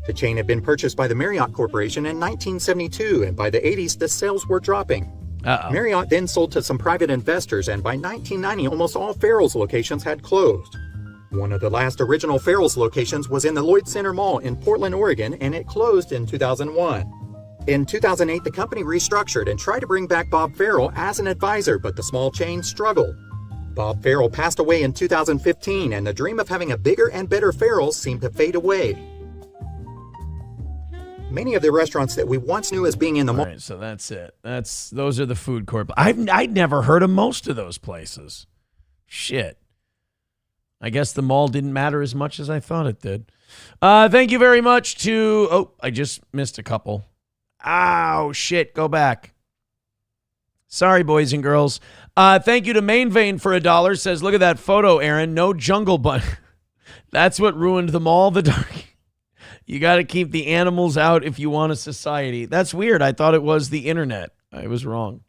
The chain had been purchased by the Marriott Corporation in 1972, and by the 80s, the sales were dropping. Marriott then sold to some private investors, and by 1990, almost all Farrell's locations had closed. One of the last original Farrell's locations was in the Lloyd Center Mall in Portland, Oregon, and it closed in 2001. In 2008, the company restructured and tried to bring back Bob Farrell as an advisor, but the small chain struggled. Bob Farrell passed away in 2015, and the dream of having a bigger and better Farrell's seemed to fade away. Many of the restaurants that we once knew as being in the mall. All right, so that's it. Those are the food court. I'd never heard of most of those places. Shit. I guess the mall didn't matter as much as I thought it did. Thank you very much to... Oh, I just missed a couple. Ow, shit. Go back. Sorry, boys and girls. Thank you to Main Vein for $1. Says, look at that photo, Aaron. No jungle bunny. That's what ruined the mall, the dark. You got to keep the animals out if you want a society. That's weird. I thought it was the internet. I was wrong.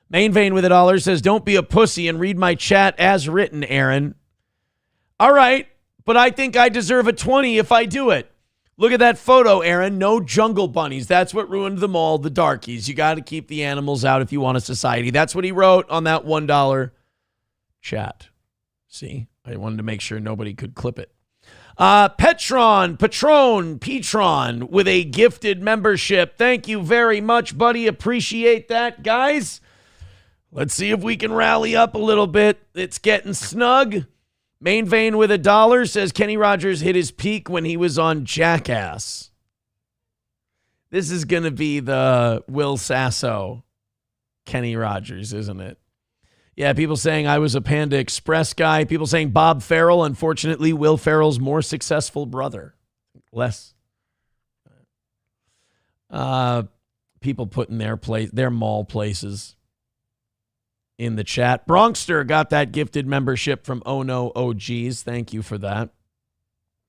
Main Vein with $1 says, don't be a pussy and read my chat as written, Aaron. All right, but I think I deserve a 20 if I do it. Look at that photo, Aaron. No jungle bunnies. That's what ruined the mall, the darkies. You got to keep the animals out if you want a society. That's what he wrote on that $1 chat. See, I wanted to make sure nobody could clip it. Petron with a gifted membership. Thank you very much, buddy. Appreciate that, guys. Let's see if we can rally up a little bit. It's getting snug. Main Vein with $1 says Kenny Rogers hit his peak when he was on Jackass. This is going to be the Will Sasso Kenny Rogers, isn't it? Yeah, people saying I was a Panda Express guy. People saying Bob Farrell. Unfortunately, Will Ferrell's more successful brother. Less. People putting their mall places in the chat. Bronxter got that gifted membership from Oh No OGs. Thank you for that.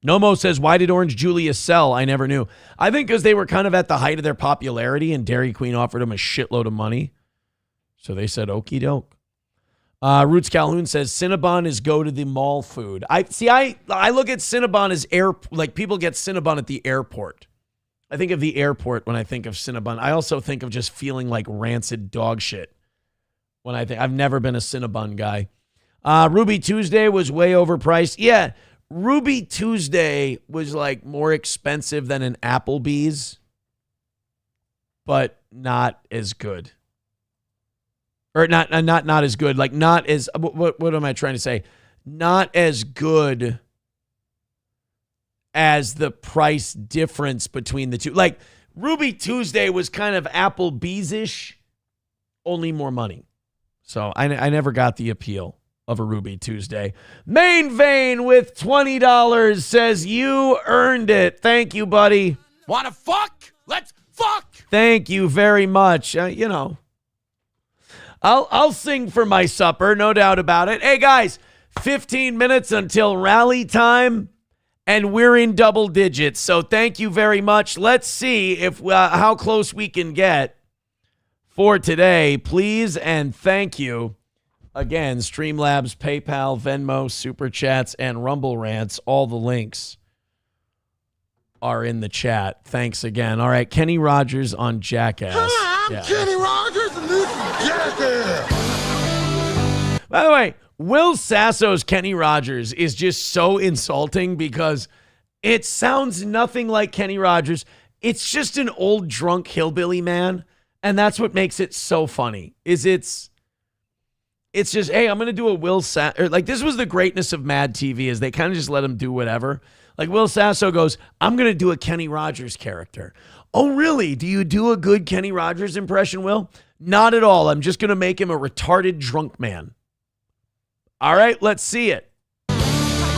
Nomo says, why did Orange Julius sell? I never knew. I think because they were kind of at the height of their popularity and Dairy Queen offered them a shitload of money. So they said, okie doke. Roots Calhoun says, Cinnabon is go to the mall food. I look at Cinnabon as like people get Cinnabon at the airport. I think of the airport when I think of Cinnabon. I also think of just feeling like rancid dog shit. When I've never been a Cinnabon guy. Ruby Tuesday was way overpriced. Yeah, Ruby Tuesday was like more expensive than an Applebee's, but not as good. Or not as good. Like not as what am I trying to say? Not as good as the price difference between the two. Like Ruby Tuesday was kind of Applebee's-ish, only more money. So I never got the appeal of a Ruby Tuesday. Main Vein with $20 says you earned it. Thank you, buddy. Wanna fuck? Let's fuck. Thank you very much. I'll sing for my supper, no doubt about it. Hey guys, 15 minutes until rally time, and we're in double digits. So thank you very much. Let's see if how close we can get for today. Please and thank you. Again, Streamlabs, PayPal, Venmo, Super Chats, and Rumble Rants. All the links are in the chat. Thanks again. All right, Kenny Rogers on Jackass. Hi, I'm Kenny Rogers, and this is Jackass. By the way, Will Sasso's Kenny Rogers is just so insulting because it sounds nothing like Kenny Rogers. It's just an old drunk hillbilly man. And that's what makes it so funny. It's just, hey, I'm going to do a Will Sasso. Like, this was the greatness of Mad TV, is they kind of just let him do whatever. Like, Will Sasso goes, I'm going to do a Kenny Rogers character. Oh, really? Do you do a good Kenny Rogers impression, Will? Not at all. I'm just going to make him a retarded drunk man. All right, let's see it.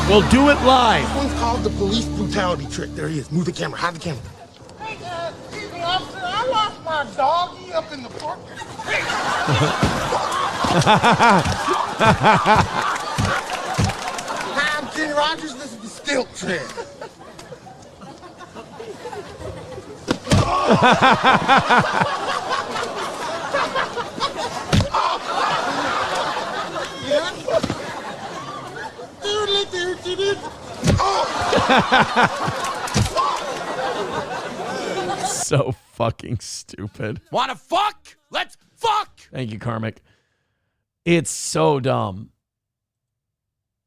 We'll do it live. This one's called the police brutality trick. There he is. Move the camera. Hide the camera. Hey, excuse me, officer. I lost my doggy up in the park. Hi, I'm Kenny Rogers. This is the stilt trick. So fucking stupid. Wanna fuck? Let's fuck. Thank you, Karmic. It's so dumb.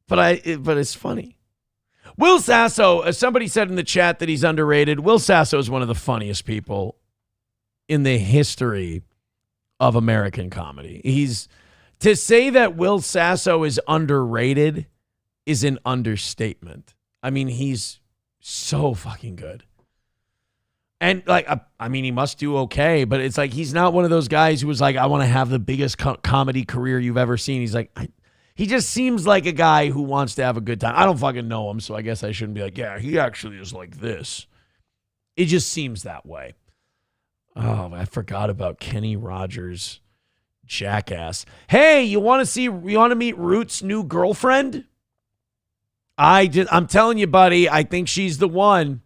But it's funny. Will Sasso, somebody said in the chat that he's underrated. Will Sasso is one of the funniest people in the history of American comedy. To say that Will Sasso is underrated is an understatement. I mean, he's so fucking good. And like, I mean, he must do okay, but it's like, he's not one of those guys who was like, I want to have the biggest comedy career you've ever seen. He's like, He just seems like a guy who wants to have a good time. I don't fucking know him, so I guess I shouldn't be like, yeah, he actually is like this. It just seems that way. Oh, I forgot about Kenny Rogers, jackass. Hey, you want to meet Root's new girlfriend? I'm telling you, buddy, I think she's the one.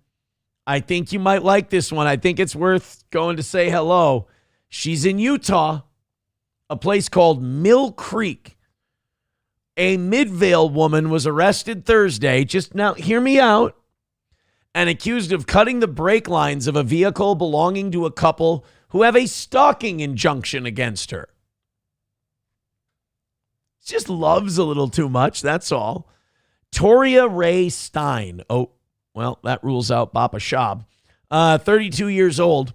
I think you might like this one. I think it's worth going to say hello. She's in Utah, a place called Mill Creek. A Midvale woman was arrested Thursday, just now, hear me out, and accused of cutting the brake lines of a vehicle belonging to a couple who have a stalking injunction against her. Just loves a little too much, that's all. Toria Ray Stein. Oh, well, that rules out Papa Shab. 32 years old,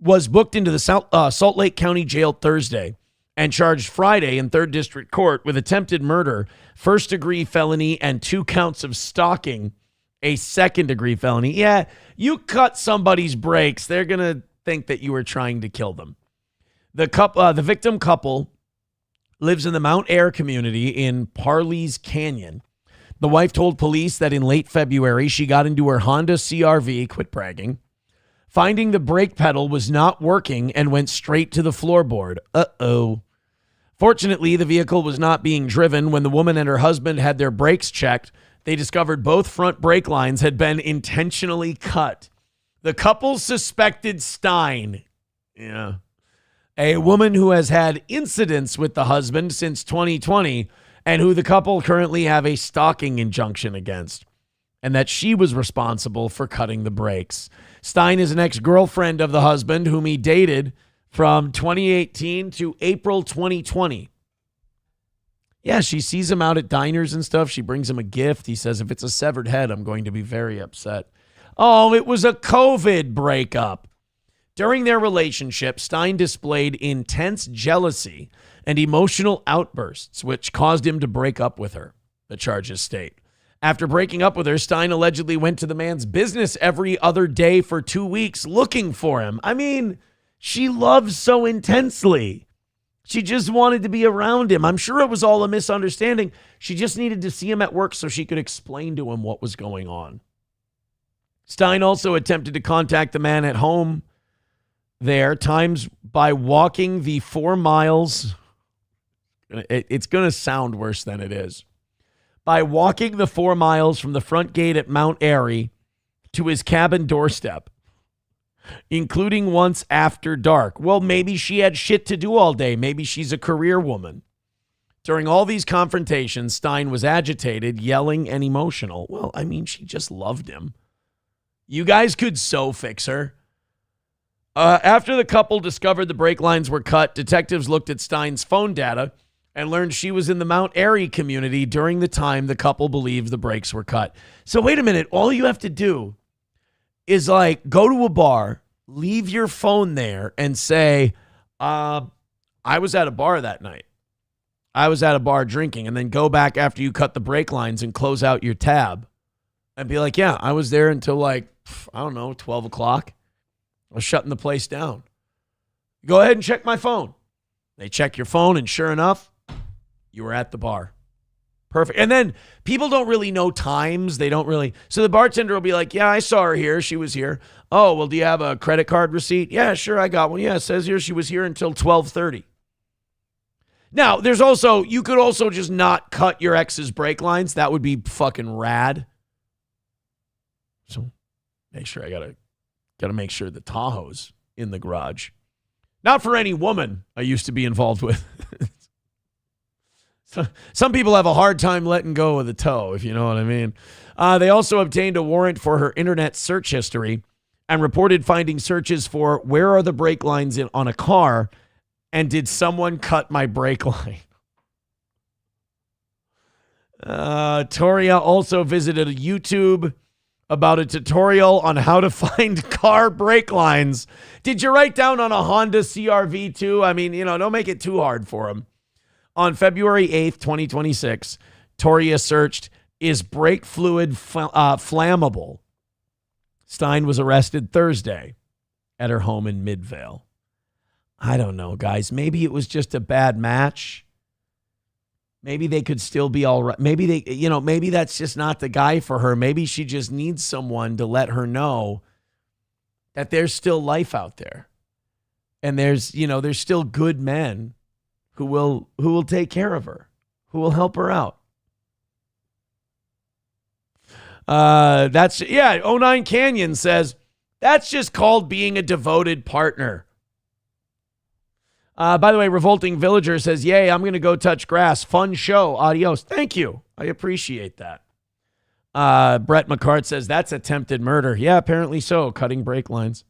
was booked into the Salt Lake County Jail Thursday and charged Friday in 3rd District Court with attempted murder, 1st-degree felony, and 2 counts of stalking, a 2nd-degree felony. Yeah, you cut somebody's brakes, they're going to think that you were trying to kill them. The victim couple lives in the Mount Air community in Parley's Canyon. The wife told police that in late February, she got into her Honda CRV, quit bragging, finding the brake pedal was not working and went straight to the floorboard. Uh-oh. Fortunately, the vehicle was not being driven. When the woman and her husband had their brakes checked, they discovered both front brake lines had been intentionally cut. The couple suspected Stein. Yeah. A woman who has had incidents with the husband since 2020 and who the couple currently have a stalking injunction against, and that she was responsible for cutting the brakes. Stein is an ex-girlfriend of the husband whom he dated from 2018 to April 2020. Yeah, she sees him out at diners and stuff. She brings him a gift. He says, if it's a severed head, I'm going to be very upset. Oh, it was a COVID breakup. During their relationship, Stein displayed intense jealousy and emotional outbursts, which caused him to break up with her, the charges state. After breaking up with her, Stein allegedly went to the man's business every other day for 2 weeks looking for him. I mean, she loves so intensely. She just wanted to be around him. I'm sure it was all a misunderstanding. She just needed to see him at work so she could explain to him what was going on. Stein also attempted to contact the man at home there, times by walking the 4 miles. It's going to sound worse than it is. By walking the 4 miles from the front gate at Mount Airy to his cabin doorstep, including once after dark. Well, maybe she had shit to do all day. Maybe she's a career woman. During all these confrontations, Stein was agitated, yelling, and emotional. Well, I mean, she just loved him. You guys could so fix her. After the couple discovered the brake lines were cut, detectives looked at Stein's phone data and learned she was in the Mount Airy community during the time the couple believed the brakes were cut. So wait a minute. All you have to do is like go to a bar, leave your phone there and say, I was at a bar that night. I was at a bar drinking, and then go back after you cut the brake lines and close out your tab and be like, yeah, I was there until like, I don't know, 12 o'clock. I was shutting the place down. Go ahead and check my phone. They check your phone, and sure enough, you were at the bar. Perfect. And then people don't really know times. They don't really. So the bartender will be like, yeah, I saw her here. She was here. Oh, well, do you have a credit card receipt? Yeah, sure, I got one. Yeah, it says here she was here until 12:30. Now, there's also, you could also just not cut your ex's brake lines. That would be fucking rad. So make sure I gotta make sure the Tahoe's in the garage. Not for any woman I used to be involved with. Some people have a hard time letting go of the toe, if you know what I mean. They also obtained a warrant for her internet search history and reported finding searches for where are the brake lines on a car and did someone cut my brake line. Toria also visited a YouTube about a tutorial on how to find car brake lines. Did you write down on a Honda CRV too? I mean, don't make it too hard for them. On February 8th, 2026, Toria searched, is brake fluid flammable? Stein was arrested Thursday at her home in Midvale. I don't know, guys. Maybe it was just a bad match. Maybe they could still be all right. Maybe maybe that's just not the guy for her. Maybe she just needs someone to let her know that there's still life out there. And there's still good men who will take care of her, who will help her out. 09 Canyon says, that's just called being a devoted partner. By the way, Revolting Villager says, yay, I'm going to go touch grass. Fun show. Adios. Thank you. I appreciate that. Brett McCart says, that's attempted murder. Yeah, apparently so. Cutting brake lines.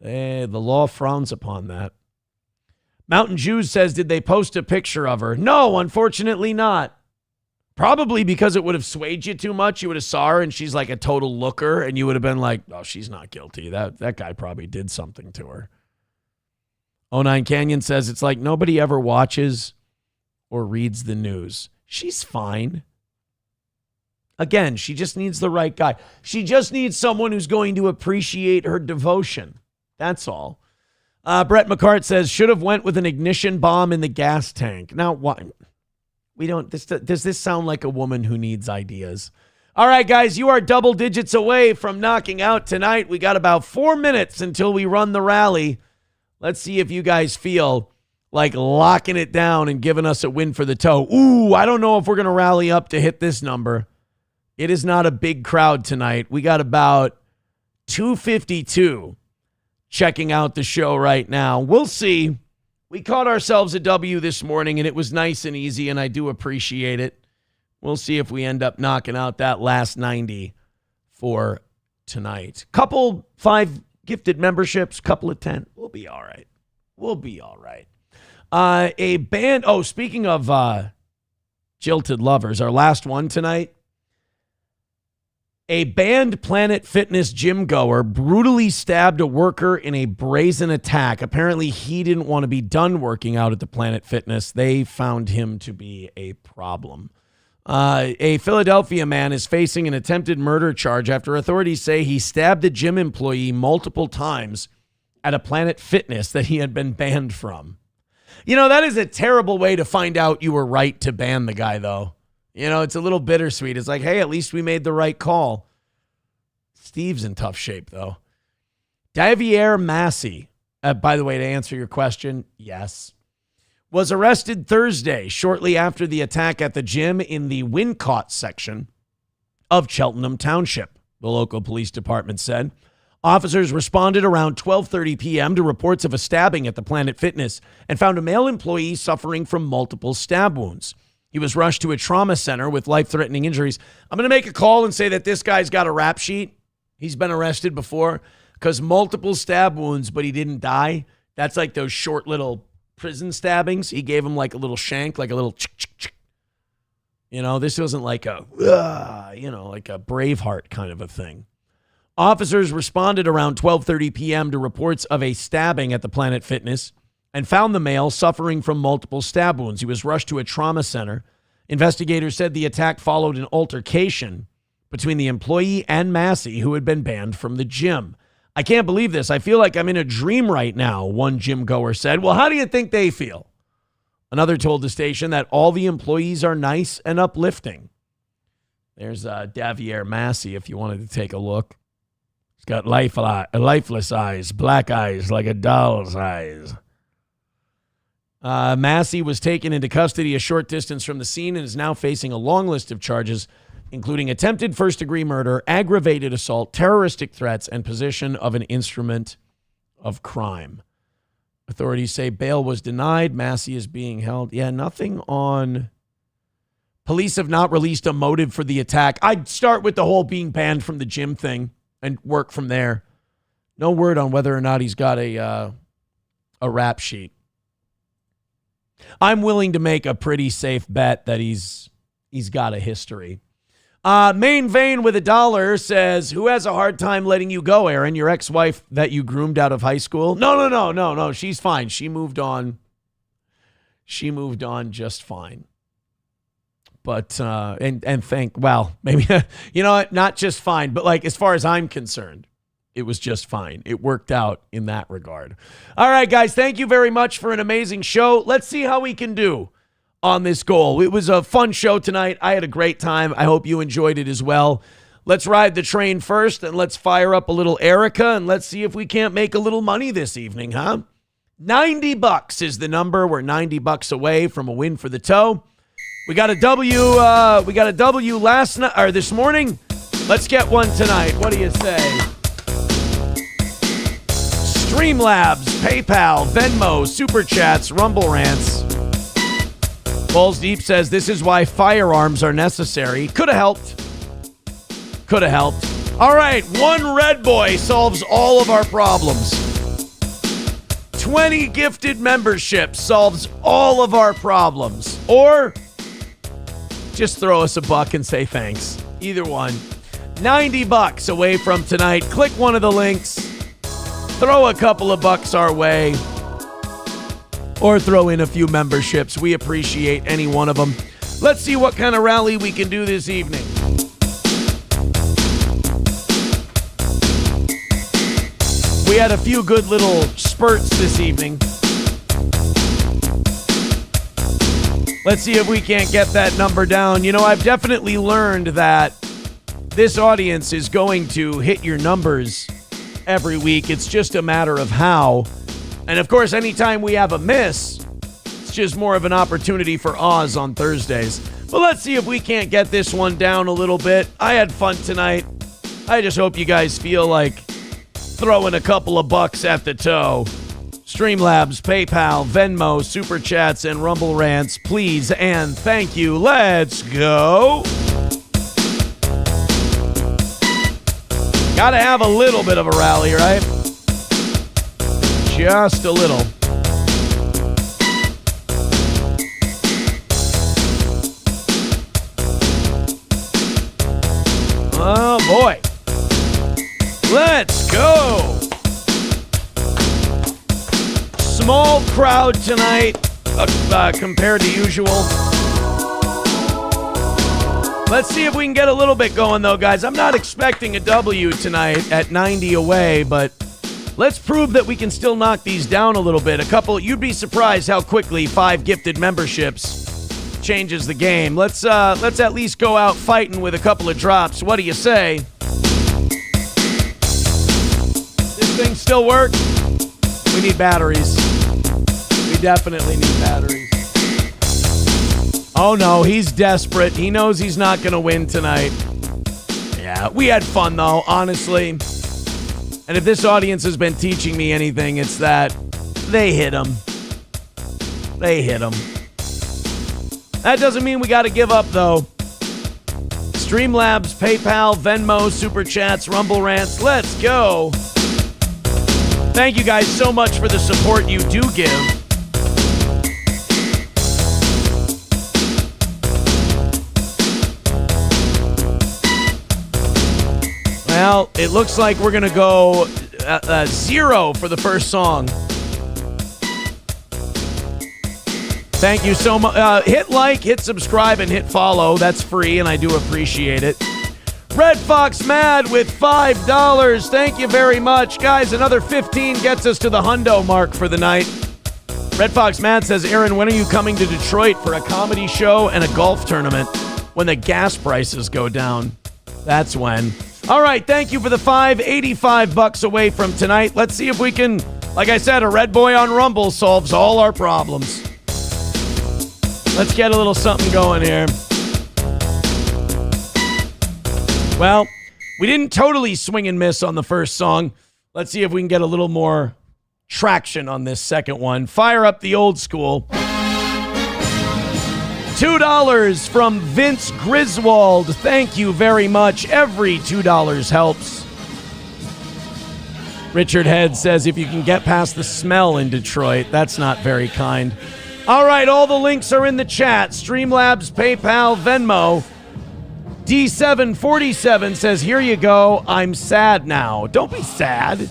The law frowns upon that. Mountain Jews says, did they post a picture of her? No, unfortunately not. Probably because it would have swayed you too much. You would have saw her and she's like a total looker and you would have been like, oh, she's not guilty. That guy probably did something to her. 09 Canyon says, it's like nobody ever watches or reads the news. She's fine. Again, she just needs the right guy. She just needs someone who's going to appreciate her devotion. That's all. Brett McCart says, should have went with an ignition bomb in the gas tank. Now, what? Does this sound like a woman who needs ideas? All right, guys, you are double digits away from knocking out tonight. We got about 4 minutes until we run the rally. Let's see if you guys feel like locking it down and giving us a win for the toe. Ooh, I don't know if we're going to rally up to hit this number. It is not a big crowd tonight. We got about 252 checking out the show right now. We'll see. We caught ourselves a W this morning, and it was nice and easy, and I do appreciate it. We'll see if we end up knocking out that last 90 for tonight. Couple 5 gifted memberships, couple of 10. We'll be all right. We'll be all right. A band. Oh, speaking of jilted lovers, our last one tonight. A banned Planet Fitness gym goer brutally stabbed a worker in a brazen attack. Apparently, he didn't want to be done working out at the Planet Fitness. They found him to be a problem. A Philadelphia man is facing an attempted murder charge after authorities say he stabbed a gym employee multiple times at a Planet Fitness that he had been banned from. That is a terrible way to find out you were right to ban the guy, though. It's a little bittersweet. It's like, hey, at least we made the right call. Steve's in tough shape, though. Javier Massey, by the way, to answer your question, yes, was arrested Thursday shortly after the attack at the gym in the Wincott section of Cheltenham Township, the local police department said. Officers responded around 12:30 p.m. to reports of a stabbing at the Planet Fitness and found a male employee suffering from multiple stab wounds. He was rushed to a trauma center with life-threatening injuries. I'm going to make a call and say that this guy's got a rap sheet. He's been arrested before because multiple stab wounds, but he didn't die. That's like those short little prison stabbings. He gave him like a little shank, like a little chick. This wasn't like a, like a Braveheart kind of a thing. Officers responded around 12:30 p.m. to reports of a stabbing at the Planet Fitness and found the male suffering from multiple stab wounds. He was rushed to a trauma center. Investigators said the attack followed an altercation between the employee and Massey, who had been banned from the gym. I can't believe this. I feel like I'm in a dream right now, one gym goer said. Well, how do you think they feel? Another told the station that all the employees are nice and uplifting. There's Javier Massey, if you wanted to take a look. He's got lifeless eyes, black eyes like a doll's eyes. Massey was taken into custody a short distance from the scene and is now facing a long list of charges, including attempted first-degree murder, aggravated assault, terroristic threats, and possession of an instrument of crime. Authorities say bail was denied. Massey is being held. Yeah, nothing on... Police have not released a motive for the attack. I'd start with the whole being banned from the gym thing and work from there. No word on whether or not he's got a rap sheet. I'm willing to make a pretty safe bet that he's got a history. Main Vein with $1 says, who has a hard time letting you go, Aaron? Your ex-wife that you groomed out of high school? No. She's fine. She moved on. She moved on just fine. But, maybe, you know what? Not just fine, but like, as far as I'm concerned, it was just fine. It worked out in that regard. All right, guys, thank you very much for an amazing show. Let's see how we can do on this goal. It was a fun show tonight. I had a great time. I hope you enjoyed it as well. Let's ride the train first, and let's fire up a little Erica, and let's see if we can't make a little money this evening, huh? $90 is the number. We're $90 away from a win for the toe. We got a W. We got a W last night or this morning. Let's get one tonight. What do you say? Streamlabs, PayPal, Venmo, Super Chats, Rumble Rants. Balls Deep says this is why firearms are necessary. Could have helped. Could have helped. All right, one red boy solves all of our problems. 20 gifted memberships solves all of our problems. Or just throw us a buck and say thanks. Either one. $90 away from tonight. Click one of the links. Throw a couple of bucks our way. Or throw in a few memberships. We appreciate any one of them. Let's see what kind of rally we can do this evening. We had a few good little spurts this evening. Let's see if we can't get that number down. You know, I've definitely learned that this audience is going to hit your numbers every week. It's just a matter of how. And of course, anytime we have a miss, it's just more of an opportunity for Oz on Thursdays. But let's see if we can't get this one down a little bit. I had fun tonight. I just hope you guys feel like throwing a couple of bucks at the toe. Streamlabs, PayPal, Venmo, Super Chats, and Rumble Rants, please and thank you. Let's go. Gotta have a little bit of a rally, right? Just a little. Oh boy. Let's go. Small crowd tonight compared to usual. Let's see if we can get a little bit going, though, guys. I'm not expecting a W tonight at 90 away, but let's prove that we can still knock these down a little bit. You'd be surprised how quickly 5 gifted memberships changes the game. Let's at least go out fighting with a couple of drops. What do you say? This thing still work? We need batteries. We definitely need batteries. Oh no, he's desperate. He knows he's not going to win tonight. Yeah, we had fun though, honestly. And if this audience has been teaching me anything, it's that they hit him. They hit him. That doesn't mean we got to give up though. Streamlabs, PayPal, Venmo, Super Chats, Rumble Rants. Let's go. Thank you guys so much for the support you do give. Well, it looks like we're going to go 0 for the first song. Thank you so much. Hit like, hit subscribe, and hit follow. That's free, and I do appreciate it. Red Fox Mad with $5. Thank you very much. Guys, another 15 gets us to the hundo mark for the night. Red Fox Mad says, Aaron, when are you coming to Detroit for a comedy show and a golf tournament? When the gas prices go down. That's when. All right, thank you for the $85 away from tonight. Let's see if we can, like I said, a red boy on Rumble solves all our problems. Let's get a little something going here. Well, we didn't totally swing and miss on the first song. Let's see if we can get a little more traction on this second one. Fire up the old school. $2 from Vince Griswold. Thank you very much. Every $2 helps. Richard Head says if you can get past the smell in Detroit, that's not very kind. All right, all the links are in the chat. Streamlabs, PayPal, Venmo. D747 says, here you go. I'm sad now. Don't be sad.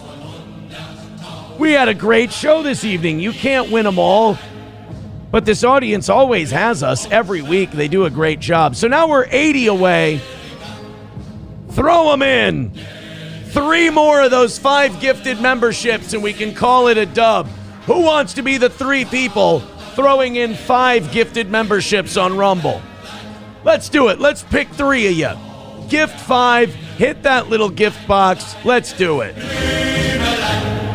We had a great show this evening. You can't win them all. But this audience always has us every week. They do a great job. So now we're 80 away. Throw them in. 3 more of those 5 gifted memberships and we can call it a dub. Who wants to be the 3 people throwing in 5 gifted memberships on Rumble. Let's do it. Let's pick 3 of you. Gift 5. Hit that little gift box. Let's do it.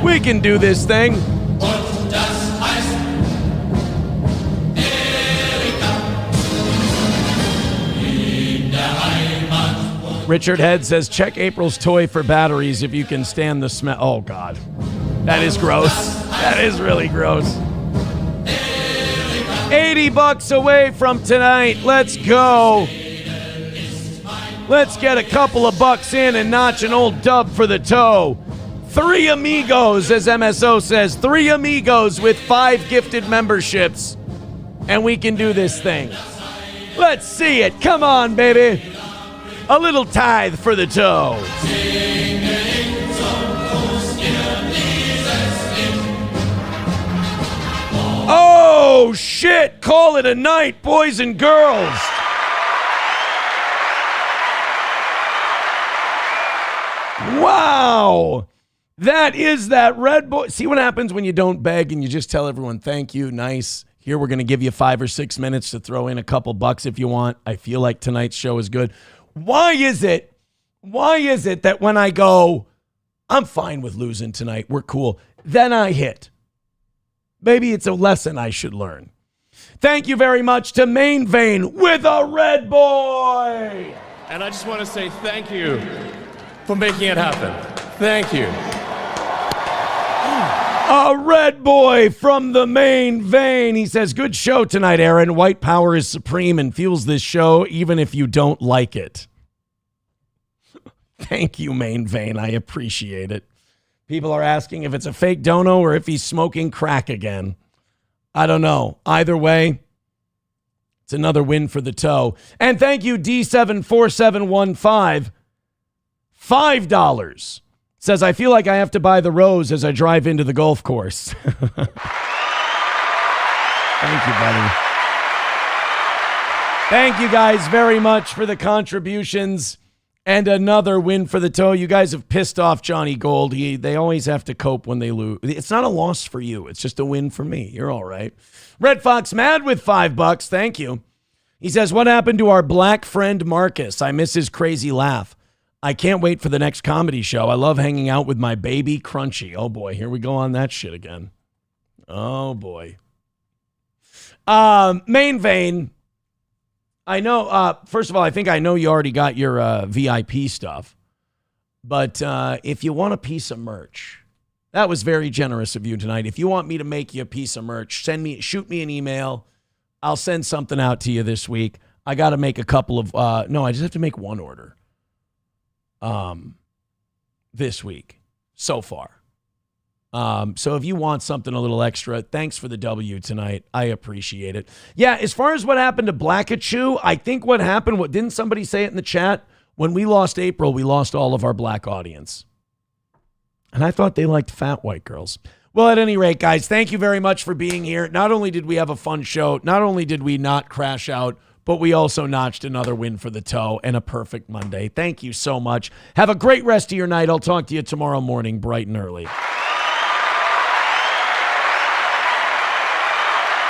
We can do this thing. Richard Head says, check April's toy for batteries if you can stand the smell. Oh, God. That is gross. That is really gross. $80 away from tonight. Let's go. Let's get a couple of bucks in and notch an old dub for the toe. 3 amigos, as MSO says. 3 amigos with 5 gifted memberships. And we can do this thing. Let's see it. Come on, baby. A little tithe for the toe. Oh, shit. Call it a night, boys and girls. Wow. That is that Red Boy. See what happens when you don't beg and you just tell everyone, thank you, nice. Here, we're going to give you 5 or 6 minutes to throw in a couple bucks if you want. I feel like tonight's show is good. Why is it that when I go, I'm fine with losing tonight, we're cool, then I hit? Maybe it's a lesson I should learn. Thank you very much to Main Vein with a Red Boy. And I just want to say thank you for making it happen. Thank you. A Red Boy from the Main Vein. He says, good show tonight, Aaron. White power is supreme and fuels this show even if you don't like it. Thank you, Main Vein. I appreciate it. People are asking if it's a fake dono or if he's smoking crack again. I don't know. Either way, it's another win for the toe. And thank you, D74715. $5. Says, I feel like I have to buy the rose as I drive into the golf course. Thank you, buddy. Thank you guys very much for the contributions. And another win for the toe. You guys have pissed off Johnny Gold. They always have to cope when they lose. It's not a loss for you. It's just a win for me. You're all right. Red Fox Mad with $5. Thank you. He says, what happened to our black friend Marcus? I miss his crazy laugh. I can't wait for the next comedy show. I love hanging out with my baby Crunchy. Oh, boy. Here we go on that shit again. Oh, boy. Main Vein. I know, first of all, I think I know you already got your VIP stuff. But if you want a piece of merch, that was very generous of you tonight. If you want me to make you a piece of merch, shoot me an email. I'll send something out to you this week. I got to make a couple of, no, I just have to make one order. This week so far. So if you want something a little extra, thanks for the W tonight. I appreciate it. Yeah, as far as what happened to Blackachew, I think what happened, didn't somebody say it in the chat? When we lost April, we lost all of our black audience. And I thought they liked fat white girls. Well, at any rate, guys, thank you very much for being here. Not only did we have a fun show, not only did we not crash out, but we also notched another win for the toe and a perfect Monday. Thank you so much. Have a great rest of your night. I'll talk to you tomorrow morning, bright and early.